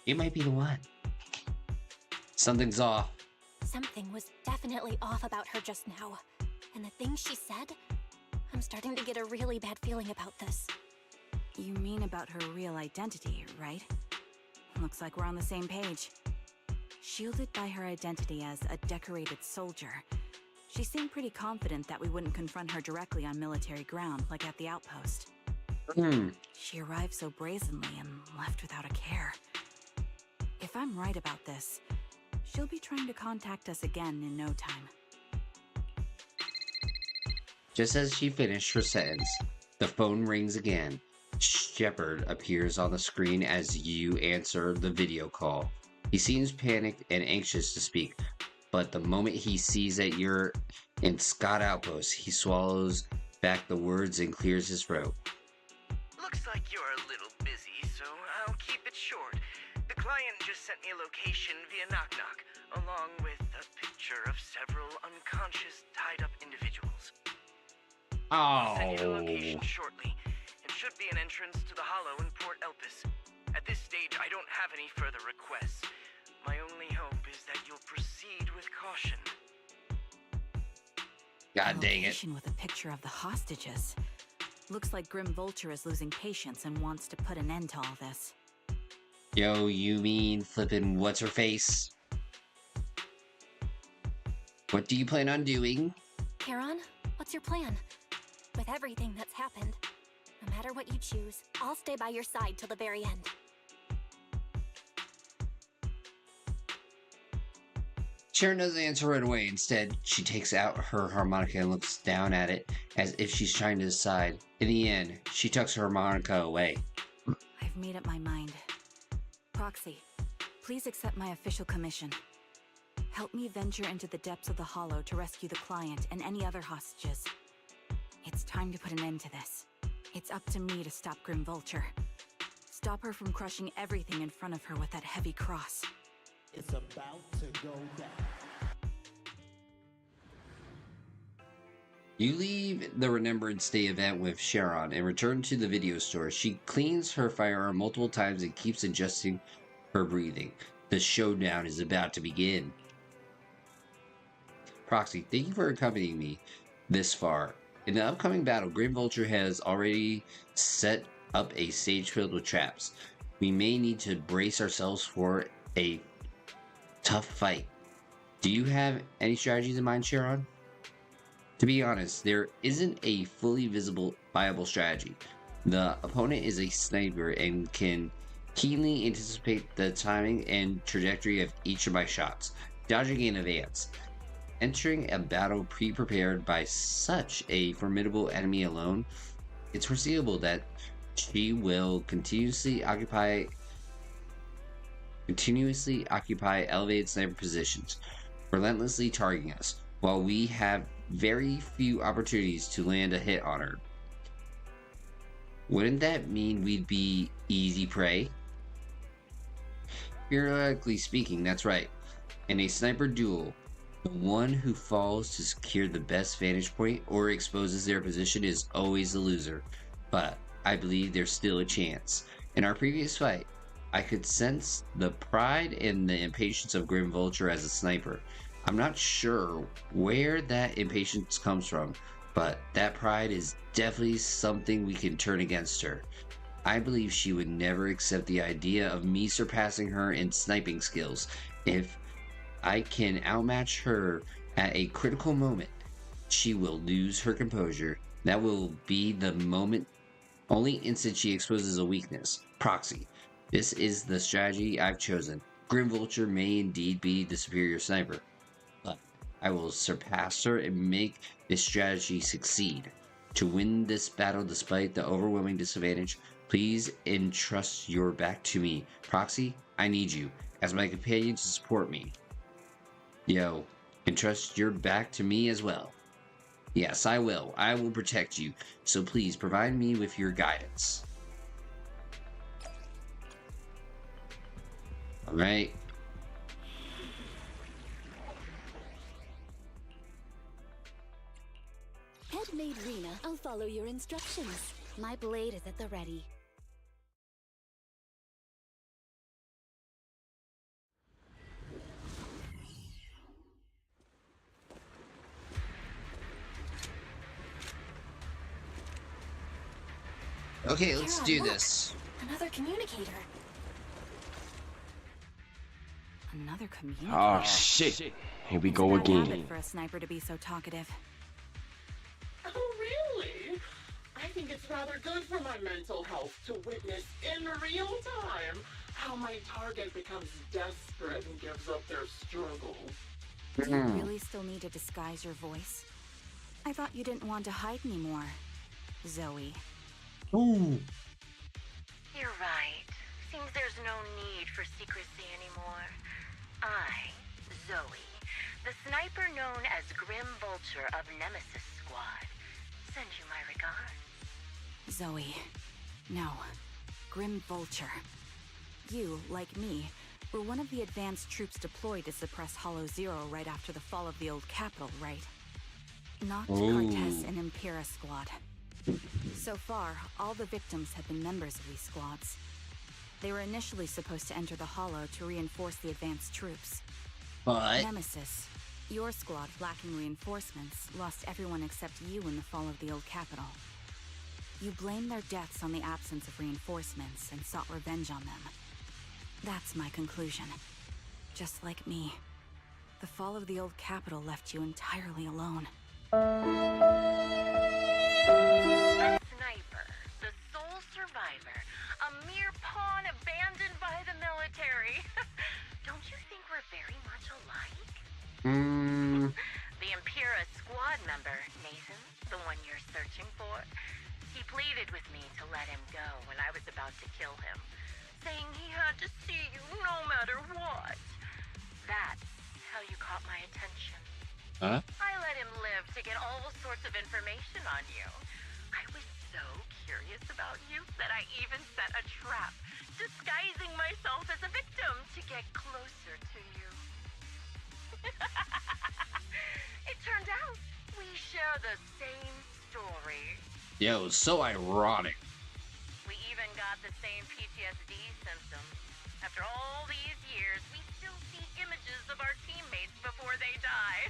You might be the one. Something's off. Something was definitely off about her just now. And the things she said, I'm starting to get a really bad feeling about this. You mean about her real identity, right? Looks like we're on the same page. Shielded by her identity as a decorated soldier, she seemed pretty confident that we wouldn't confront her directly on military ground like at the outpost. She arrived so brazenly and left without a care. If I'm right about this, she'll be trying to contact us again in no time. Just as she finished her sentence, the phone rings again. Shepard appears on the screen as you answer the video call. He seems panicked and anxious to speak, but the moment he sees that you're in Scott Outpost, he swallows back the words and clears his throat. Looks like you're a little busy, so I'll keep it short. The client just sent me a location via Knock Knock, along with a picture of several unconscious, tied-up individuals. I'll send you the location shortly. It should be an entrance to the Hollow in Port Elpis. At this stage, I don't have any further requests. My only hope is that you'll proceed with caution. God dang it. With a picture of the hostages. Looks like Grim Vulture is losing patience and wants to put an end to all this. Yo, you mean flippin' what's her face? What do you plan on doing? Charon, what's your plan? With everything that's happened, no matter what you choose, I'll stay by your side till the very end. Sharon doesn't answer right away. Instead, she takes out her harmonica and looks down at it as if she's trying to decide. In the end, she tucks her harmonica away. I've made up my mind. Proxy, please accept my official commission. Help me venture into the depths of the Hollow to rescue the client and any other hostages. It's time to put an end to this. It's up to me to stop Grim Vulture. Stop her from crushing everything in front of her with that heavy cross. It's about to go down. You leave the Remembrance Day event with Sharon and return to the video store. She cleans her firearm multiple times and keeps adjusting her breathing. The showdown is about to begin. Proxy, thank you for accompanying me this far. In the upcoming battle, Grim Vulture has already set up a stage filled with traps. We may need to brace ourselves for a tough fight. Do you have any strategies in mind, Sharon? To be honest, there isn't a fully viable strategy. The opponent is a sniper and can keenly anticipate the timing and trajectory of each of my shots, dodging in advance. Entering a battle pre-prepared by such a formidable enemy alone, it's foreseeable that she will continuously occupy elevated sniper positions, relentlessly targeting us, while we have very few opportunities to land a hit on her. Wouldn't that mean we'd be easy prey? Theoretically speaking, that's right. In a sniper duel, the one who falls to secure the best vantage point or exposes their position is always the loser. But I believe there's still a chance. In our previous fight, I could sense the pride and the impatience of Grim Vulture as a sniper. I'm not sure where that impatience comes from, but that pride is definitely something we can turn against her. I believe she would never accept the idea of me surpassing her in sniping skills. If I can outmatch her at a critical moment, she will lose her composure. That will be the only instant she exposes a weakness. Proxy. This is the strategy I've chosen. Grim Vulture may indeed be the superior sniper, but I will surpass her and make this strategy succeed. To win this battle despite the overwhelming disadvantage, please entrust your back to me. Proxy, I need you as my companion to support me. Yo, entrust your back to me as well. Yes, I will. I will protect you, so please provide me with your guidance. Alright. Headmaid Rena, I'll follow your instructions. My blade is at the ready. Okay, let's Charon, do look. this. Another communicator. Another communicator? Oh shit. Here we go It's a bad again. habit for a sniper to be so talkative. Oh, really? I think it's rather good for my mental health to witness in real time how my target becomes desperate and gives up their struggle. Do you really still need to disguise your voice? I thought you didn't want to hide anymore, Zoe. Ooh. You're right. Seems there's no need for secrecy anymore. I, Zoe, the sniper known as Grim Vulture of Nemesis Squad, send you my regards. Zoe. No. Grim Vulture. You, like me, were one of the advanced troops deployed to suppress Hollow Zero right after the fall of the old capital, right? Not Cortez and Impera squad. So far, all the victims have been members of these squads. They were initially supposed to enter the Hollow to reinforce the advanced troops. But Nemesis, your squad lacking reinforcements, lost everyone except you in the fall of the old capital. You blamed their deaths on the absence of reinforcements and sought revenge on them. That's my conclusion. Just like me, the fall of the old capital left you entirely alone. A sniper, the sole survivor, a mere pawn abandoned by the military. Don't you think we're very much alike? The Impera squad member, Nathan, the one you're searching for, he pleaded with me to let him go when I was about to kill him, saying he had to see you no matter what. That's how you caught my attention. Huh? I let him live to get all sorts of information on you. I was so curious about you that I even set a trap, disguising myself as a victim to get closer to you. It turned out we share the same story. Yo, so ironic. We even got the same PTSD symptoms. After all these years, we still see images of our teammates before they die.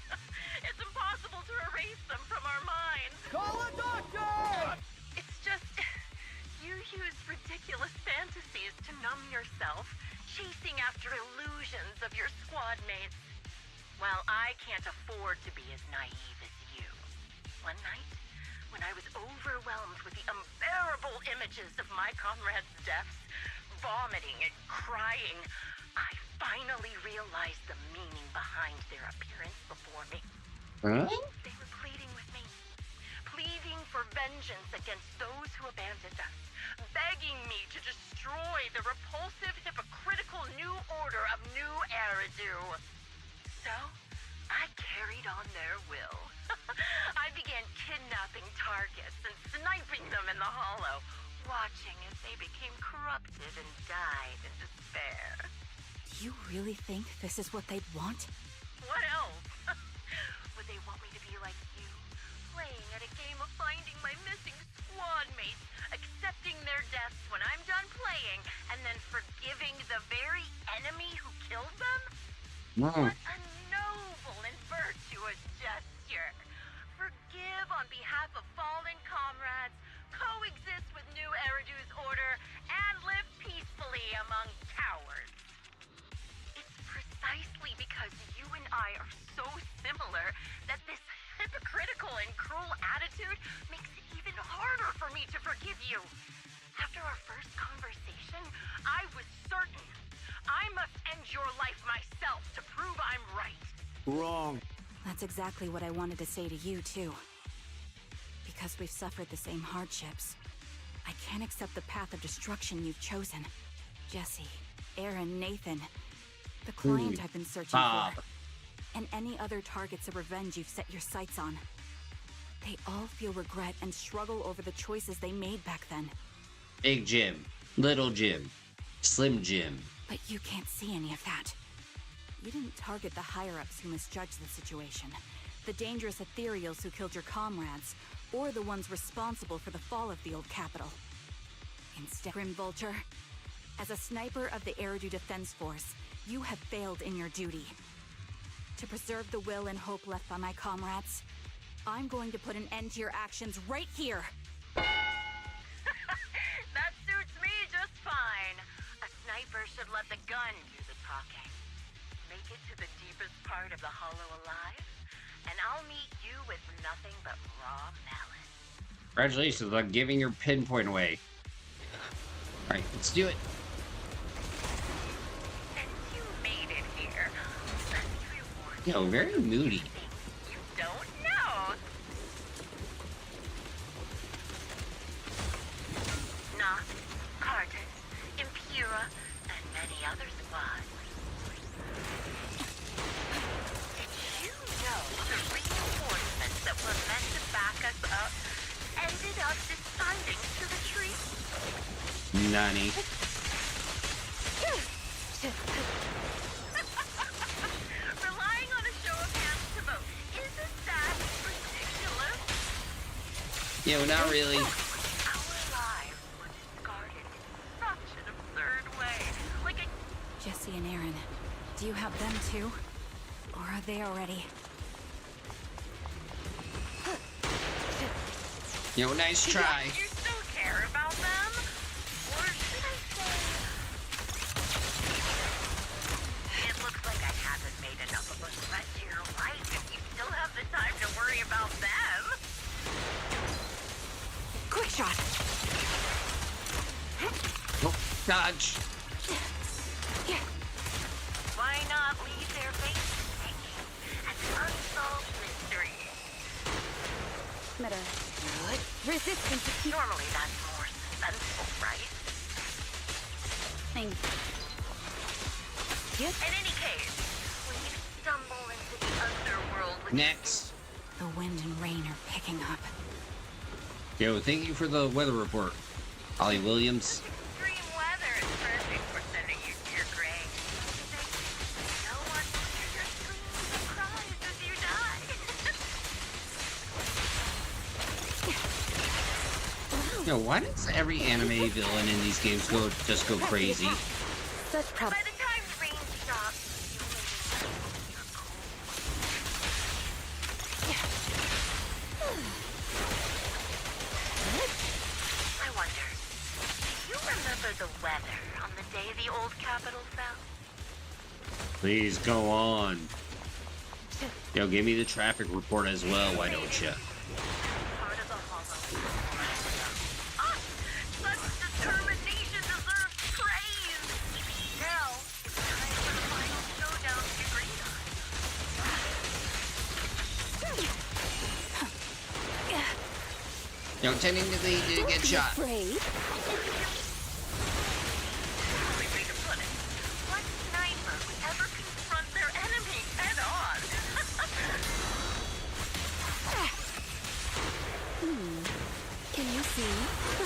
It's impossible to erase them from our minds. Call a doctor! It's just, you use ridiculous fantasies to numb yourself, chasing after illusions of your squad mates. Well, I can't afford to be as naive as you. One night, when I was overwhelmed with the unbearable images of my comrades' deaths, vomiting and crying, I finally realized the meaning behind their appearance before me. Huh? They were pleading with me, pleading for vengeance against those who abandoned us, begging me to destroy the repulsive, hypocritical new order of New Eridu. So, I carried on their will. I began kidnapping targets and sniping them in the Hollow, watching as they became corrupted and died in despair. Do you really think this is what they'd want? What else? Would they want me to be like you, playing at a game of finding my missing squad mates, accepting their deaths when I'm done playing, and then forgiving the very enemy who killed them? What a noble and virtuous gesture! Forgive on behalf of fallen comrades, coexist with New Eridu's order, and live peacefully among cowards. It's precisely because you and I are so similar that this hypocritical and cruel attitude makes it even harder for me to forgive you. After our first conversation, I was certain I must end your life myself to prove I'm right. Wrong. That's exactly what I wanted to say to you, too. Because we've suffered the same hardships, I can't accept the path of destruction you've chosen. Jesse, Aaron, Nathan, the client I've been searching for, and any other targets of revenge you've set your sights on. They all feel regret and struggle over the choices they made back then. Big Jim, Little Jim, Slim Jim. But you can't see any of that. You didn't target the higher-ups who misjudged the situation, the dangerous Ethereals who killed your comrades, or the ones responsible for the fall of the old capital. Instead, Grim Vulture, as a sniper of the Eridu Defense Force, you have failed in your duty. To preserve the will and hope left by my comrades, I'm going to put an end to your actions right here. That suits me just fine. A sniper should let the gun do the talking. Make it to the deepest part of the Hollow alive, and I'll meet you with nothing but raw malice. Congratulations on giving your pinpoint away. Alright, let's do it. Since you made it here, let me reward Yo, very moody. you don't know. Nox, Cartus, Impera, and many other squads. Did you know the reinforcements that were meant to back us up Nani. Relying on a show of hands to vote. Isn't that ridiculous? Yeah, well, not really. Our lives were discarded in such an absurd way. Like a... Jesse and Aaron, do you have them too? Or are they already? Yo, nice try. You still care about them? Or should I say... It looks like I haven't made enough of a threat to your life if you still have the time to worry about them. Quick shot! Oh, dodge. Why not leave their faces hanging as an unsolved mystery? Meta. Resistance to keep... Normally that's more suspenseful, right? Thanks. Yes? In any case, when you stumble into the underworld with... Next. The wind and rain are picking up. Yo, thank you for the weather report, Ollie Williams. Extreme weather is perfect for sending you to your grave. No one will hear your screams and cries as you die. Yo, why does every anime villain in these games just go crazy? Such By the time the rain stops, I wonder, do you remember the weather on the day the old capital fell? Please go on. Yo, give me the traffic report as well, why don't you? Part of the hollow. Ah! Such determination deserves praise! Now, it's time for the final showdown to be agreed on. Yo, technically, he did get shot. Only way to put it. What sniper would ever confront their enemy head on? Can you see?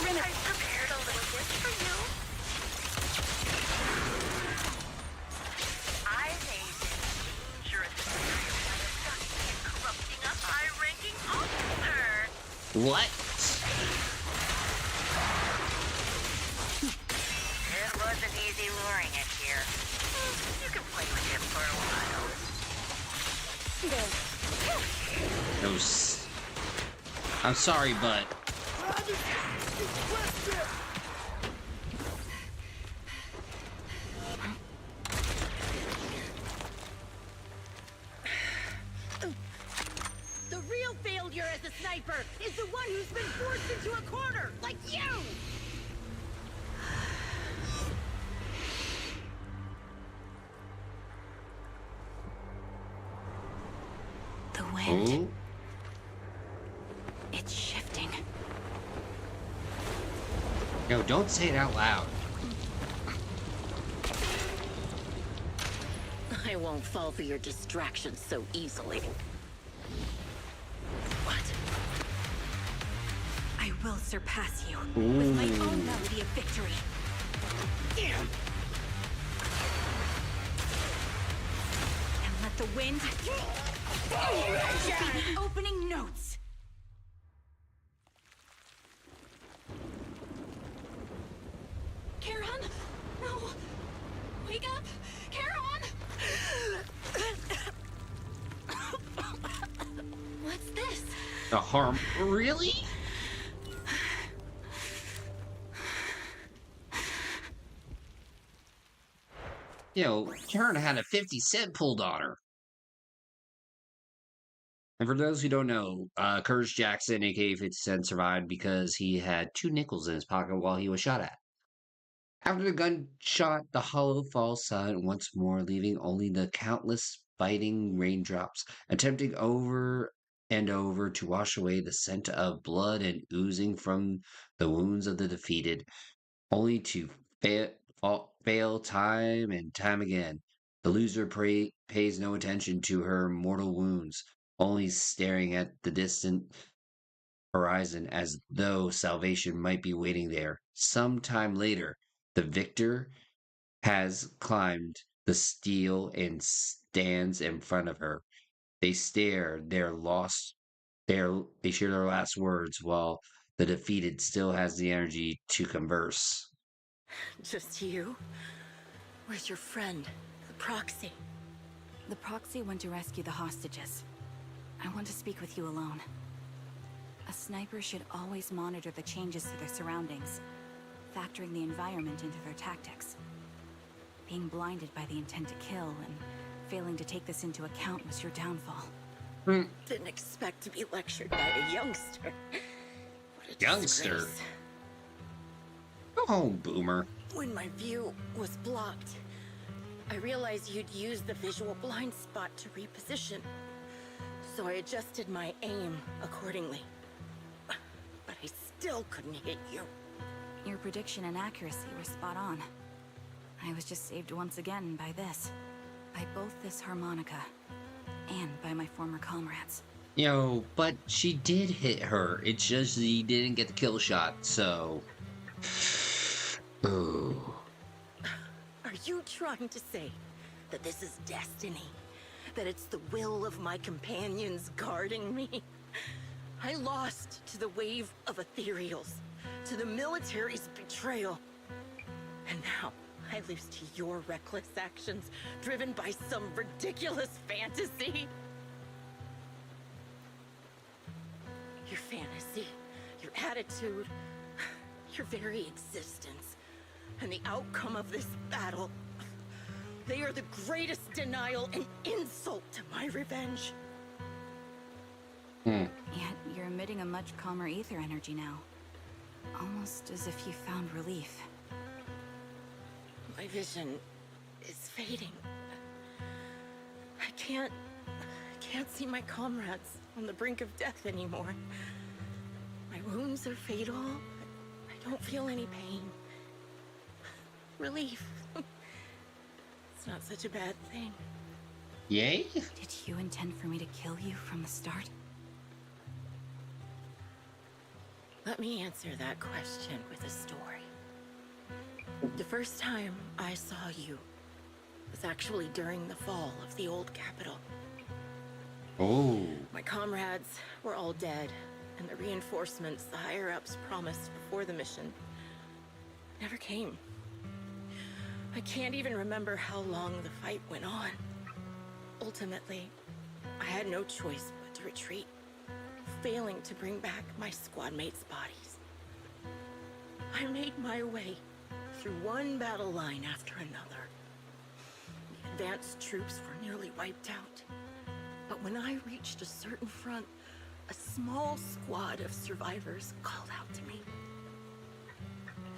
I prepared a little gift for you. I made this dangerous material by abducting and corrupting a high-ranking officer. What? It wasn't easy luring it here. You can play with it for a while. I'm sorry, but... The real failure as a sniper is the one who's been forced into a corner, like you! The wind. Oh? It's shifting. Yo, don't say it out loud. I won't fall for your distractions so easily. What? I will surpass you with my own melody of victory. And let the wind be the opening notes. Karen? No! Wake up! Karen! What's this? The harm? Really? Yo, Karen had a 50-cent pulled on her. And for those who don't know, Curtis Jackson, aka 50 Cent, survived because he had 2 nickels in his pocket while he was shot at. After the gunshot, the hollow falls silent once more, leaving only the countless biting raindrops, attempting over and over to wash away the scent of blood and oozing from the wounds of the defeated, only to fail time and time again. The loser pays no attention to her mortal wounds, only staring at the distant horizon as though salvation might be waiting there. Sometime later, the victor has climbed the steel and stands in front of her. They stare their lost they share their last words while the defeated still has the energy to converse. Just you? Where's your friend, the proxy? The proxy went to rescue the hostages. I want to speak with you alone. A sniper should always monitor the changes to their surroundings, factoring the environment into their tactics. Being blinded by the intent to kill and failing to take this into account was your downfall. Didn't expect to be lectured by a youngster. What a Youngster? disgrace. Go home, boomer. When my view was blocked, I realized you'd used the visual blind spot to reposition. So I adjusted my aim accordingly. But I still couldn't hit you. Your prediction and accuracy were spot on. I was just saved once again by this. By both this harmonica and by my former comrades. Yo, but she did hit her. It's just he didn't get the kill shot, so... Ooh. Are you trying to say that this is destiny? That it's the will of my companions guarding me? I lost to the wave of Ethereals, to the military's betrayal. And now I lose to your reckless actions, driven by some ridiculous fantasy. Your fantasy, your attitude, your very existence, and the outcome of this battle, they are the greatest denial and insult to my revenge. Yet you're emitting a much calmer ether energy now. Almost as if you found relief. My vision is fading. I can't see my comrades on the brink of death anymore. My wounds are fatal, but I don't feel any pain. Relief. It's not such a bad thing. Yay? Did you intend for me to kill you from the start? Let me answer that question with a story. The first time I saw you was actually during the fall of the old capital. Oh. My comrades were all dead, and the reinforcements the higher-ups promised before the mission never came. I can't even remember how long the fight went on. Ultimately, I had no choice but to retreat, failing to bring back my squad mates' bodies. I made my way through one battle line after another. The advanced troops were nearly wiped out. But when I reached a certain front, a small squad of survivors called out to me.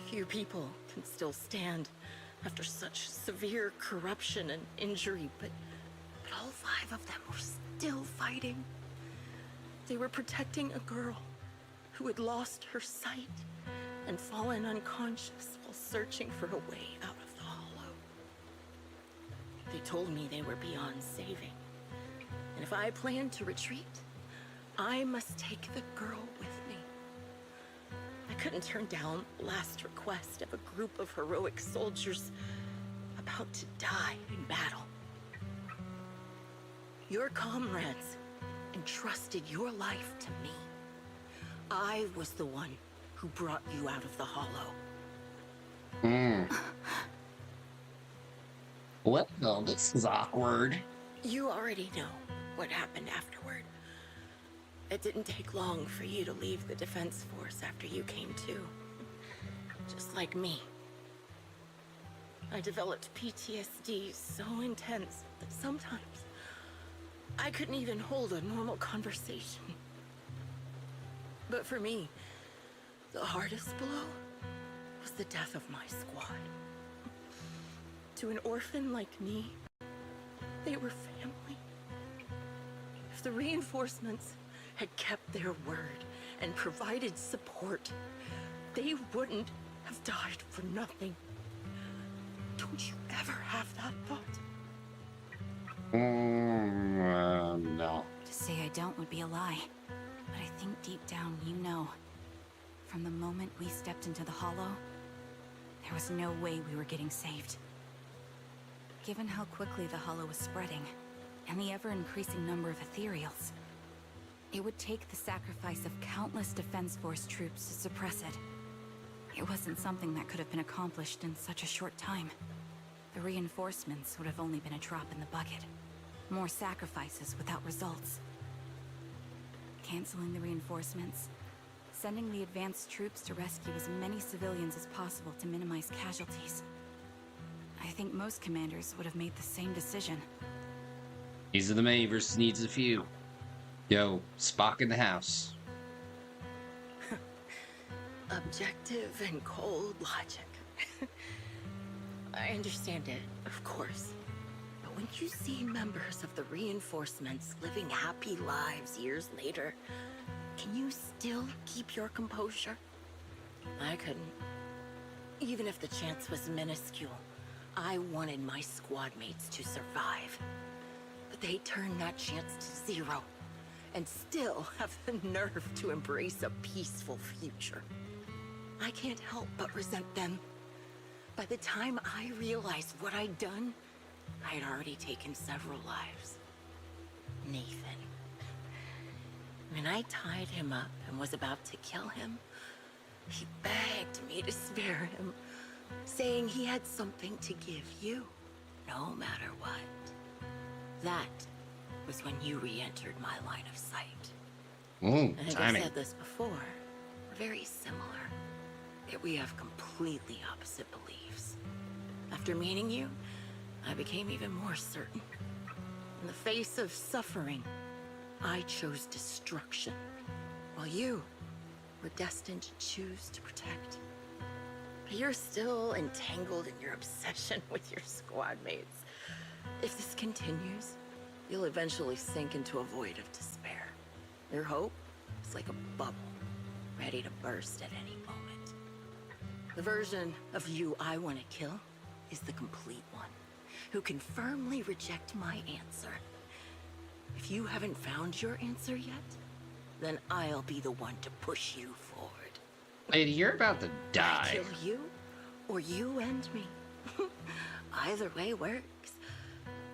Few people can still stand after such severe corruption and injury, but all 5 of them were still fighting. They were protecting a girl who had lost her sight and fallen unconscious while searching for a way out of the hollow. They told me they were beyond saving, and if I planned to retreat, I must take the girl with me. I couldn't turn down the last request of a group of heroic soldiers about to die in battle. Your comrades entrusted your life to me. I was the one who brought you out of the hollow. Well, this is awkward. You already know what happened afterward. It didn't take long for you to leave the defense force after you came to. Just like me. I developed PTSD so intense that sometimes I couldn't even hold a normal conversation. But for me, the hardest blow was the death of my squad. To an orphan like me, they were family. If the reinforcements had kept their word and provided support, they wouldn't have died for nothing. Don't you ever have that thought? No. To say I don't would be a lie. But I think deep down you know, from the moment we stepped into the Hollow, there was no way we were getting saved. Given how quickly the Hollow was spreading, and the ever-increasing number of Ethereals, it would take the sacrifice of countless Defense Force troops to suppress it. It wasn't something that could have been accomplished in such a short time. The reinforcements would have only been a drop in the bucket. More sacrifices without results. Canceling the reinforcements, sending the advanced troops to rescue as many civilians as possible to minimize casualties. I think most commanders would have made the same decision. Needs of the many versus needs of the few. Yo, Spock in the house. Objective and cold logic. I understand it, of course. But when you see members of the reinforcements living happy lives years later, can you still keep your composure? I couldn't. Even if the chance was minuscule, I wanted my squad mates to survive. But they turned that chance to zero, and still have the nerve to embrace a peaceful future. I can't help but resent them. By the time I realized what I'd done, I had already taken several lives. Nathan. When I tied him up and was about to kill him, he begged me to spare him, saying he had something to give you, no matter what. That was when you re-entered my line of sight. Ooh, I think timing. I've said this before. We're very similar. Yet we have completely opposite beliefs. After meeting you, I became even more certain. In the face of suffering, I chose destruction, while you were destined to choose to protect. But you're still entangled in your obsession with your squad mates. If this continues, you'll eventually sink into a void of despair. Your hope is like a bubble, ready to burst at any moment. The version of you I want to kill is the complete one, who can firmly reject my answer. If you haven't found your answer yet, then I'll be the one to push you forward. Lady, you're about to die. I kill you, or you end me. Either way works.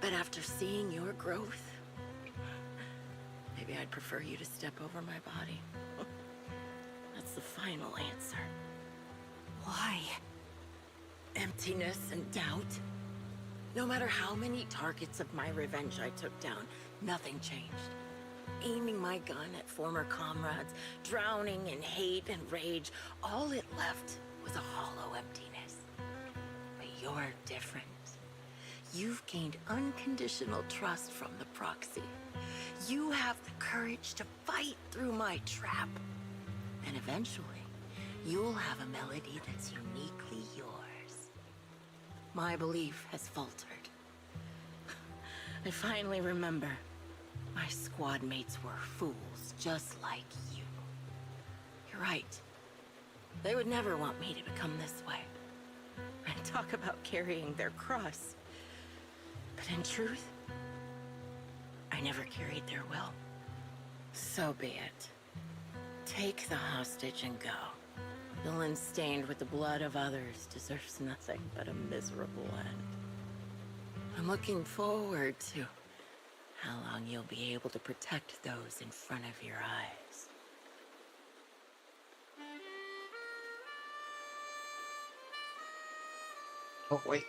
But after seeing your growth, maybe I'd prefer you to step over my body. That's the final answer. Why? Emptiness and doubt. No matter how many targets of my revenge I took down, nothing changed. Aiming my gun at former comrades, drowning in hate and rage, all it left was a hollow emptiness. But you're different. You've gained unconditional trust from the proxy. You have the courage to fight through my trap. And eventually, you'll have a melody that's uniquely yours. My belief has faltered. I finally remember. My squad mates were fools, just like you. You're right. They would never want me to become this way. And talk about carrying their cross. But in truth, I never carried their will. So be it. Take the hostage and go. Villain stained with the blood of others deserves nothing but a miserable end. I'm looking forward to how long you'll be able to protect those in front of your eyes. Oh, wait.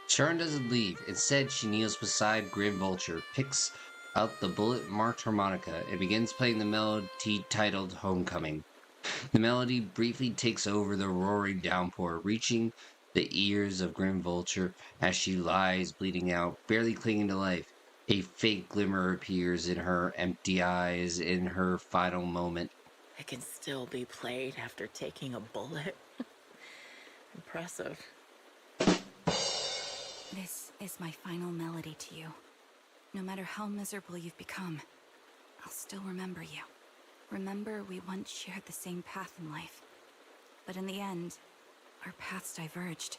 Sharon doesn't leave. Instead, she kneels beside Grim Vulture, picks out the bullet-marked harmonica, and begins playing the melody titled Homecoming. The melody briefly takes over the roaring downpour, reaching the ears of Grim Vulture as she lies bleeding out, barely clinging to life. A faint glimmer appears in her empty eyes in her final moment. It can still be played after taking a bullet. Impressive. This is my final melody to you. No matter how miserable you've become, I'll still remember you. Remember we once shared the same path in life. But in the end, our paths diverged.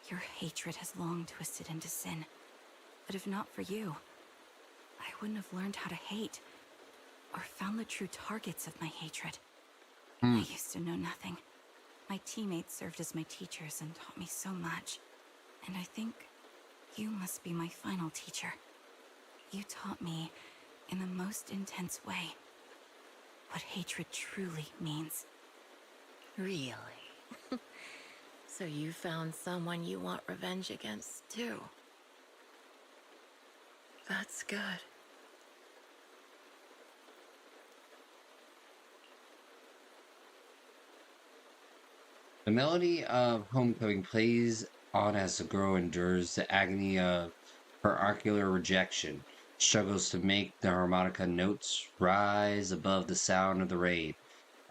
Your hatred has long twisted into sin. But if not for you, I wouldn't have learned how to hate, or found the true targets of my hatred. I used to know nothing. My teammates served as my teachers and taught me so much. And I think you must be my final teacher. You taught me, in the most intense way, what hatred truly means. Really? So you found someone you want revenge against, too. That's good. The melody of Homecoming plays on as the girl endures the agony of her ocular rejection, struggles to make the harmonica notes rise above the sound of the rain.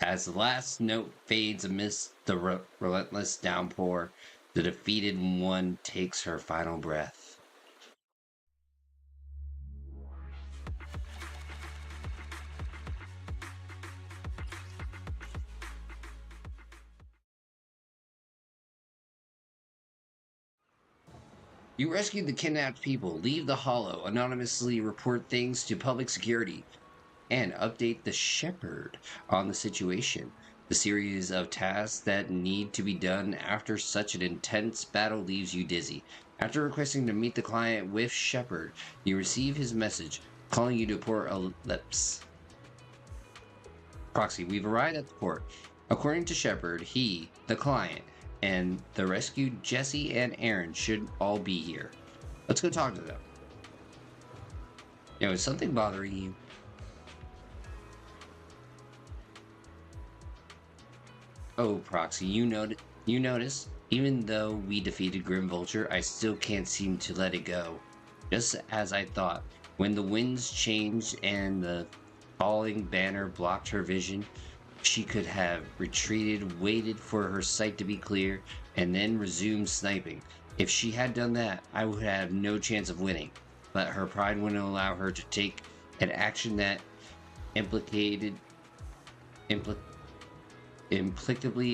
As the last note fades amidst the relentless downpour, the defeated one takes her final breath. You rescued the kidnapped people, leave the Hollow, anonymously report things to public security, and update the Shepherd on the situation. The series of tasks that need to be done after such an intense battle leaves you dizzy. After requesting to meet the client with Shepherd, you receive his message, calling you to Port Ellipse. Proxy, we've arrived at the port. According to Shepherd, he, the client, and the rescued Jesse and Aaron should all be here. Let's go talk to them. Is something bothering you? Oh, Proxy, you notice, even though we defeated Grim Vulture, I still can't seem to let it go. Just as I thought, when the winds changed and the falling banner blocked her vision, she could have retreated, waited for her sight to be clear, and then resumed sniping. If she had done that, I would have no chance of winning. But her pride wouldn't allow her to take an action that implicably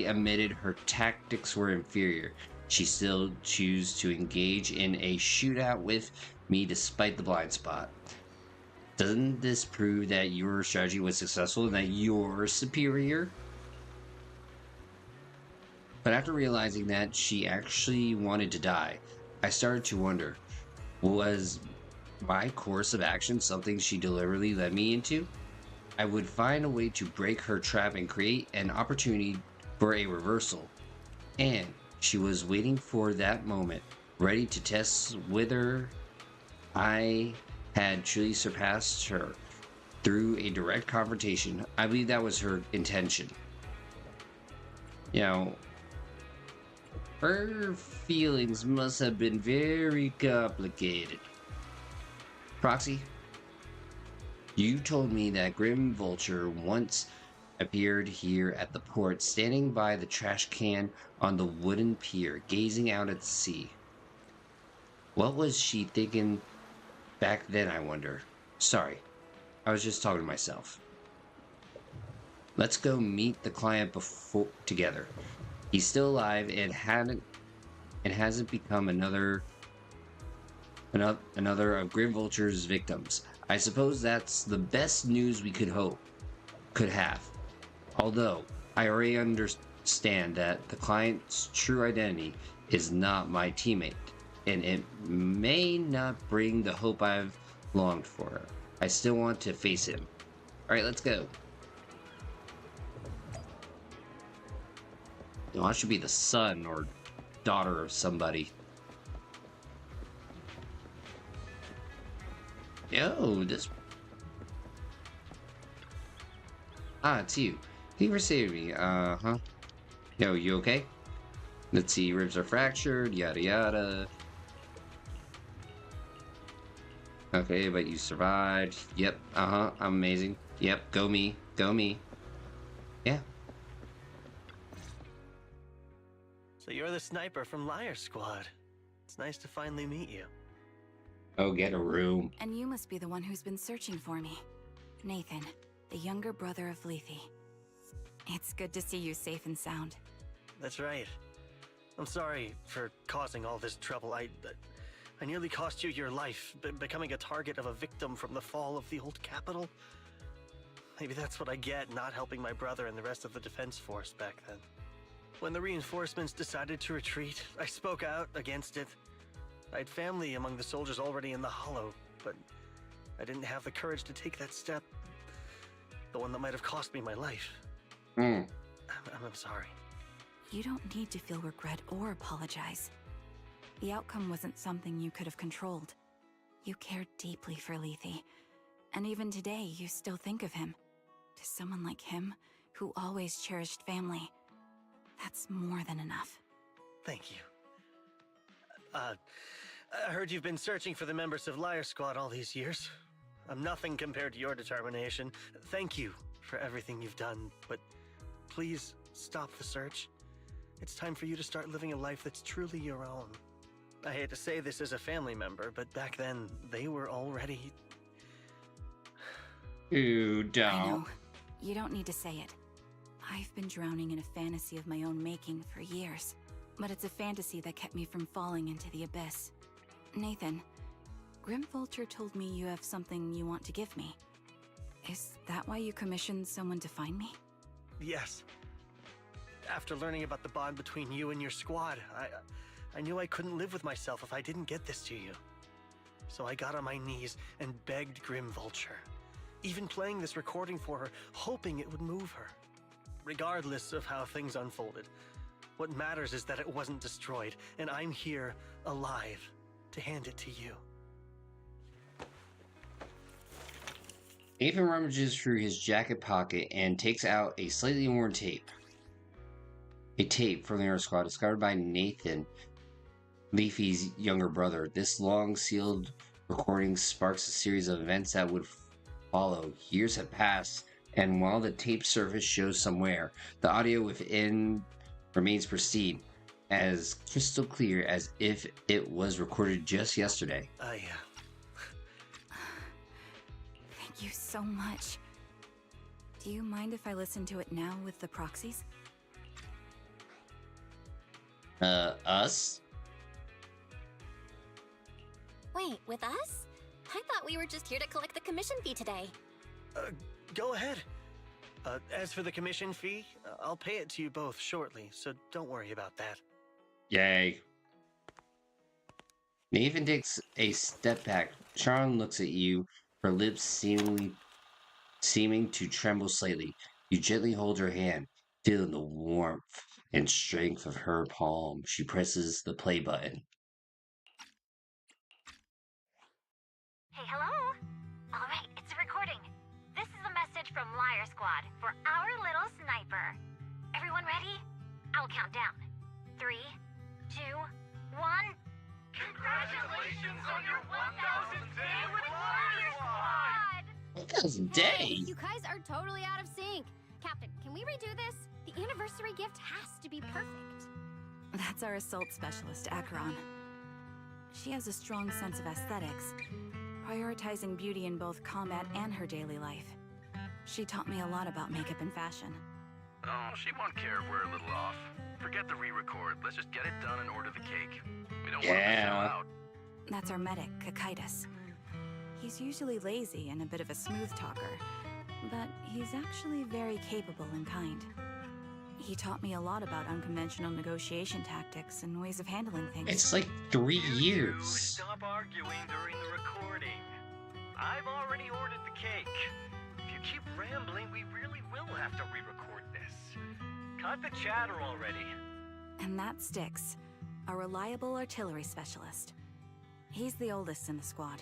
admitted her tactics were inferior. She still chose to engage in a shootout with me despite the blind spot. Doesn't this prove that your strategy was successful and that you're superior? But after realizing that she actually wanted to die, I started to wonder, was my course of action something she deliberately led me into? I would find a way to break her trap and create an opportunity for a reversal. And she was waiting for that moment, ready to test whether I had truly surpassed her through a direct confrontation. I believe that was her intention. Her feelings must have been very complicated. Proxy, you told me that Grim Vulture once appeared here at the port, standing by the trash can on the wooden pier, gazing out at the sea. What was she thinking back then, I wonder? Sorry, I was just talking to myself. Let's go meet the client together. He's still alive and hasn't become another of Grim Vulture's victims. I suppose that's the best news we could have. Although I already understand that the client's true identity is not my teammate, and it may not bring the hope I've longed for. I still want to face him. Alright, let's go. I should be the son or daughter of somebody. Yo, this... it's you. Thank you for saving me. Huh? Yo, you okay? Let's see, ribs are fractured, yada yada. Okay, but you survived. Yep, I'm amazing. Yep, go me. Go me. Yeah. So you're the sniper from Liar Squad. It's nice to finally meet you. Oh, get a room. And you must be the one who's been searching for me. Nathan, the younger brother of Lethe. It's good to see you safe and sound. That's right. I'm sorry for causing all this trouble. I I nearly cost you your life, becoming a target of a victim from the fall of the old capital. Maybe that's what I get not helping my brother and the rest of the defense force back then. When the reinforcements decided to retreat, I spoke out against it. I had family among the soldiers already in the Hollow, but I didn't have the courage to take that step. The one that might have cost me my life. I'm sorry. You don't need to feel regret or apologize. The outcome wasn't something you could have controlled. You cared deeply for Lethe, and even today you still think of him. To someone like him, who always cherished family, that's more than enough. Thank you. I heard you've been searching for the members of Liar Squad all these years. I'm nothing compared to your determination. Thank you for everything you've done, but please stop the search. It's time for you to start living a life that's truly your own. I hate to say this as a family member, but back then, they were already... Ooh, don't. I know. You don't need to say it. I've been drowning in a fantasy of my own making for years, but it's a fantasy that kept me from falling into the abyss. Nathan, Grim Vulture told me you have something you want to give me. Is that why you commissioned someone to find me? Yes. After learning about the bond between you and your squad, I knew I couldn't live with myself if I didn't get this to you. So I got on my knees and begged Grim Vulture, even playing this recording for her, hoping it would move her. Regardless of how things unfolded, what matters is that it wasn't destroyed, and I'm here, alive, to hand it to you. Nathan rummages through his jacket pocket and takes out a slightly worn tape. A tape from the Liar Squad discovered by Nathan, Leafy's younger brother. This long sealed recording sparks a series of events that would follow. Years have passed, and while the tape surface shows some wear, the audio within remains pristine, as crystal clear as if it was recorded just yesterday. Thank you so much. Do you mind if I listen to it now with the proxies? Us? Wait, with us? I thought we were just here to collect the commission fee today. Go ahead. As for the commission fee, I'll pay it to you both shortly, so don't worry about that. Yay. Nathan takes a step back. Sharon looks at you, her lips seeming to tremble slightly. You gently hold her hand, feeling the warmth and strength of her palm. She presses the play button. Hey, hello? Alright, it's a recording. This is a message from Liar Squad for our little sniper. Everyone ready? I'll count down. 3, 2, 1. Congratulations on your 1000th day with Liar Squad! 1000th day? You guys are totally out of sync. Captain, can we redo this? The anniversary gift has to be perfect. That's our assault specialist, Acheron. She has a strong sense of aesthetics, prioritizing beauty in both combat and her daily life. She taught me a lot about makeup and fashion. Oh, she won't care if we're a little off. Forget the re-record. Let's just get it done and order the cake. We don't want to miss out. That's our medic, Kakaitis. He's usually lazy and a bit of a smooth talker, but he's actually very capable and kind. He taught me a lot about unconventional negotiation tactics and ways of handling things. It's like 3 years. Stop arguing during the recording. I've already ordered the cake. If you keep rambling, we really will have to re-record this. Cut the chatter already. And that Styx, a reliable artillery specialist. He's the oldest in the squad.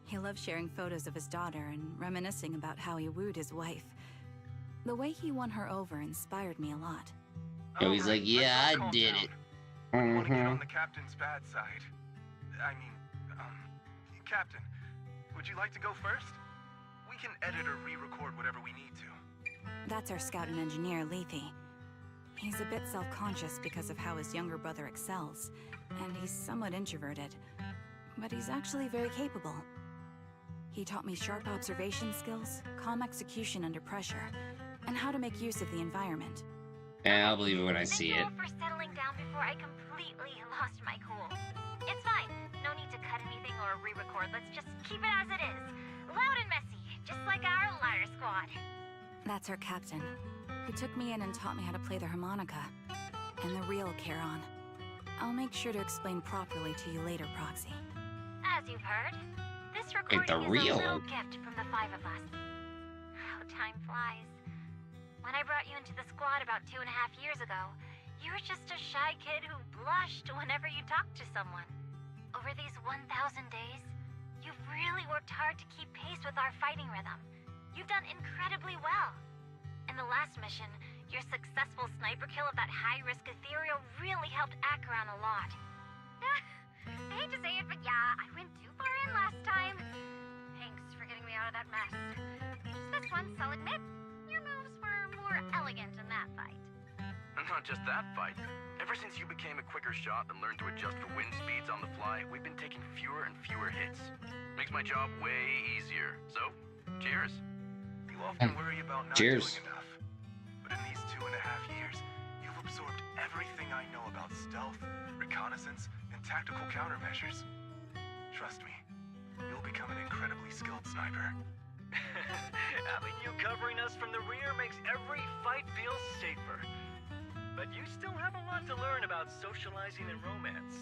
He loves sharing photos of his daughter and reminiscing about how he wooed his wife. The way he won her over inspired me a lot. So he's like, yeah, I did it. I want to get on the captain's bad side. I mean, Captain, would you like to go first? We can edit or re-record whatever we need to. That's our scout and engineer, Lethe. He's a bit self-conscious because of how his younger brother excels, and he's somewhat introverted. But he's actually very capable. He taught me sharp observation skills, calm execution under pressure, and how to make use of the environment. And I'll believe it when I see it. Thank you all for settling down before I completely lost my cool. It's fine. No need to record. Let's just keep it as it is. Loud and messy, just like our liar squad. That's our captain, who took me in and taught me how to play the harmonica. And the real Charon. I'll make sure to explain properly to you later, Proxy. As you've heard, this recording is a little gift from the 5 of us. How time flies. When I brought you into the squad about 2.5 years ago, you were just a shy kid who blushed whenever you talked to someone. Over these 1,000 days, you've really worked hard to keep pace with our fighting rhythm. You've done incredibly well. In the last mission, your successful sniper kill of that high-risk Ethereal really helped Acheron a lot. I hate to say it, but yeah, I went too far in last time. Thanks for getting me out of that mess. Just this once, I'll admit, your moves were more elegant in that fight. And not just that fight. Ever since you became a quicker shot and learned to adjust for wind speeds on the fly, we've been taking fewer and fewer hits. Makes my job way easier. So, cheers. You often worry about not doing enough. But in these 2.5 years, you've absorbed everything I know about stealth, reconnaissance, and tactical countermeasures. Trust me, you'll become an incredibly skilled sniper. Having you covering us from the rear makes every fight feel safer. But you still have a lot to learn about socializing and romance.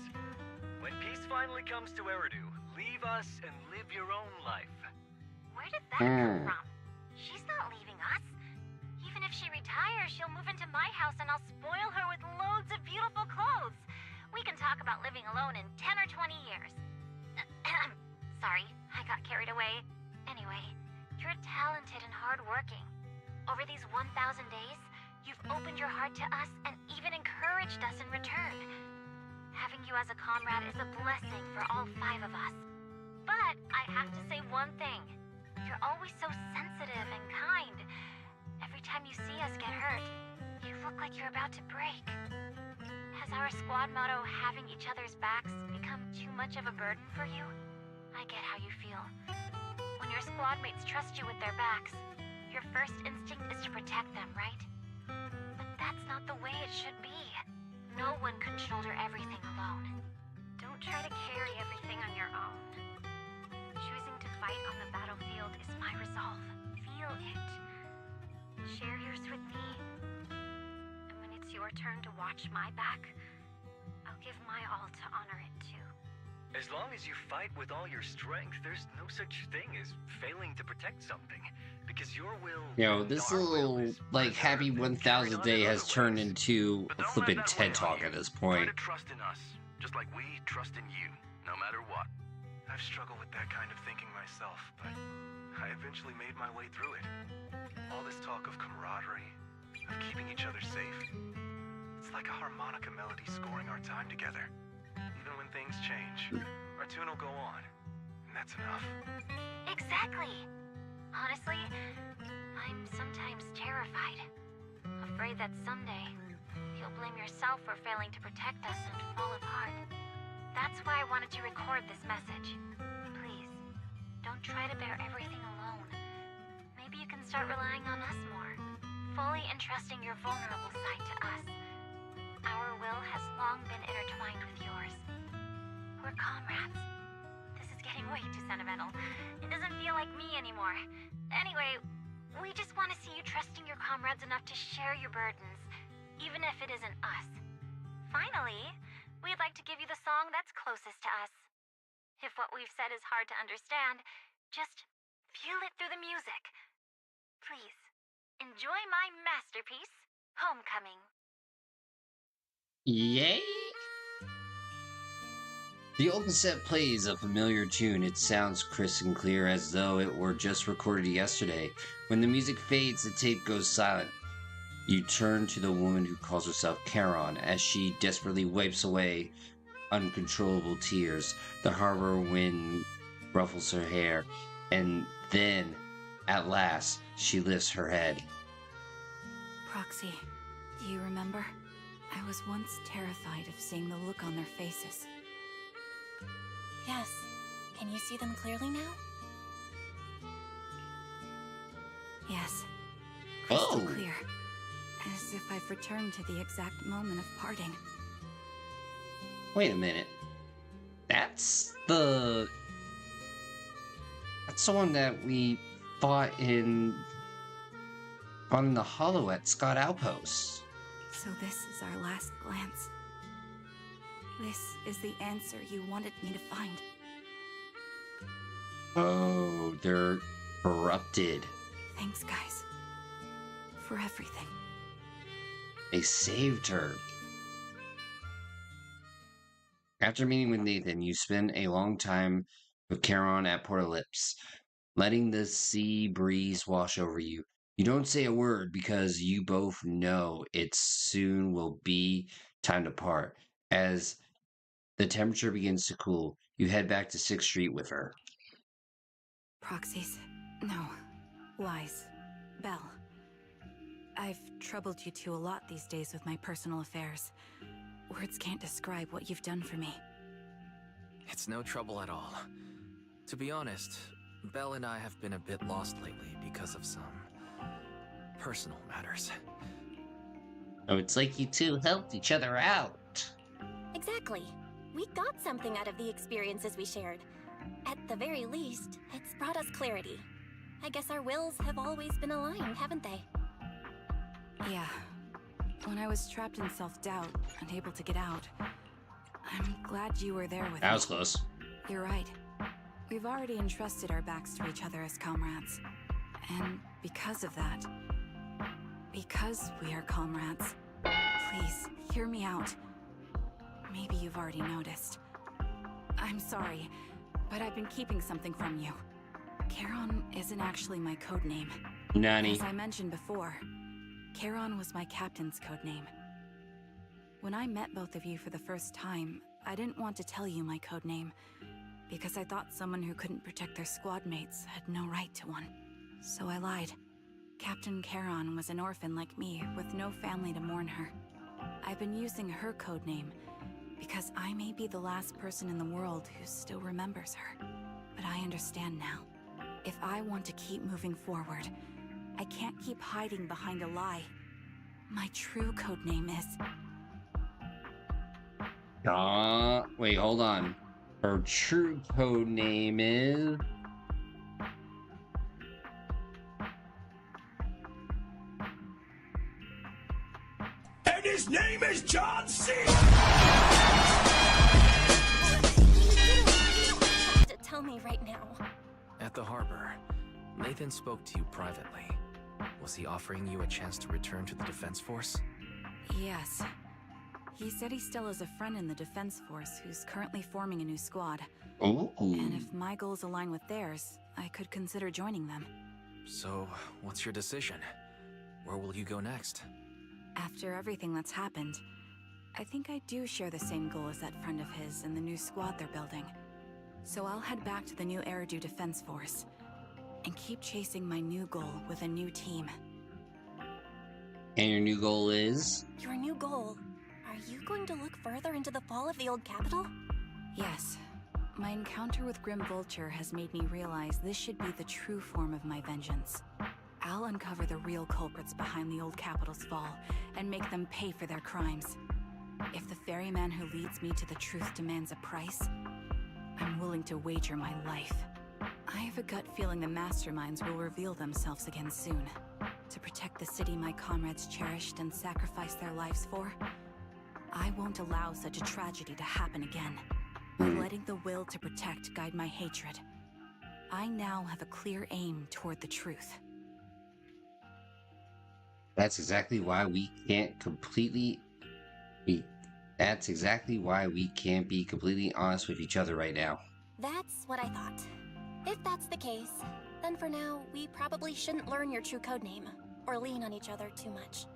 When peace finally comes to Eridu, leave us and live your own life. Where did that come from? She's not leaving us. Even if she retires, she'll move into my house and I'll spoil her with loads of beautiful clothes. We can talk about living alone in 10 or 20 years. Sorry, I got carried away. Anyway, you're talented and hardworking. Over these 1,000 days, you've opened your heart to us and even encouraged us in return. Having you as a comrade is a blessing for all 5 of us. But I have to say one thing. You're always so sensitive and kind. Every time you see us get hurt, you look like you're about to break. Has our squad motto, having each other's backs, become too much of a burden for you? I get how you feel. When your squad mates trust you with their backs, your first instinct is to protect them, right? But that's not the way it should be. No one can shoulder everything alone. Don't try to carry everything on your own. Choosing to fight on the battlefield is my resolve. Feel it. Share yours with me. And when it's your turn to watch my back, I'll give my all to honor it too. As long as you fight with all your strength, there's no such thing as failing to protect something. Because your will... Yo, this little, like, happy 1,000 day has turned into a flippin' TED Talk at this point. Try to trust in us, just like we trust in you, no matter what. I've struggled with that kind of thinking myself, but I eventually made my way through it. All this talk of camaraderie, of keeping each other safe, it's like a harmonica melody scoring our time together. Even when things change, our tune will go on, and that's enough. Exactly! Honestly, I'm sometimes terrified. Afraid that someday, you'll blame yourself for failing to protect us and fall apart. That's why I wanted to record this message. Please, don't try to bear everything alone. Maybe you can start relying on us more, fully entrusting your vulnerable side to us. Our will has long been intertwined with yours. We're comrades. This is getting way too sentimental. It doesn't feel like me anymore. Anyway, we just want to see you trusting your comrades enough to share your burdens, even if it isn't us. Finally, we'd like to give you the song that's closest to us. If what we've said is hard to understand, just feel it through the music. Please, enjoy my masterpiece, Homecoming. Yay! The open set plays a familiar tune. It sounds crisp and clear as though it were just recorded yesterday. When the music fades, the tape goes silent. You turn to the woman who calls herself Charon as she desperately wipes away uncontrollable tears. The harbor wind ruffles her hair, and then, at last, she lifts her head. Proxy, do you remember? I was once terrified of seeing the look on their faces. Yes. Can you see them clearly now? Yes. Crystal clear. As if I've returned to the exact moment of parting. Wait a minute. That's the That's the one that we fought in on the Hollow at Scott Outpost. So this is our last glance. This is the answer you wanted me to find. Oh, they're corrupted. Thanks, guys. For everything. They saved her. After meeting with Nathan, you spend a long time with Charon at Port Ellipse, letting the sea breeze wash over you. You don't say a word because you both know it soon will be time to part. As the temperature begins to cool, you head back to 6th Street with her. Proxies. No. Lies. Belle. I've troubled you two a lot these days with my personal affairs. Words can't describe what you've done for me. It's no trouble at all. To be honest, Belle and I have been a bit lost lately because of some personal matters. Oh, it's like you two helped each other out. Exactly. We got something out of the experiences we shared. At the very least, it's brought us clarity. I guess our wills have always been aligned, haven't they? Yeah. When I was trapped in self-doubt, unable to get out, I'm glad you were there with me. That was close. You're right. We've already entrusted our backs to each other as comrades. And because of that, because we are comrades, please, hear me out. Maybe you've already noticed. I'm sorry, but I've been keeping something from you. Charon isn't actually my codename. Nani. As I mentioned before, Charon was my captain's codename. When I met both of you for the first time, I didn't want to tell you my codename, because I thought someone who couldn't protect their squad mates had no right to one. So I lied. Captain Charon was an orphan like me, with no family to mourn her. I've been using her codename because I may be the last person in the world who still remembers her. But I understand now. If I want to keep moving forward, I can't keep hiding behind a lie. My true codename is... Wait, hold on. Her true codename is... And his name is John C. Tell me right now. At the harbor, Nathan spoke to you privately. Was he offering you a chance to return to the Defense Force? Yes. He said he still has a friend in the Defense Force who's currently forming a new squad. Ooh. And if my goals align with theirs, I could consider joining them. So, what's your decision? Where will you go next? After everything that's happened, I think I do share the same goal as that friend of his and the new squad they're building. So I'll head back to the new Eridu Defense Force and keep chasing my new goal with a new team. And your new goal is? Your new goal? Are you going to look further into the fall of the old capital? Yes. My encounter with Grim Vulture has made me realize this should be the true form of my vengeance. I'll uncover the real culprits behind the old capital's fall and make them pay for their crimes. If the ferryman who leads me to the truth demands a price, I'm willing to wager my life. I have a gut feeling the masterminds will reveal themselves again soon. To protect the city my comrades cherished and sacrificed their lives for, I won't allow such a tragedy to happen again. By letting the will to protect guide my hatred, I now have a clear aim toward the truth. That's exactly why we can't completely... That's exactly why we can't be completely honest with each other right now. That's what I thought. If that's the case, then for now, we probably shouldn't learn your true codename, or lean on each other too much.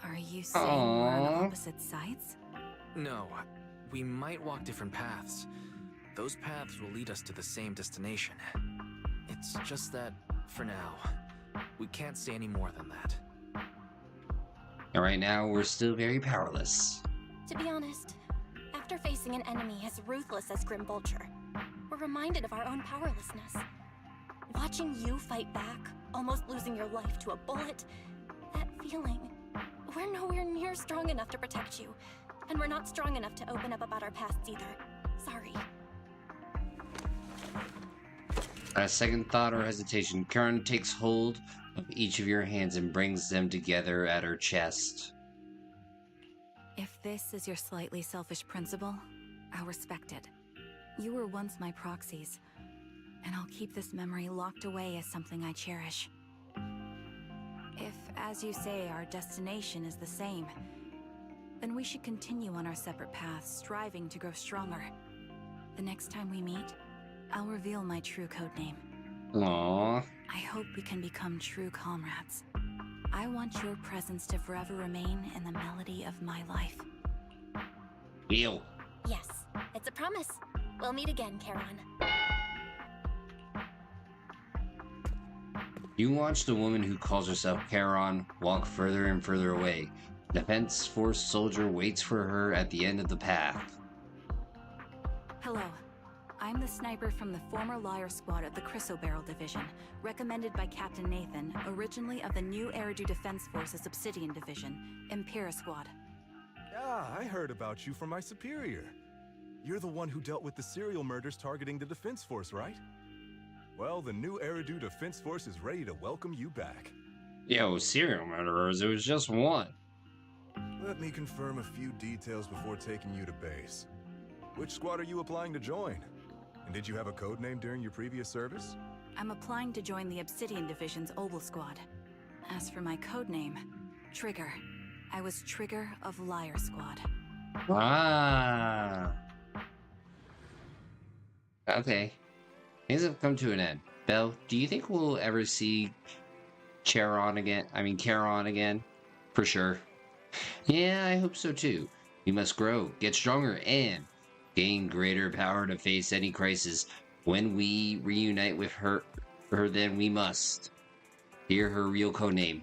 Are you saying we're on opposite sides? No, we might walk different paths. Those paths will lead us to the same destination. It's just that, for now, we can't say any more than that. And right now, we're still very powerless. To be honest, after facing an enemy as ruthless as Grim Vulture, we're reminded of our own powerlessness. Watching you fight back, almost losing your life to a bullet, that feeling, we're nowhere near strong enough to protect you, and we're not strong enough to open up about our pasts either. Sorry. A second thought or hesitation, Karen takes hold of each of your hands and brings them together at her chest. If this is your slightly selfish principle, I'll respect it. You were once my proxies, and I'll keep this memory locked away as something I cherish. If, as you say, our destination is the same, then we should continue on our separate paths, striving to grow stronger. The next time we meet, I'll reveal my true codename. Aww. I hope we can become true comrades. I want your presence to forever remain in the melody of my life. Deal. Yes, it's a promise. We'll meet again, Charon. You watch the woman who calls herself Charon walk further and further away. The Defense Force soldier waits for her at the end of the path. Hello. I'm the sniper from the former Liar Squad of the Chrysoberyl Division, recommended by Captain Nathan, originally of the new Eridu Defense Force's Obsidian Division, Impera Squad. Yeah, I heard about you from my superior. You're the one who dealt with the serial murders targeting the Defense Force, right? Well, the new Eridu Defense Force is ready to welcome you back. Yo, serial murderers, it was just one. Let me confirm a few details before taking you to base. Which squad are you applying to join? And did you have a code name during your previous service? I'm applying to join the Obsidian Division's Oval Squad. As for my codename, Trigger. I was Trigger of Liar Squad. Ah. Okay. Things have come to an end. Belle, do you think we'll ever see Charon again? For sure. Yeah, I hope so too. We must grow, get stronger, and gain greater power to face any crisis. When we reunite with her then we must hear her real codename.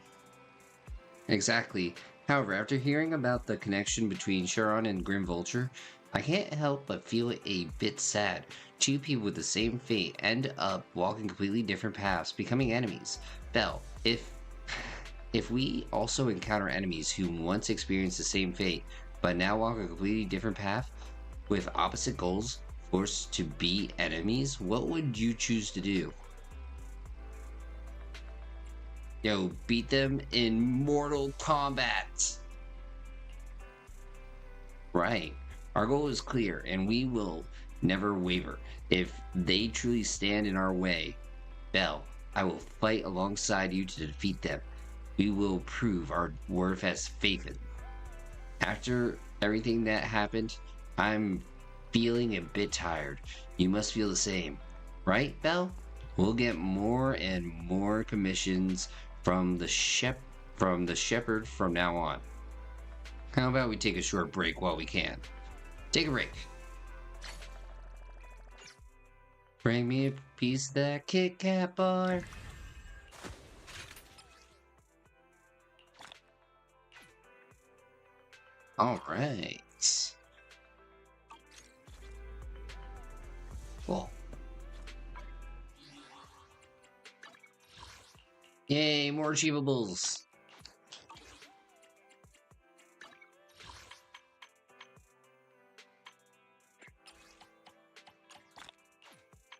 Exactly. However, after hearing about the connection between Charon and Grim Vulture, I can't help but feel a bit sad. Two people with the same fate end up walking completely different paths, becoming enemies. Belle, if we also encounter enemies who once experienced the same fate, but now walk a completely different path, with opposite goals, forced to be enemies, what would you choose to do? Yo, beat them in Mortal Kombat! Right. Our goal is clear, and we will never waver. If they truly stand in our way, Belle, I will fight alongside you to defeat them. We will prove our worth as Faithen. After everything that happened, I'm feeling a bit tired. You must feel the same. Right, Belle? We'll get more and more commissions from the shepherd from now on. How about we take a short break while we can? Take a break. Bring me a piece of that Kit Kat bar. All right. Cool. Yay, more achievables.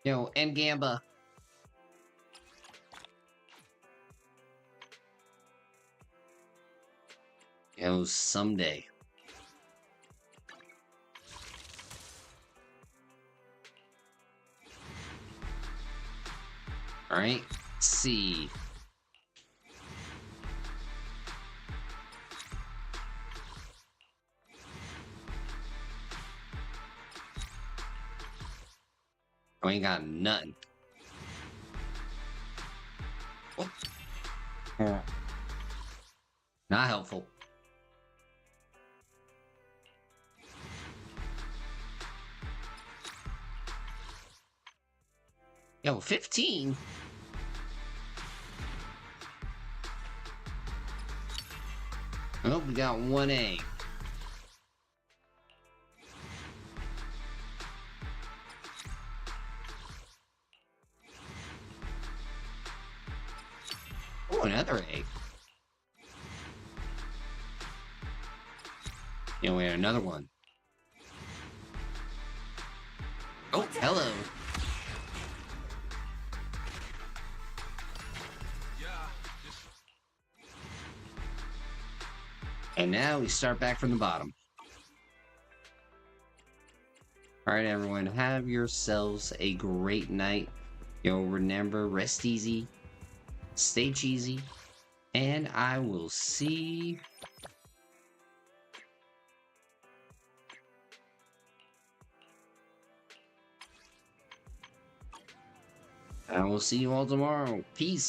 Yo, and Gamba. Yo, someday. Alright, let's see. I ain't got nothing. Oh. Not helpful. Yo, 15? Oh, we got 1A. Oh, another A. Yeah, we had another one. Oh, hello. And now we start back from the bottom. Alright everyone, have yourselves a great night. Remember, rest easy, stay cheesy, and I will see... I will see you all tomorrow. Peace.